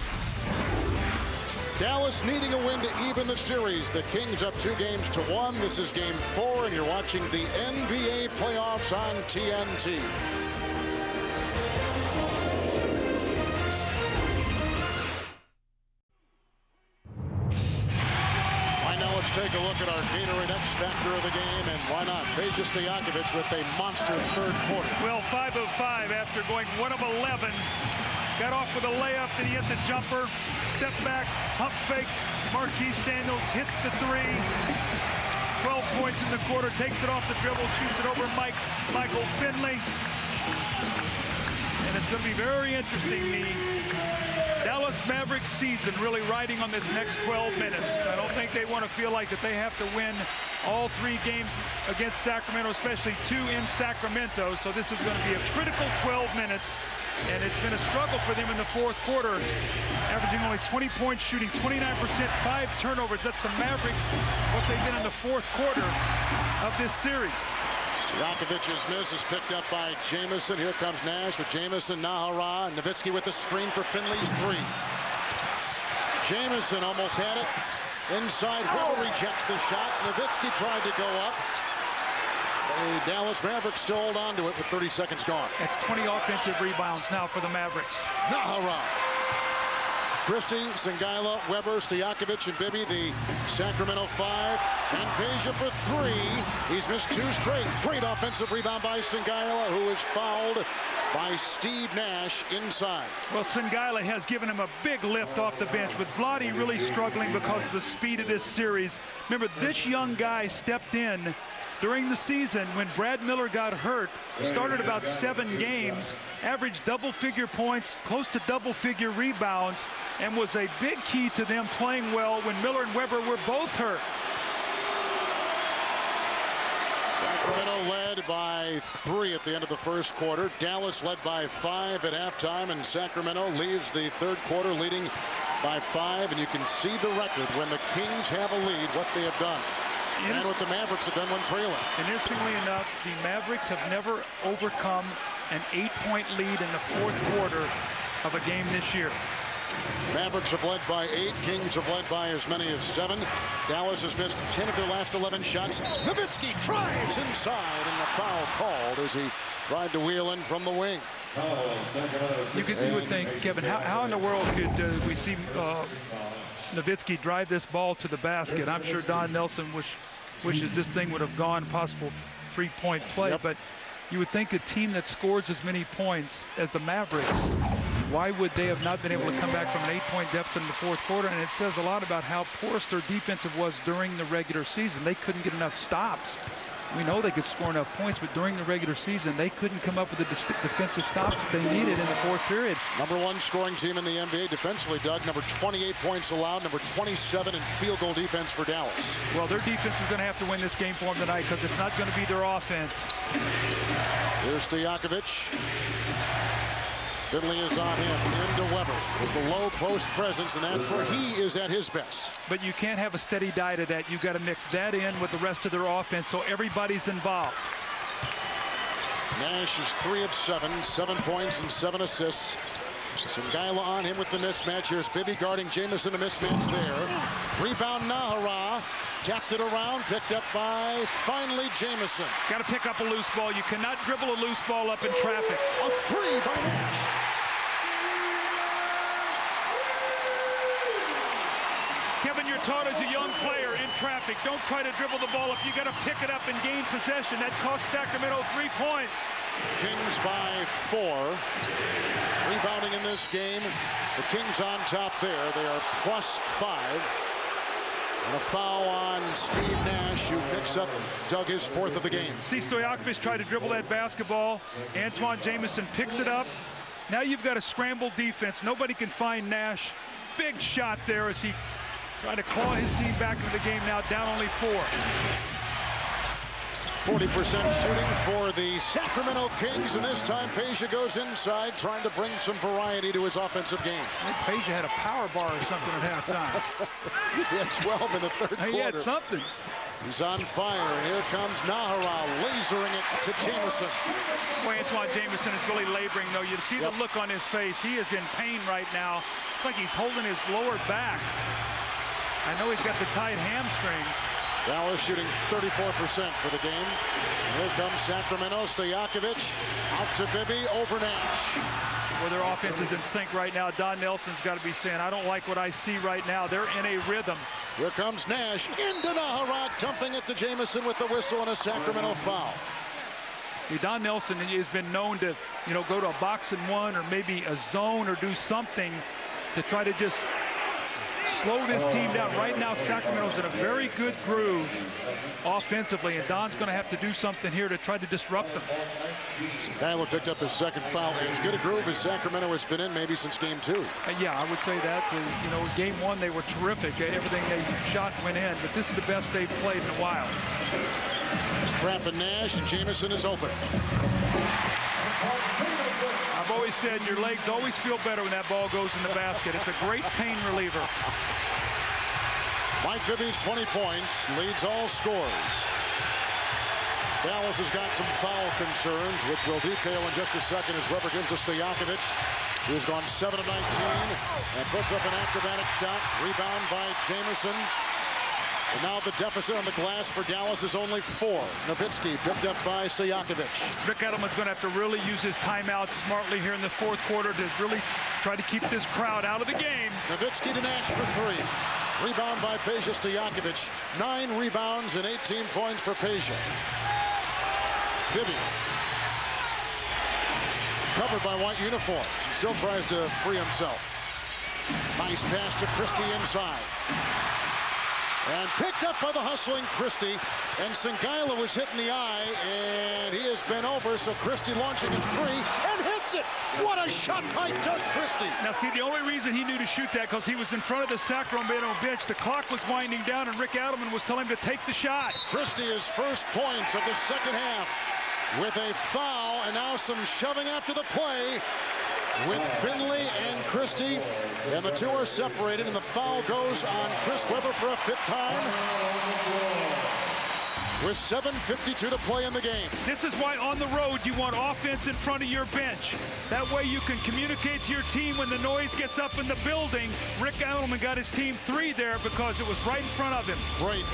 Dallas needing a win to even the series. The Kings up 2-1. This is game 4, and you're watching the NBA playoffs on TNT. Take a look at our Gatorade X factor of the game, and why not? Peja Stojakovic with a monster third quarter. Well, 5 of 5 after going 1 of 11. Got off with a layup, then he hit the jumper, step back, pump fake. Marquise Daniels hits the 3. 12 points in the quarter, takes it off the dribble, shoots it over Michael Finley. And it's going to be very interesting. The Dallas Mavericks season really riding on this next 12 minutes. I don't think they want to feel like that they have to win all 3 games against Sacramento, especially 2 in Sacramento. So this is going to be a critical 12 minutes And it's been a struggle for them in the fourth quarter, averaging only 20 points, shooting 29%, 5 turnovers. That's the Mavericks, what they've been in the fourth quarter of this series. Stojakovic's miss is picked up by Jamison. Here comes Nash with Jamison, Nahara, and Nowitzki with the screen for Finley's three. Jamison almost had it. Inside, Weber rejects the shot. Nowitzki tried to go up. The Dallas Mavericks still hold on to it with 30 seconds gone. That's 20 offensive rebounds now for the Mavericks. Nahara. Christie, Sangaila, Weber, Stojakovic, and Bibby, the Sacramento 5. And Peja for 3. He's missed 2 straight. Great offensive rebound by Sangaila, who is fouled by Steve Nash inside. Well, Sangaila has given him a big lift off the bench, with Vlade really struggling because of the speed of this series. Remember, this young guy stepped in during the season when Brad Miller got hurt, started about 7 games, averaged double-figure points, close to double-figure rebounds, and was a big key to them playing well when Miller and Weber were both hurt. Sacramento led by 3 at the end of the first quarter. Dallas led by 5 at halftime, and Sacramento leaves the third quarter leading by 5. And you can see the record when the Kings have a lead, what they have done. And what the Mavericks have done when trailing. And interestingly enough, the Mavericks have never overcome an 8-point lead in the fourth quarter of a game this year. Mavericks have led by 8. Kings have led by as many as 7. Dallas has missed 10 of their last 11 shots. Nowitzki drives inside, and the foul called as he tried to wheel in from the wing. You would think, Kevin, how in the world could we see Nowitzki drive this ball to the basket? I'm sure Don Nelson wishes this thing would have gone possible 3-point play, Yep. but you would think a team that scores as many points as the Mavericks, why would they have not been able to come back from an 8-point deficit in the fourth quarter? And it says a lot about how porous their defensive was during the regular season. They couldn't get enough stops. We know they could score enough points, but during the regular season, they couldn't come up with the defensive stops that they needed in the fourth period. Number 1 scoring team in the NBA defensively, Doug. Number 28 points allowed. Number 27 in field goal defense for Dallas. Well, their defense is going to have to win this game for them tonight, because it's not going to be their offense. Here's Stojakovic. Finley is on him, into Weber with a low post presence, and that's where he is at his best. But you can't have a steady diet of that. You've got to mix that in with the rest of their offense so everybody's involved. Nash is 3 of 7, 7 points and 7 assists. Sangaila on him with the mismatch. Here's Bibby guarding Jamison, a mismatch there. Rebound Nahara. Tapped it around, picked up by, finally, Jamison. Got to pick up a loose ball. You cannot dribble a loose ball up in traffic. A 3 by Nash. Kevin, you're taught as a young player in traffic, don't try to dribble the ball up. You got to pick it up and gain possession. That cost Sacramento 3 points. Kings by 4. Rebounding in this game. The Kings on top there. They are +5. And a foul on Steve Nash, who picks up Doug his 4th of the game. See, Stojakovic tried to dribble that basketball. Antoine Jamison picks it up. Now you've got a scrambled defense. Nobody can find Nash. Big shot there as he tried to claw his team back into the game, now down only 4. 40% shooting for the Sacramento Kings, and this time Peja goes inside, trying to bring some variety to his offensive game. I think Peja had a power bar or something at halftime. He had 12 in the third quarter. He had something. He's on fire, and here comes Nahara, lasering it to Jamison. Boy, Antoine Jamison is really laboring, though. You see the look on his face. He is in pain right now. It's like he's holding his lower back. I know he's got the tight hamstrings. Dallas shooting 34% for the game. And here comes Sacramento. Stojakovic out to Bibby, over Nash. Well, their offense is in sync right now. Don Nelson's got to be saying, I don't like what I see right now. They're in a rhythm. Here comes Nash into Nahara, dumping it to Jamison with the whistle and a Sacramento foul. Don Nelson has been known to, go to a box and one or maybe a zone or do something to try to just slow this team down. Right now, Sacramento's in a very good groove offensively, and Don's going to have to do something here to try to disrupt them. Kyler picked up his 2nd foul. As good a groove as Sacramento has been in maybe since game 2. Yeah, I would say that. Game 1 they were terrific. Everything they shot went in, but this is the best they've played in a while. Trapping Nash, and Jamison is open. I've always said your legs always feel better when that ball goes in the basket. It's a great pain reliever. Mike Bibby's 20 points, leads all scorers. Dallas has got some foul concerns, which we'll detail in just a second as Weber gives to Stojakovic, who's gone 7 of 19 and puts up an acrobatic shot. Rebound by Jamison. And now the deficit on the glass for Dallas is only 4. Nowitzki picked up by Stojakovic. Rick Edelman's going to have to really use his timeout smartly here in the fourth quarter to really try to keep this crowd out of the game. Nowitzki to Nash for 3. Rebound by Peja Stojakovic. 9 rebounds and 18 points for Peja. Bibby. Covered by white uniforms. He still tries to free himself. Nice pass to Christie inside. And picked up by the hustling Christie. And Sangaila was hit in the eye, and he has been over, so Christie launching a 3 and hits it. What a shot by Doug Christie. Now, see, the only reason he knew to shoot that because he was in front of the Sacramento bench. The clock was winding down, and Rick Edelman was telling him to take the shot. Christie, his first points of the second half with a foul, and now some shoving after the play with Finley and Christie, and the two are separated, and the foul goes on Chris Webber for a 5th time with 7:52 to play in the game. This is why on the road you want offense in front of your bench. That way you can communicate to your team when the noise gets up in the building. Rick Edelman got his team 3 there because it was right in front of him. Great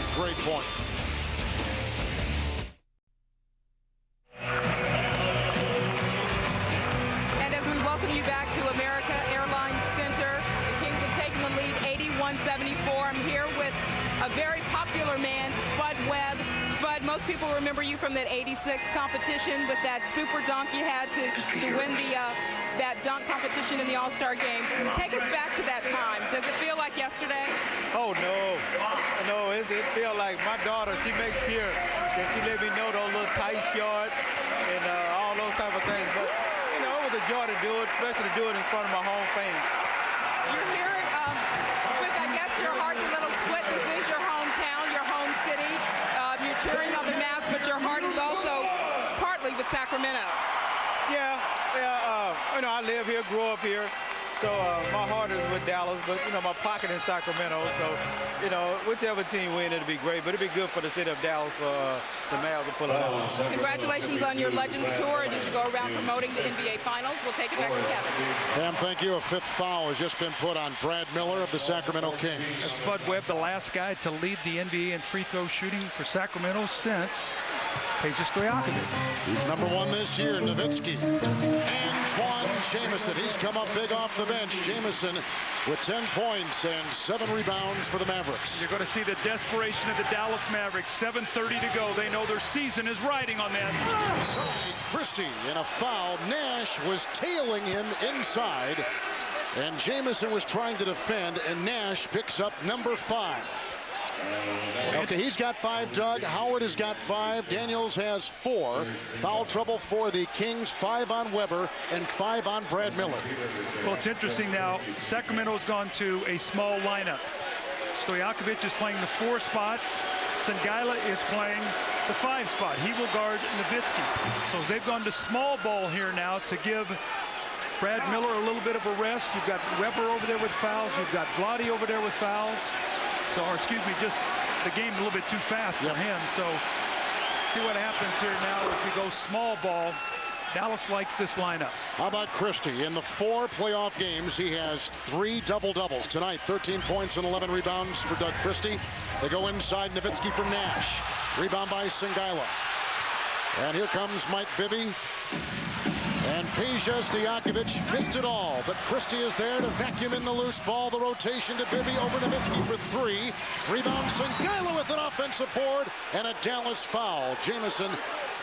point. And as we welcome you back to America Airlines Center, the Kings have taken the lead 81-74. I'm here with a very popular man, Spud Webb. Spud, most people remember you from that 86 competition with that super dunk you had to win that dunk competition in the All-Star game. Take us back to that time. Does it feel like yesterday? Oh, no, it feels like my daughter, she makes sure that she let me know those little tight shorts and all those type of things. But, you know, it was a joy to do it, especially to do it in front of my home fans. You're here with, I guess, your heart's a little split. This is your hometown, your home city. You're cheering on the Mavs, but your heart is also partly with Sacramento. Yeah, you know, I live here, grew up here, so my heart is with Dallas, but, you know, my pocket in Sacramento, so, you know, whichever team win, it'll be great, but it'll be good for the city of Dallas for the Mavs to pull it out. Congratulations on your Legends Tour, and as you go around promoting the NBA Finals, we'll take it back to Kevin. Pam, thank you. A 5th foul has just been put on Brad Miller of the Sacramento Kings. Spud Webb, the last guy to lead the NBA in free throw shooting for Sacramento since Peja Stojakovic. He's number 1 this year, Nowitzki. Antoine Jamison, he's come up big off the bench. Jamison with 10 points and 7 rebounds for the Mavericks. You're going to see the desperation of the Dallas Mavericks. 7:30 to go. They know their season is riding on this. Inside, Christie in a foul. Nash was tailing him inside, and Jamison was trying to defend, and Nash picks up number 5. Okay, he's got 5, Doug. Howard has got 5. Daniels has 4. Foul trouble for the Kings, 5 on Weber and 5 on Brad Miller. Well, it's interesting now. Sacramento's gone to a small lineup. Stojakovic is playing the 4 spot. Sangaila is playing the 5 spot. He will guard Nowitzki. So they've gone to small ball here now to give Brad Miller a little bit of a rest. You've got Weber over there with fouls. You've got Vlade over there with fouls. So, or excuse me, just the game a little bit too fast for him. So, see what happens here now as we go small ball. Dallas likes this lineup. How about Christie? In the 4 playoff games, he has 3 double-doubles. Tonight, 13 points and 11 rebounds for Doug Christie. They go inside, Nowitzki for Nash. Rebound by Sangaila. And here comes Mike Bibby. And Peja Stojakovic missed it all, but Christie is there to vacuum in the loose ball. The rotation to Bibby over Nowitzki for 3. Rebound Sangaila with an offensive board and a Dallas foul. Jamison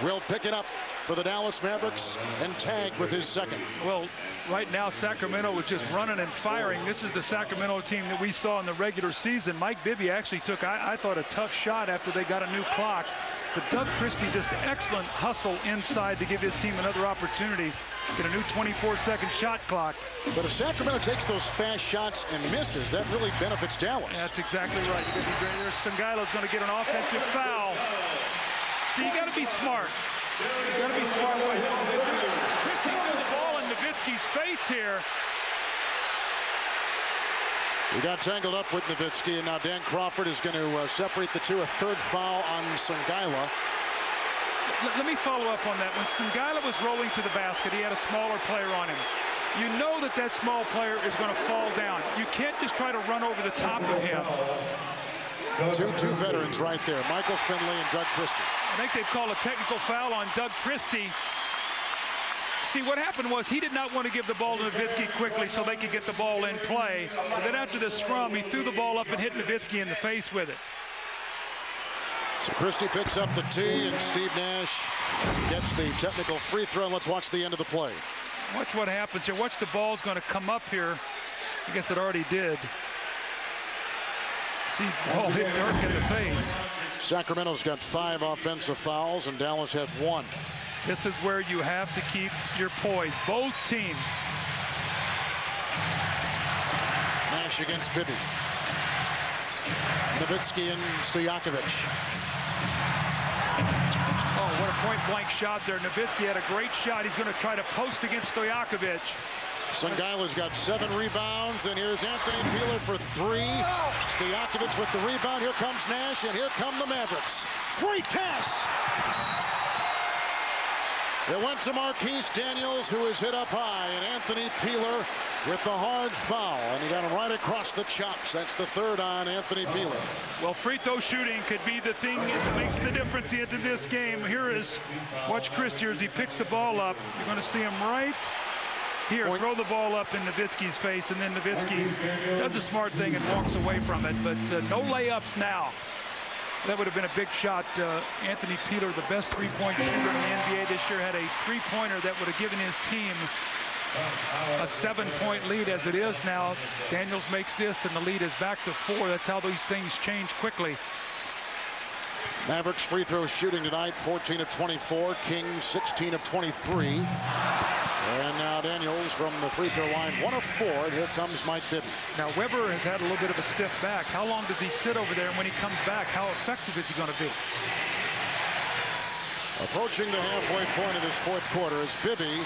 will pick it up for the Dallas Mavericks and tag with his 2nd. Well, right now Sacramento was just running and firing. This is the Sacramento team that we saw in the regular season. Mike Bibby actually took, I thought, a tough shot after they got a new clock. But Doug Christie, just excellent hustle inside to give his team another opportunity. Get a new 24-second shot clock. But if Sacramento takes those fast shots and misses, that really benefits Dallas. That's exactly right. Sangaila's going to get an offensive foul. So you got to be smart. You got to be smart. Christie threw the ball in Nowitzki's face here. He got tangled up with Nowitzki, and now Dan Crawford is going to separate the two. A third foul on Songaila. Let me follow up on that. When Songaila was rolling to the basket, he had a smaller player on him. You know that that small player is going to fall down. You can't just try to run over the top of him. Two veterans right there, Michael Finley and Doug Christie. I think they've called a technical foul on Doug Christie. See, what happened was he did not want to give the ball to Nowitzki quickly so they could get the ball in play. But then after the scrum, he threw the ball up and hit Nowitzki in the face with it. So Christie picks up the tee, and Steve Nash gets the technical free throw. Let's watch the end of the play. Watch what happens here. Watch the ball's going to come up here. I guess it already did. See, ball hit Dirk in the face. Sacramento's got 5 offensive fouls, and Dallas has 1. This is where you have to keep your poise. Both teams. Nash against Bibby. Nowitzki and Stojakovic. Oh, what a point-blank shot there. Nowitzki had a great shot. He's going to try to post against Stojakovic. Songaila's got 7 rebounds, and here's Anthony Peeler for 3. Stojakovic with the rebound. Here comes Nash, and here come the Mavericks. Great pass! It went to Marquise Daniels, who is hit up high, and Anthony Peeler with the hard foul, and he got him right across the chops. That's the 3rd on Anthony Peeler. Well, free throw shooting could be the thing that makes the difference into this game. Here is, watch Christie as he picks the ball up. You're going to see him right here, throw the ball up in Nowitzki's face, and then Nowitzki does a smart thing and walks away from it, but no layups now. That would have been a big shot. Anthony Peeler, the best three-point shooter in the NBA this year, had a three-pointer that would have given his team a 7-point lead. As it is now, Daniels makes this, and the lead is back to 4. That's how these things change quickly. Mavericks free throw shooting tonight, 14 of 24. Kings 16 of 23. And now Daniels from the free throw line, 1 of 4. And here comes Mike Bibby. Now Weber has had a little bit of a stiff back. How long does he sit over there? And when he comes back, how effective is he going to be? Approaching the halfway point of this 4th quarter is Bibby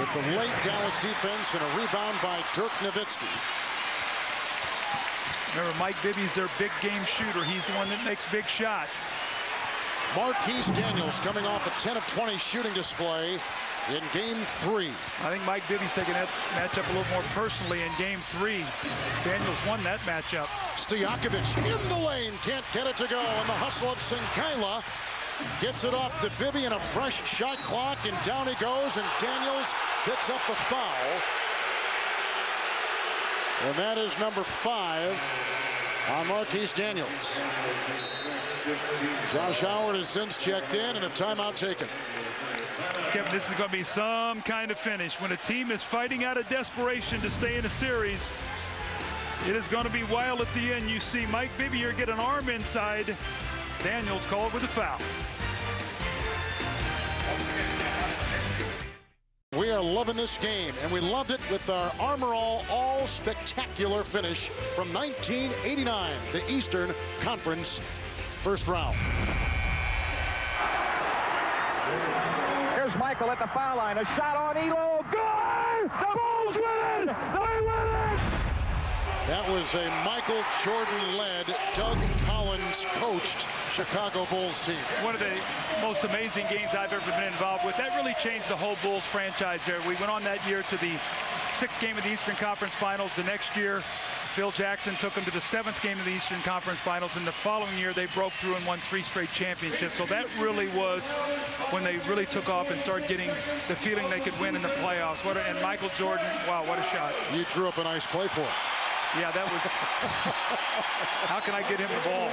with the late Dallas defense and a rebound by Dirk Nowitzki. Remember, Mike Bibby's their big game shooter. He's the one that makes big shots. Marquise Daniels coming off a 10 of 20 shooting display in game 3. I think Mike Bibby's taking that matchup a little more personally in game 3. Daniels won that matchup. Stojakovic in the lane, can't get it to go, and the hustle of Songaila gets it off to Bibby, and a fresh shot clock, and down he goes, and Daniels picks up the foul. And that is number 5 on Marquise Daniels. Josh Howard has since checked in, and a timeout taken. Kevin, this is going to be some kind of finish. When a team is fighting out of desperation to stay in a series, it is going to be wild at the end. You see Mike Bibby here get an arm inside. Daniels called with a foul. We are loving this game, and we loved it with our Armor All spectacular finish from 1989, the Eastern Conference first round. Here's Michael at the foul line. A shot on Elo. Good! The Bulls win it! They win it! That was a Michael Jordan-led, Doug Collins-coached Chicago Bulls team. One of the most amazing games I've ever been involved with. That really changed the whole Bulls franchise there. We went on that year to the 6th game of the Eastern Conference Finals. The next year, Phil Jackson took them to the 7th game of the Eastern Conference Finals. And the following year, they broke through and won 3 straight championships. So that really was when they really took off and started getting the feeling they could win in the playoffs. And Michael Jordan, wow, what a shot. You drew up a nice play for him. Yeah, that was. How can I get him the ball?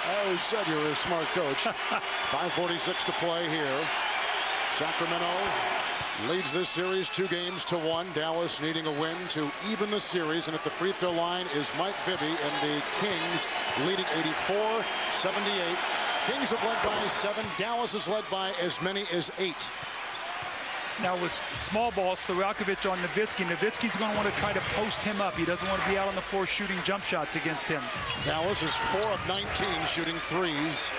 I always said you were a smart coach. 5:46 to play here. Sacramento leads this series 2-1. Dallas needing a win to even the series. And at the free throw line is Mike Bibby, and the Kings leading 84-78. Kings have led by 7. Dallas has led by as many as 8. Now with small balls, Stojakovic on Nowitzki. Nowitzki's going to want to try to post him up. He doesn't want to be out on the floor shooting jump shots against him. Dallas is 4 of 19 shooting threes.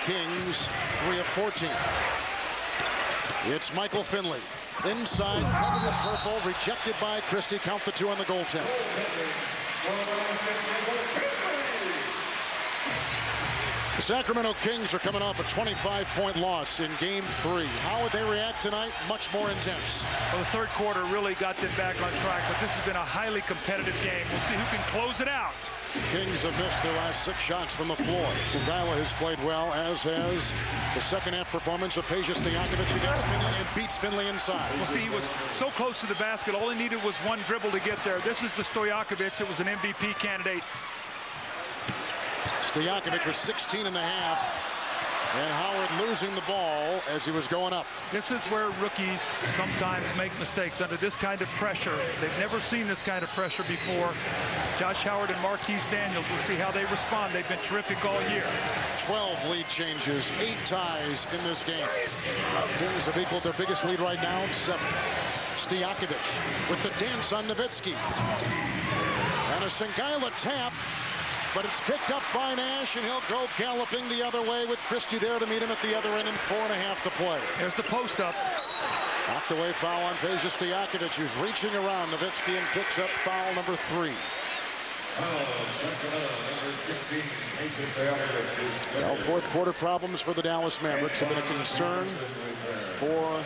Kings 3 of 14. It's Michael Finley. Inside, covered with purple, rejected by Christie. Count the 2 on the goaltender. The Sacramento Kings are coming off a 25-point loss in Game 3. How would they react tonight? Much more intense. Well, the third quarter really got them back on track, but this has been a highly competitive game. We'll see who can close it out. The Kings have missed their last 6 shots from the floor. Singila has played well, as has the second-half performance of Peja Stojakovic against Finley, and beats Finley inside. Well, see, he was so close to the basket. All he needed was one dribble to get there. This is the Stojakovic that was an MVP candidate. Stojakovic was 16 and a half, and Howard losing the ball as he was going up. This is where rookies sometimes make mistakes under this kind of pressure. They've never seen this kind of pressure before. Josh Howard and Marquise Daniels, we'll see how they respond. They've been terrific all year. 12 lead changes, 8 ties in this game. Kings have equaled their biggest lead right now, 7. Stojakovic with the dance on Nowitzki. And a Singila tap. But it's picked up by Nash, and he'll go galloping the other way with Christie there to meet him at the other end, and 4.5 to play. There's the post up. Knocked away foul on Peja Stojakovic, who's reaching around Nowitzki and picks up foul number 3. Now, fourth quarter problems for the Dallas Mavericks have been a concern for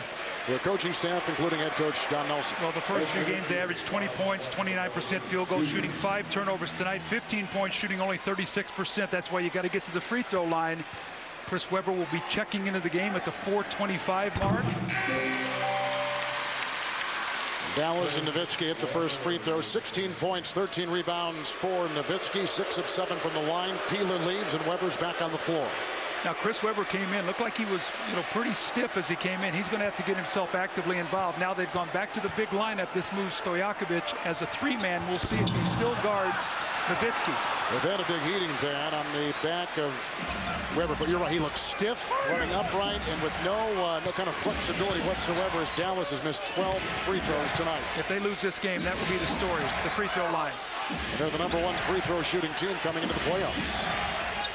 their coaching staff, including head coach Don Nelson. Well, the first few games, they averaged 20 points, 29% field goal shooting, 5 turnovers tonight, 15 points shooting, only 36%. That's why you got to get to the free throw line. Chris Webber will be checking into the game at the 4:25 mark. Dallas and Nowitzki hit the first free throw. 16 points, 13 rebounds for Nowitzki, 6 of 7 from the line. Peeler leaves, and Webber's back on the floor. Now, Chris Webber came in, looked like he was, pretty stiff as he came in. He's going to have to get himself actively involved. Now they've gone back to the big lineup. This moves Stojakovic as a 3-man. We'll see if he still guards Nowitzki. They've had a big heating pad on the back of Webber, but you're right, he looks stiff, running upright, and with no kind of flexibility whatsoever, as Dallas has missed 12 free throws tonight. If they lose this game, that will be the story, the free throw line. And they're the #1 free throw shooting team coming into the playoffs.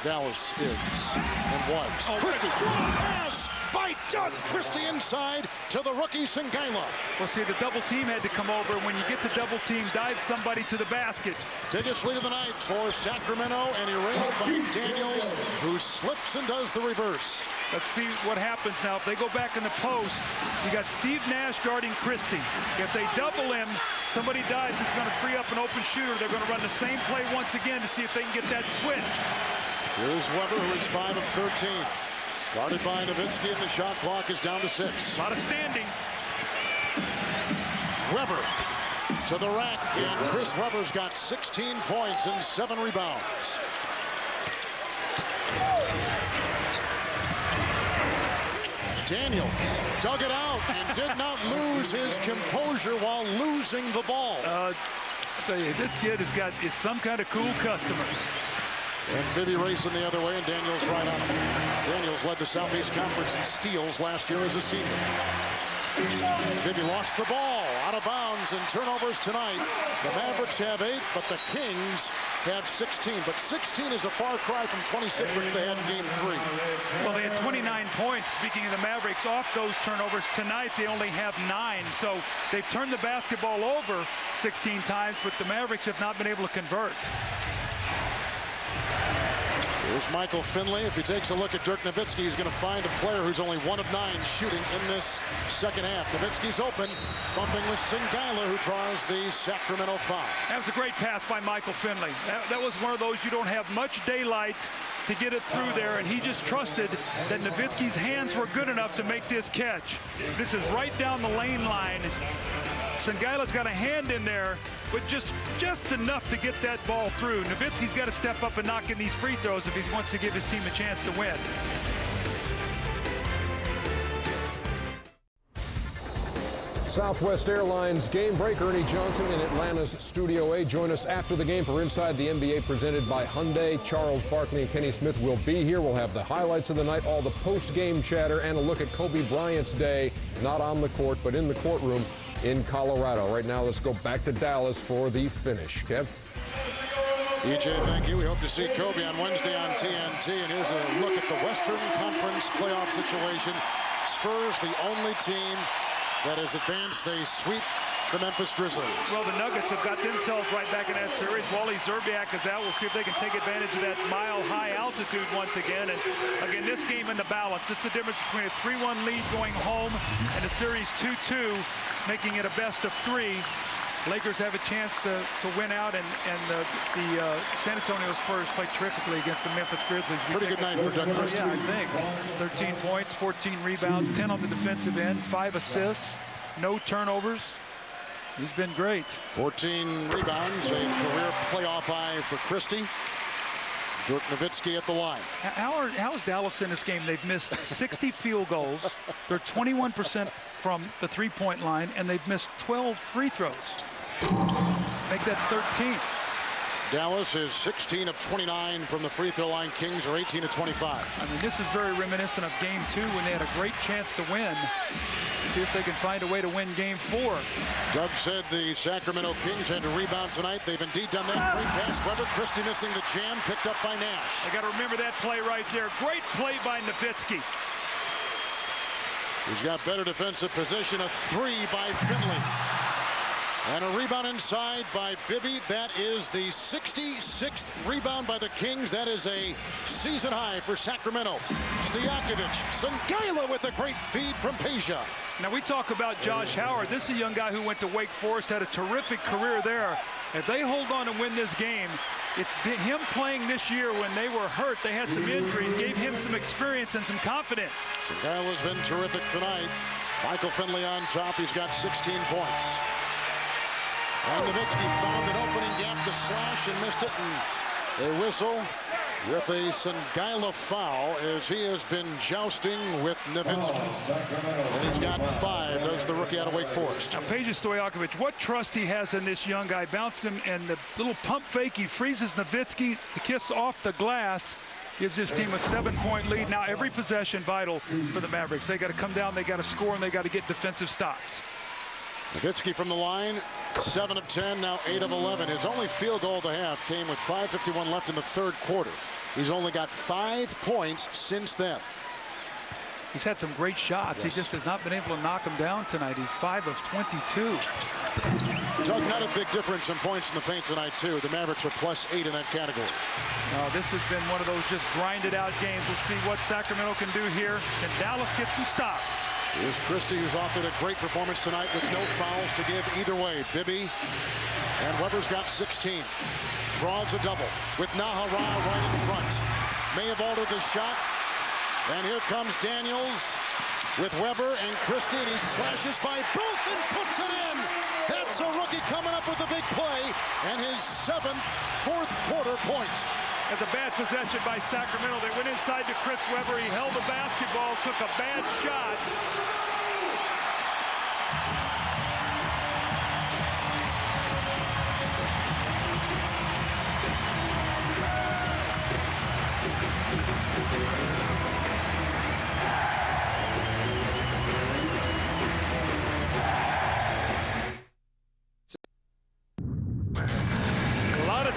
Dallas is and was. Christie, pass by Doug Christie inside to the rookie Singila. Well, see, the double team had to come over. When you get the double team, dive somebody to the basket. Biggest lead of the night for Sacramento, and erased by Daniels, who slips and does the reverse. Let's see what happens now. If they go back in the post, you got Steve Nash guarding Christie. If they double him, somebody dives, it's going to free up an open shooter. They're going to run the same play once again to see if they can get that switch. Here's Webber, who is 5 of 13. Guarded by Nowitzki, and the shot clock is down to 6. A lot of standing. Webber to the rack, and Chris Webber's got 16 points and 7 rebounds. Daniels dug it out and did not lose his composure while losing the ball. I'll tell you, this kid is some kind of cool customer. And Bibby racing the other way, and Daniels right on him. Daniels led the Southeast Conference in steals last year as a senior. Bibby lost the ball out of bounds, and turnovers tonight. The Mavericks have 8, but the Kings have 16. But 16 is a far cry from 26, which they had in Game 3. Well, they had 29 points, speaking of the Mavericks, off those turnovers. Tonight, they only have 9. So they've turned the basketball over 16 times, but the Mavericks have not been able to convert. Here's Michael Finley. If he takes a look at Dirk Nowitzki, he's going to find a player who's only 1 of 9 shooting in this second half. Nowitzki's open, bumping with Singila, who draws the Sacramento foul. That was a great pass by Michael Finley. That was one of those you don't have much daylight to get it through there, and he just trusted that Nowitzki's hands were good enough to make this catch. This is right down the lane line. Singila's got a hand in there, but just enough to get that ball through. Nowitzki's got to step up and knock in these free throws if he wants to give his team a chance to win. Southwest Airlines game break. Ernie Johnson in Atlanta's Studio A. Join us after the game for Inside the NBA presented by Hyundai. Charles Barkley and Kenny Smith will be here. We'll have the highlights of the night, all the post-game chatter, and a look at Kobe Bryant's day, not on the court, but in the courtroom in Colorado. Right now, let's go back to Dallas for the finish. Kev? EJ, thank you. We hope to see Kobe on Wednesday on TNT. And here's a look at the Western Conference playoff situation. Spurs, the only team that has advanced. They sweep the Memphis Grizzlies. Well, the Nuggets have got themselves right back in that series. Wally Zerbiak is out. We'll see if they can take advantage of that mile-high altitude once again. And again, this game in the balance. This is the difference between a 3-1 lead going home and a series 2-2, making it a best of 3. Lakers have a chance to win out, and the San Antonio Spurs play terrifically against the Memphis Grizzlies. Pretty good night for Doug Christie. Yeah, I think. 13 points, 14 rebounds, 10 on the defensive end, 5 assists, no turnovers. He's been great. 14 rebounds, a career playoff high for Christie. Dirk Nowitzki at the line. How is Dallas in this game? They've missed 60 field goals. They're 21% from the three-point line, and they've missed 12 free throws. Make that 13. Dallas is 16 of 29 from the free throw line. Kings are 18 of 25. I mean, this is very reminiscent of Game 2 when they had a great chance to win. See if they can find a way to win Game 4. Doug said the Sacramento Kings had to rebound tonight. They've indeed done that. Great pass. Weber, Christie missing the jam, picked up by Nash. I got to remember that play right there. Great play by Nowitzki. He's got better defensive position. A 3 by Finley. And a rebound inside by Bibby. That is the 66th rebound by the Kings. That is a season high for Sacramento. Stojakovic, Songaila with a great feed from Peja. Now we talk about Josh Howard. This is a young guy who went to Wake Forest, had a terrific career there. If they hold on and win this game, it's him playing this year when they were hurt. They had some injuries, gave him some experience and some confidence. Songaila's been terrific tonight. Michael Finley on top. He's got 16 points. And Nowitzki found an opening gap to slash and missed it. And they whistle with a Songaila foul as he has been jousting with Nowitzki. And he's got 5, does the rookie out of Wake Forest. Now, Peja Stojakovic, what trust he has in this young guy. Bounce him, and the little pump fake, he freezes Nowitzki. The kiss off the glass gives his team a 7-point lead. Now, every possession vital for the Mavericks. They got to come down, they got to score, and they got to get defensive stops. Nowitzki from the line, 7 of 10, now 8 of 11. His only field goal of the half came with 5:51 left in the third quarter. He's only got 5 points since then. He's had some great shots. Yes. He just has not been able to knock them down tonight. He's 5 of 22. Doug, not a big difference in points in the paint tonight, too. The Mavericks are +8 in that category. This has been one of those just grinded out games. We'll see what Sacramento can do here. Can Dallas get some stops? Here's Christie, who's offered a great performance tonight with no fouls to give either way. Bibby and Weber's got 16. Draws a double with Nahara right in front. May have altered the shot. And here comes Daniels with Weber and Christie, and he slashes by both and puts it in. That's a rookie coming up with a big play and his 7th fourth-quarter point. That's a bad possession by Sacramento. They went inside to Chris Weber. He held the basketball, took a bad shot.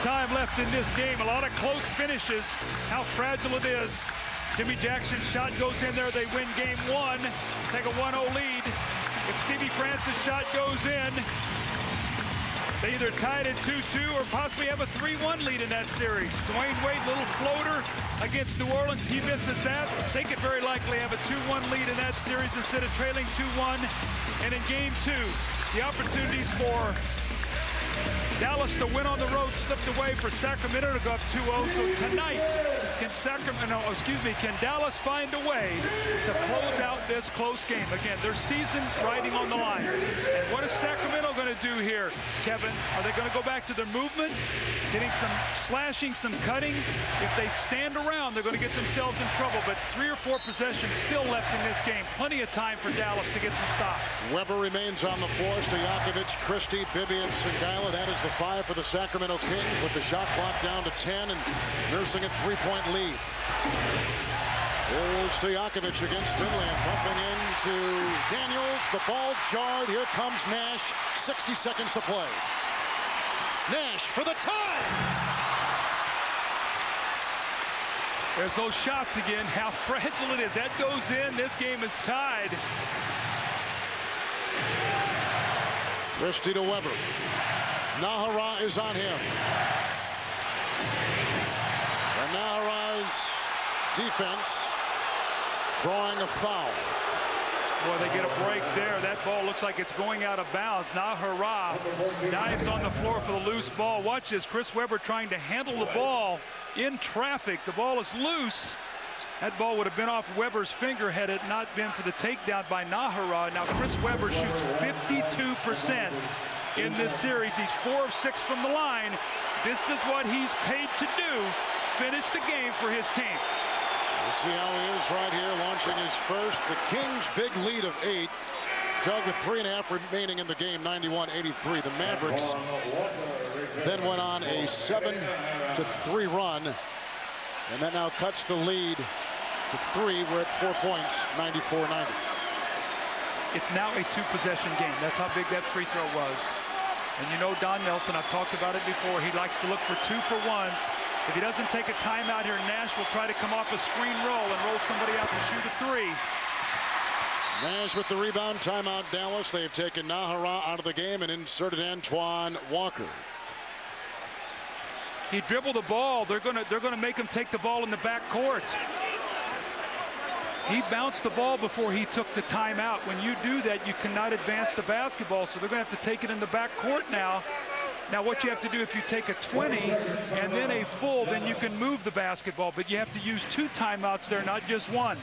Time left in this game. A lot of close finishes. How fragile it is. Jimmy Jackson's shot goes in there. They win game 1. Take a 1-0 lead. If Stevie Francis' shot goes in, they either tied at 2-2 or possibly have a 3-1 lead in that series. Dwayne Wade, little floater against New Orleans. He misses that. They could very likely have a 2-1 lead in that series instead of trailing 2-1. And in game 2, the opportunities for Dallas to win on the road slipped away for Sacramento to go up 2-0. So tonight, can Dallas find a way to close out this close game? Again, their season riding on the line. And what is Sacramento going to do here, Kevin? Are they going to go back to their movement, getting some slashing, some cutting? If they stand around, they're going to get themselves in trouble. But 3 or 4 possessions still left in this game. Plenty of time for Dallas to get some stops. Weber remains on the floor. Stojakovic, Christie, Bibby, and Songaila. That is the 5 for the Sacramento Kings with the shot clock down to 10 and nursing a 3-point lead. Here's Stojakovic against Finley and bumping into Daniels. The ball jarred. Here comes Nash. 60 seconds to play. Nash for the tie. There's those shots again. How fragile it is. That goes in. This game is tied. Christie to Weber. Nahara is on him. And Nahara's defense drawing a foul. Boy, they get a break there. That ball looks like it's going out of bounds. Nahara dives on the floor for the loose ball. Watch this. Chris Webber trying to handle the ball in traffic. The ball is loose. That ball would have been off Webber's finger had it not been for the takedown by Nahara. Now Chris Webber shoots 52% in this series. He's 4 of 6 from the line. This is what he's paid to do. Finish the game for his team. We'll see how he is right here, launching his first. The Kings' big lead of 8. Doug with 3.5 remaining in the game, 91-83. The Mavericks then went on a 7-3 run, and that now cuts the lead to 3. We're at 4 points, 94-90. It's now a 2-possession game. That's how big that free throw was. And you know Don Nelson, I've talked about it before, he likes to look for 2-for-1s. If he doesn't take a timeout here, Nash will try to come off a screen roll and roll somebody out to shoot a 3. Nash with the rebound. Timeout Dallas. They've taken Nahara out of the game and inserted Antoine Walker. He dribbled the ball. They're gonna make him take the ball in the back court. He bounced the ball before he took the timeout. When you do that, you cannot advance the basketball, so they're gonna have to take it in the back court now. Now what you have to do, if you take a 20 and then a full, then you can move the basketball, but you have to use 2 timeouts there, not just 1.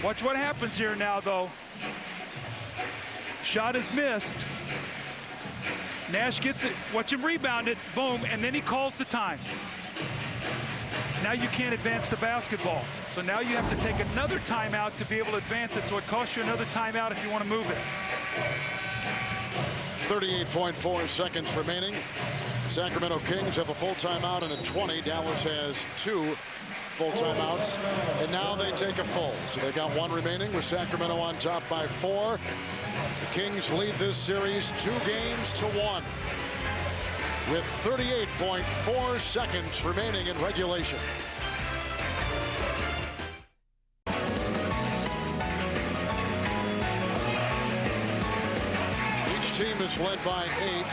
Watch what happens here now, though. Shot is missed. Nash gets it. Watch him rebound it. Boom. And then he calls the time. Now you can't advance the basketball. So now you have to take another timeout to be able to advance it. So it costs you another timeout if you want to move it. 38.4 seconds remaining. Sacramento Kings have a full timeout and a 20. Dallas has 2 full timeouts, and now they take a full. So they got 1 remaining with Sacramento on top by 4. The Kings lead this series 2-1 with 38.4 seconds remaining in regulation. Each team is led by 8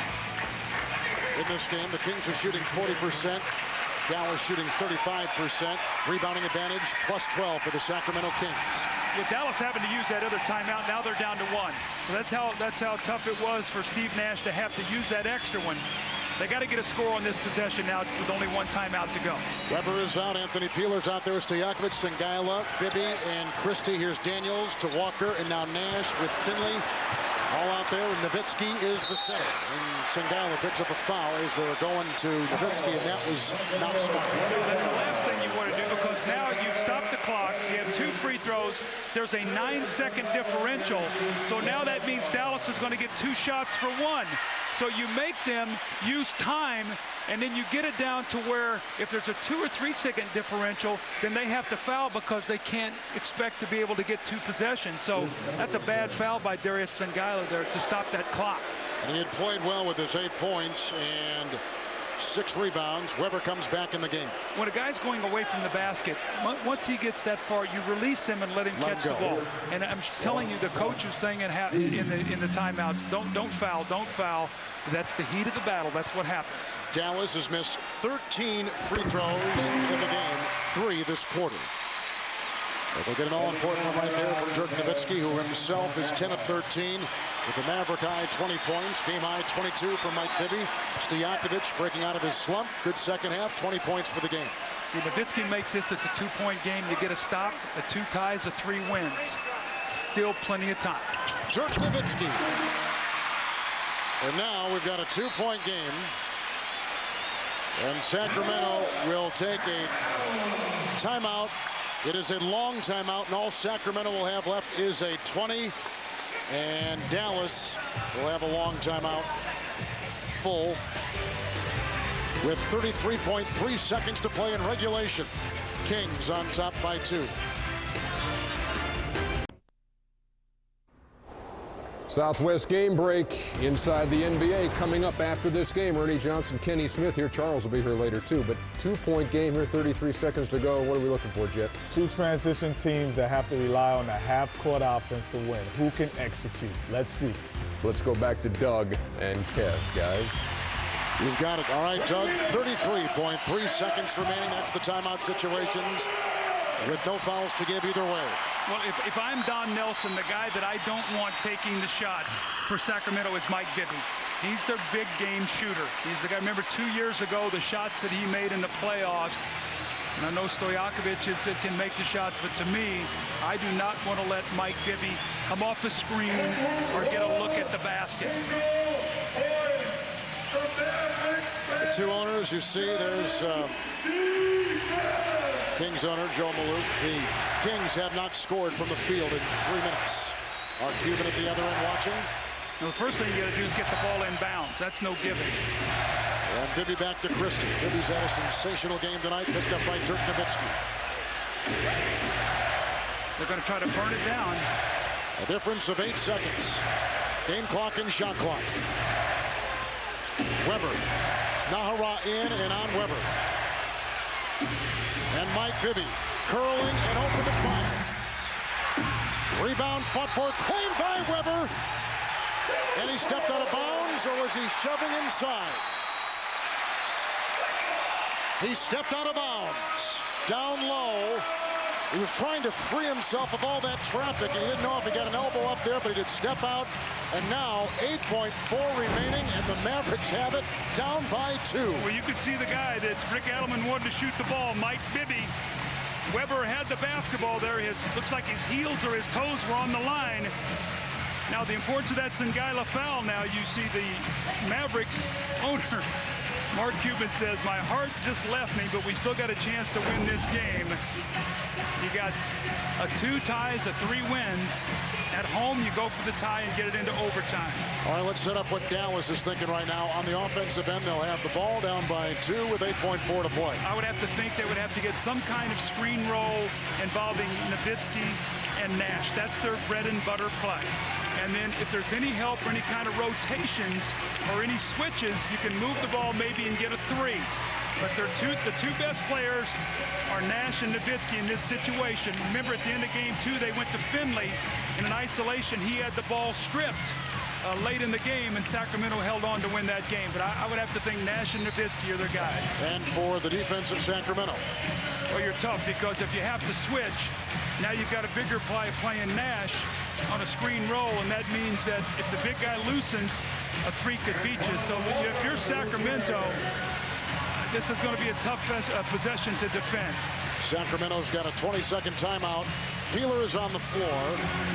in this game. The Kings are shooting 40%. Dallas shooting 35%. Rebounding advantage +12 for the Sacramento Kings. With Dallas having to use that other timeout, now they're down to 1. So that's how tough it was for Steve Nash to have to use that extra one. They got to get a score on this possession now with only 1 timeout to go. Weber is out. Anthony Peeler's out there. Stojakovic, Sangaila, Bibby, and Christie. Here's Daniels to Walker, and now Nash with Finley. All out there, and Nowitzki is the center. And Sangaila picks up a foul as they're going to Nowitzki, and that was not smart. That's the last thing you want to do, because now you've stopped the clock. You have 2 free throws. There's a 9-second differential. So now that means Dallas is going to get 2 shots for 1. So you make them use time, and then you get it down to where if there's a 2 or 3 second differential, then they have to foul because they can't expect to be able to get 2 possessions. So that's a bad foul by Darius Sangaila there to stop that clock. And he had played well with his 8 points and 6 rebounds. Weber comes back in the game. When a guy's going away from the basket, once he gets that far, you release him and let him catch the ball. And I'm telling you, the coach is saying in the timeouts, don't foul. That's the heat of the battle. That's what happens. Dallas has missed 13 free throws in the game, 3 this quarter. But they get an all-important one right there from Dirk Nowitzki, who himself is 10 of 13 with a Maverick high 20 points. Game high 22 from Mike Bibby. Stojakovic breaking out of his slump. Good second half, 20 points for the game. See, Nowitzki makes this, it's a 2-point game. You get a stop, a 2 ties, a 3 wins. Still plenty of time. Dirk Nowitzki. And now we've got a 2-point game. And Sacramento will take a timeout. It is a long timeout, and all Sacramento will have left is a 20. And Dallas will have a long timeout, full, with 33.3 seconds to play in regulation. Kings on top by 2. Southwest game break inside the NBA coming up after this game. Ernie Johnson, Kenny Smith here. Charles will be here later too. But 2-point game here, 33 seconds to go. What are we looking for, Jet? Two transition teams that have to rely on the half-court offense to win. Who can execute? Let's see. Let's go back to Doug and Kev, guys. You've got it. All right, Doug, 33.3 seconds remaining. That's the timeout situations with no fouls to give either way. Well, if I'm Don Nelson, the guy that I don't want taking the shot for Sacramento is Mike Bibby. He's their big game shooter. He's the guy, remember 2 years ago, the shots that he made in the playoffs. And I know Stojakovic can make the shots, but to me, I do not want to let Mike Bibby come off the screen or get a look at the basket. The two owners, you see, there's Kings owner Joe Maloof. The Kings have not scored from the field in 3 minutes. Our Cuban at the other end watching. Now, the first thing you got to do is get the ball in bounds. That's no giving. And Bibby back to Christie. Bibby's had a sensational game tonight, picked up by Dirk Nowitzki. They're going to try to burn it down. A difference of 8 seconds. Game clock and shot clock. Weber. Nahara in and on Weber. And Mike Bibby curling and open to fire. Rebound fought for, claimed by Weber. And he stepped out of bounds, or was he shoving inside? He stepped out of bounds. Down low. He was trying to free himself of all that traffic. He didn't know if he got an elbow up there, but he did step out. And now 8.4 remaining, and the Mavericks have it down by 2. Well, you could see the guy that Rick Adelman wanted to shoot the ball, Mike Bibby. Weber had the basketball there. Looks like his heels or his toes were on the line. Now, the importance of that Sangaila foul, now you see the Mavericks owner, Mark Cuban, says, my heart just left me, but we still got a chance to win this game. You got 2 ties, 3 wins. At home, you go for the tie and get it into overtime. All right, let's set up what Dallas is thinking right now. On the offensive end, they'll have the ball down by 2 with 8.4 to play. I would have to think they would have to get some kind of screen roll involving Nowitzki and Nash. That's their bread and butter play. And then if there's any help or any kind of rotations or any switches, you can move the ball maybe and get a 3. But the two best players are Nash and Nowitzki in this situation. Remember, at the end of game 2, they went to Finley in an isolation. He had the ball stripped late in the game, and Sacramento held on to win that game. But I would have to think Nash and Nowitzki are their guys. And for the defense of Sacramento. Well, you're tough because if you have to switch, now you've got a bigger play playing Nash on a screen roll, and that means that if the big guy loosens, a 3 could beat you. So if you're Sacramento, this is going to be a tough possession to defend. Sacramento's got a 20-second timeout. Peeler is on the floor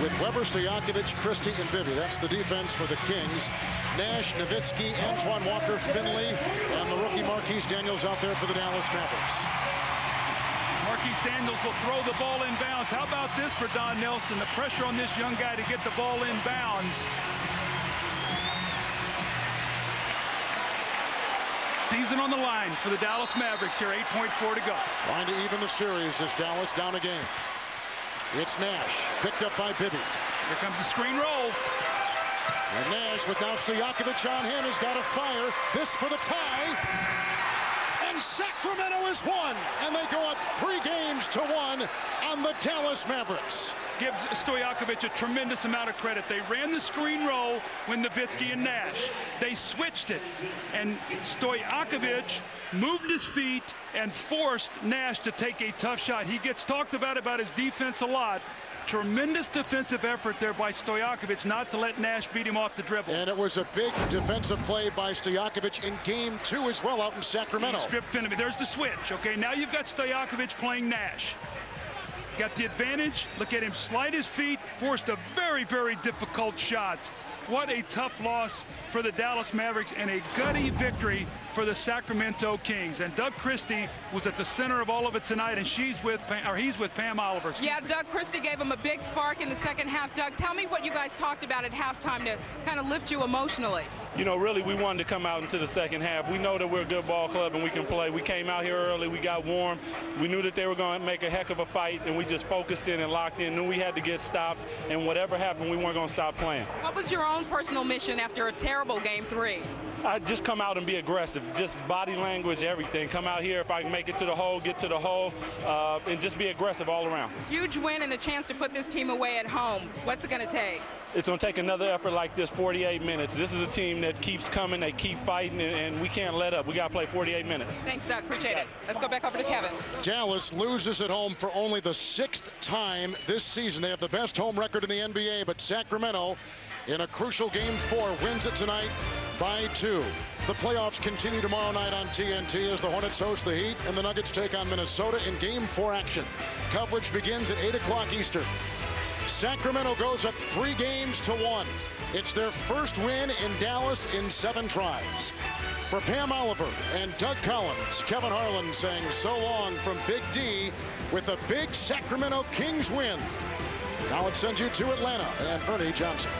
with Weber, Stojakovic, Christie, and Bibby. That's the defense for the Kings. Nash, Nowitzki, Antoine Walker, Finley, and the rookie Marquise Daniels out there for the Dallas Mavericks. Marquise Daniels will throw the ball in bounds. How about this for Don Nelson? The pressure on this young guy to get the ball in bounds. Season on the line for the Dallas Mavericks here, 8.4 to go. Trying to even the series as Dallas down a game. It's Nash, picked up by Bibby. Here comes the screen roll. And Nash, with now Stojakovic on him, has got a fire. This for the tie. And Sacramento is won. And they go up 3-1 on the Dallas Mavericks. Gives Stojakovic a tremendous amount of credit. They ran the screen roll with Nowitzki and Nash. They switched it, and Stojakovic moved his feet and forced Nash to take a tough shot. He gets talked about his defense a lot. Tremendous defensive effort there by Stojakovic not to let Nash beat him off the dribble. And it was a big defensive play by Stojakovic in game 2 as well out in Sacramento. He stripped Finley. There's the switch. Okay, now you've got Stojakovic playing Nash. Got the advantage. Look at him slide his feet, forced a very, very difficult shot. What a tough loss for the Dallas Mavericks and a gutty victory for the Sacramento Kings. And Doug Christie was at the center of all of it tonight, and he's with Pam Oliver. Yeah, Doug Christie gave him a big spark in the second half. Doug, tell me what you guys talked about at halftime to kind of lift you emotionally. you know, really we wanted to come out into the second half. We know that we're a good ball club and we can play. We came out here early. We got warm. We knew that they were going to make a heck of a fight, and we just focused in and locked in. Knew we had to get stops, and whatever happened, we weren't going to stop playing. What was your own personal mission after a terrible Game 3? I'd just come out and be aggressive, just body language, everything. Come out here, if I can make it to the hole, get to the hole, and just be aggressive all around. Huge win and a chance to put this team away at home. What's it going to take? It's going to take another effort like this, 48 minutes. This is a team that keeps coming, they keep fighting, and we can't let up. We got to play 48 minutes. Thanks, Doug. Appreciate it. Let's go back over to Kevin. Dallas loses at home for only the 6th time this season. They have the best home record in the NBA, but Sacramento, in a crucial Game 4, wins it tonight by 2. The playoffs continue tomorrow night on TNT as the Hornets host the Heat and the Nuggets take on Minnesota in Game 4 action. Coverage begins at 8 o'clock Eastern. Sacramento goes up 3-1. It's their first win in Dallas in 7 tries. For Pam Oliver and Doug Collins, Kevin Harlan saying so long from Big D with a big Sacramento Kings win. Now it sends you to Atlanta and Ernie Johnson.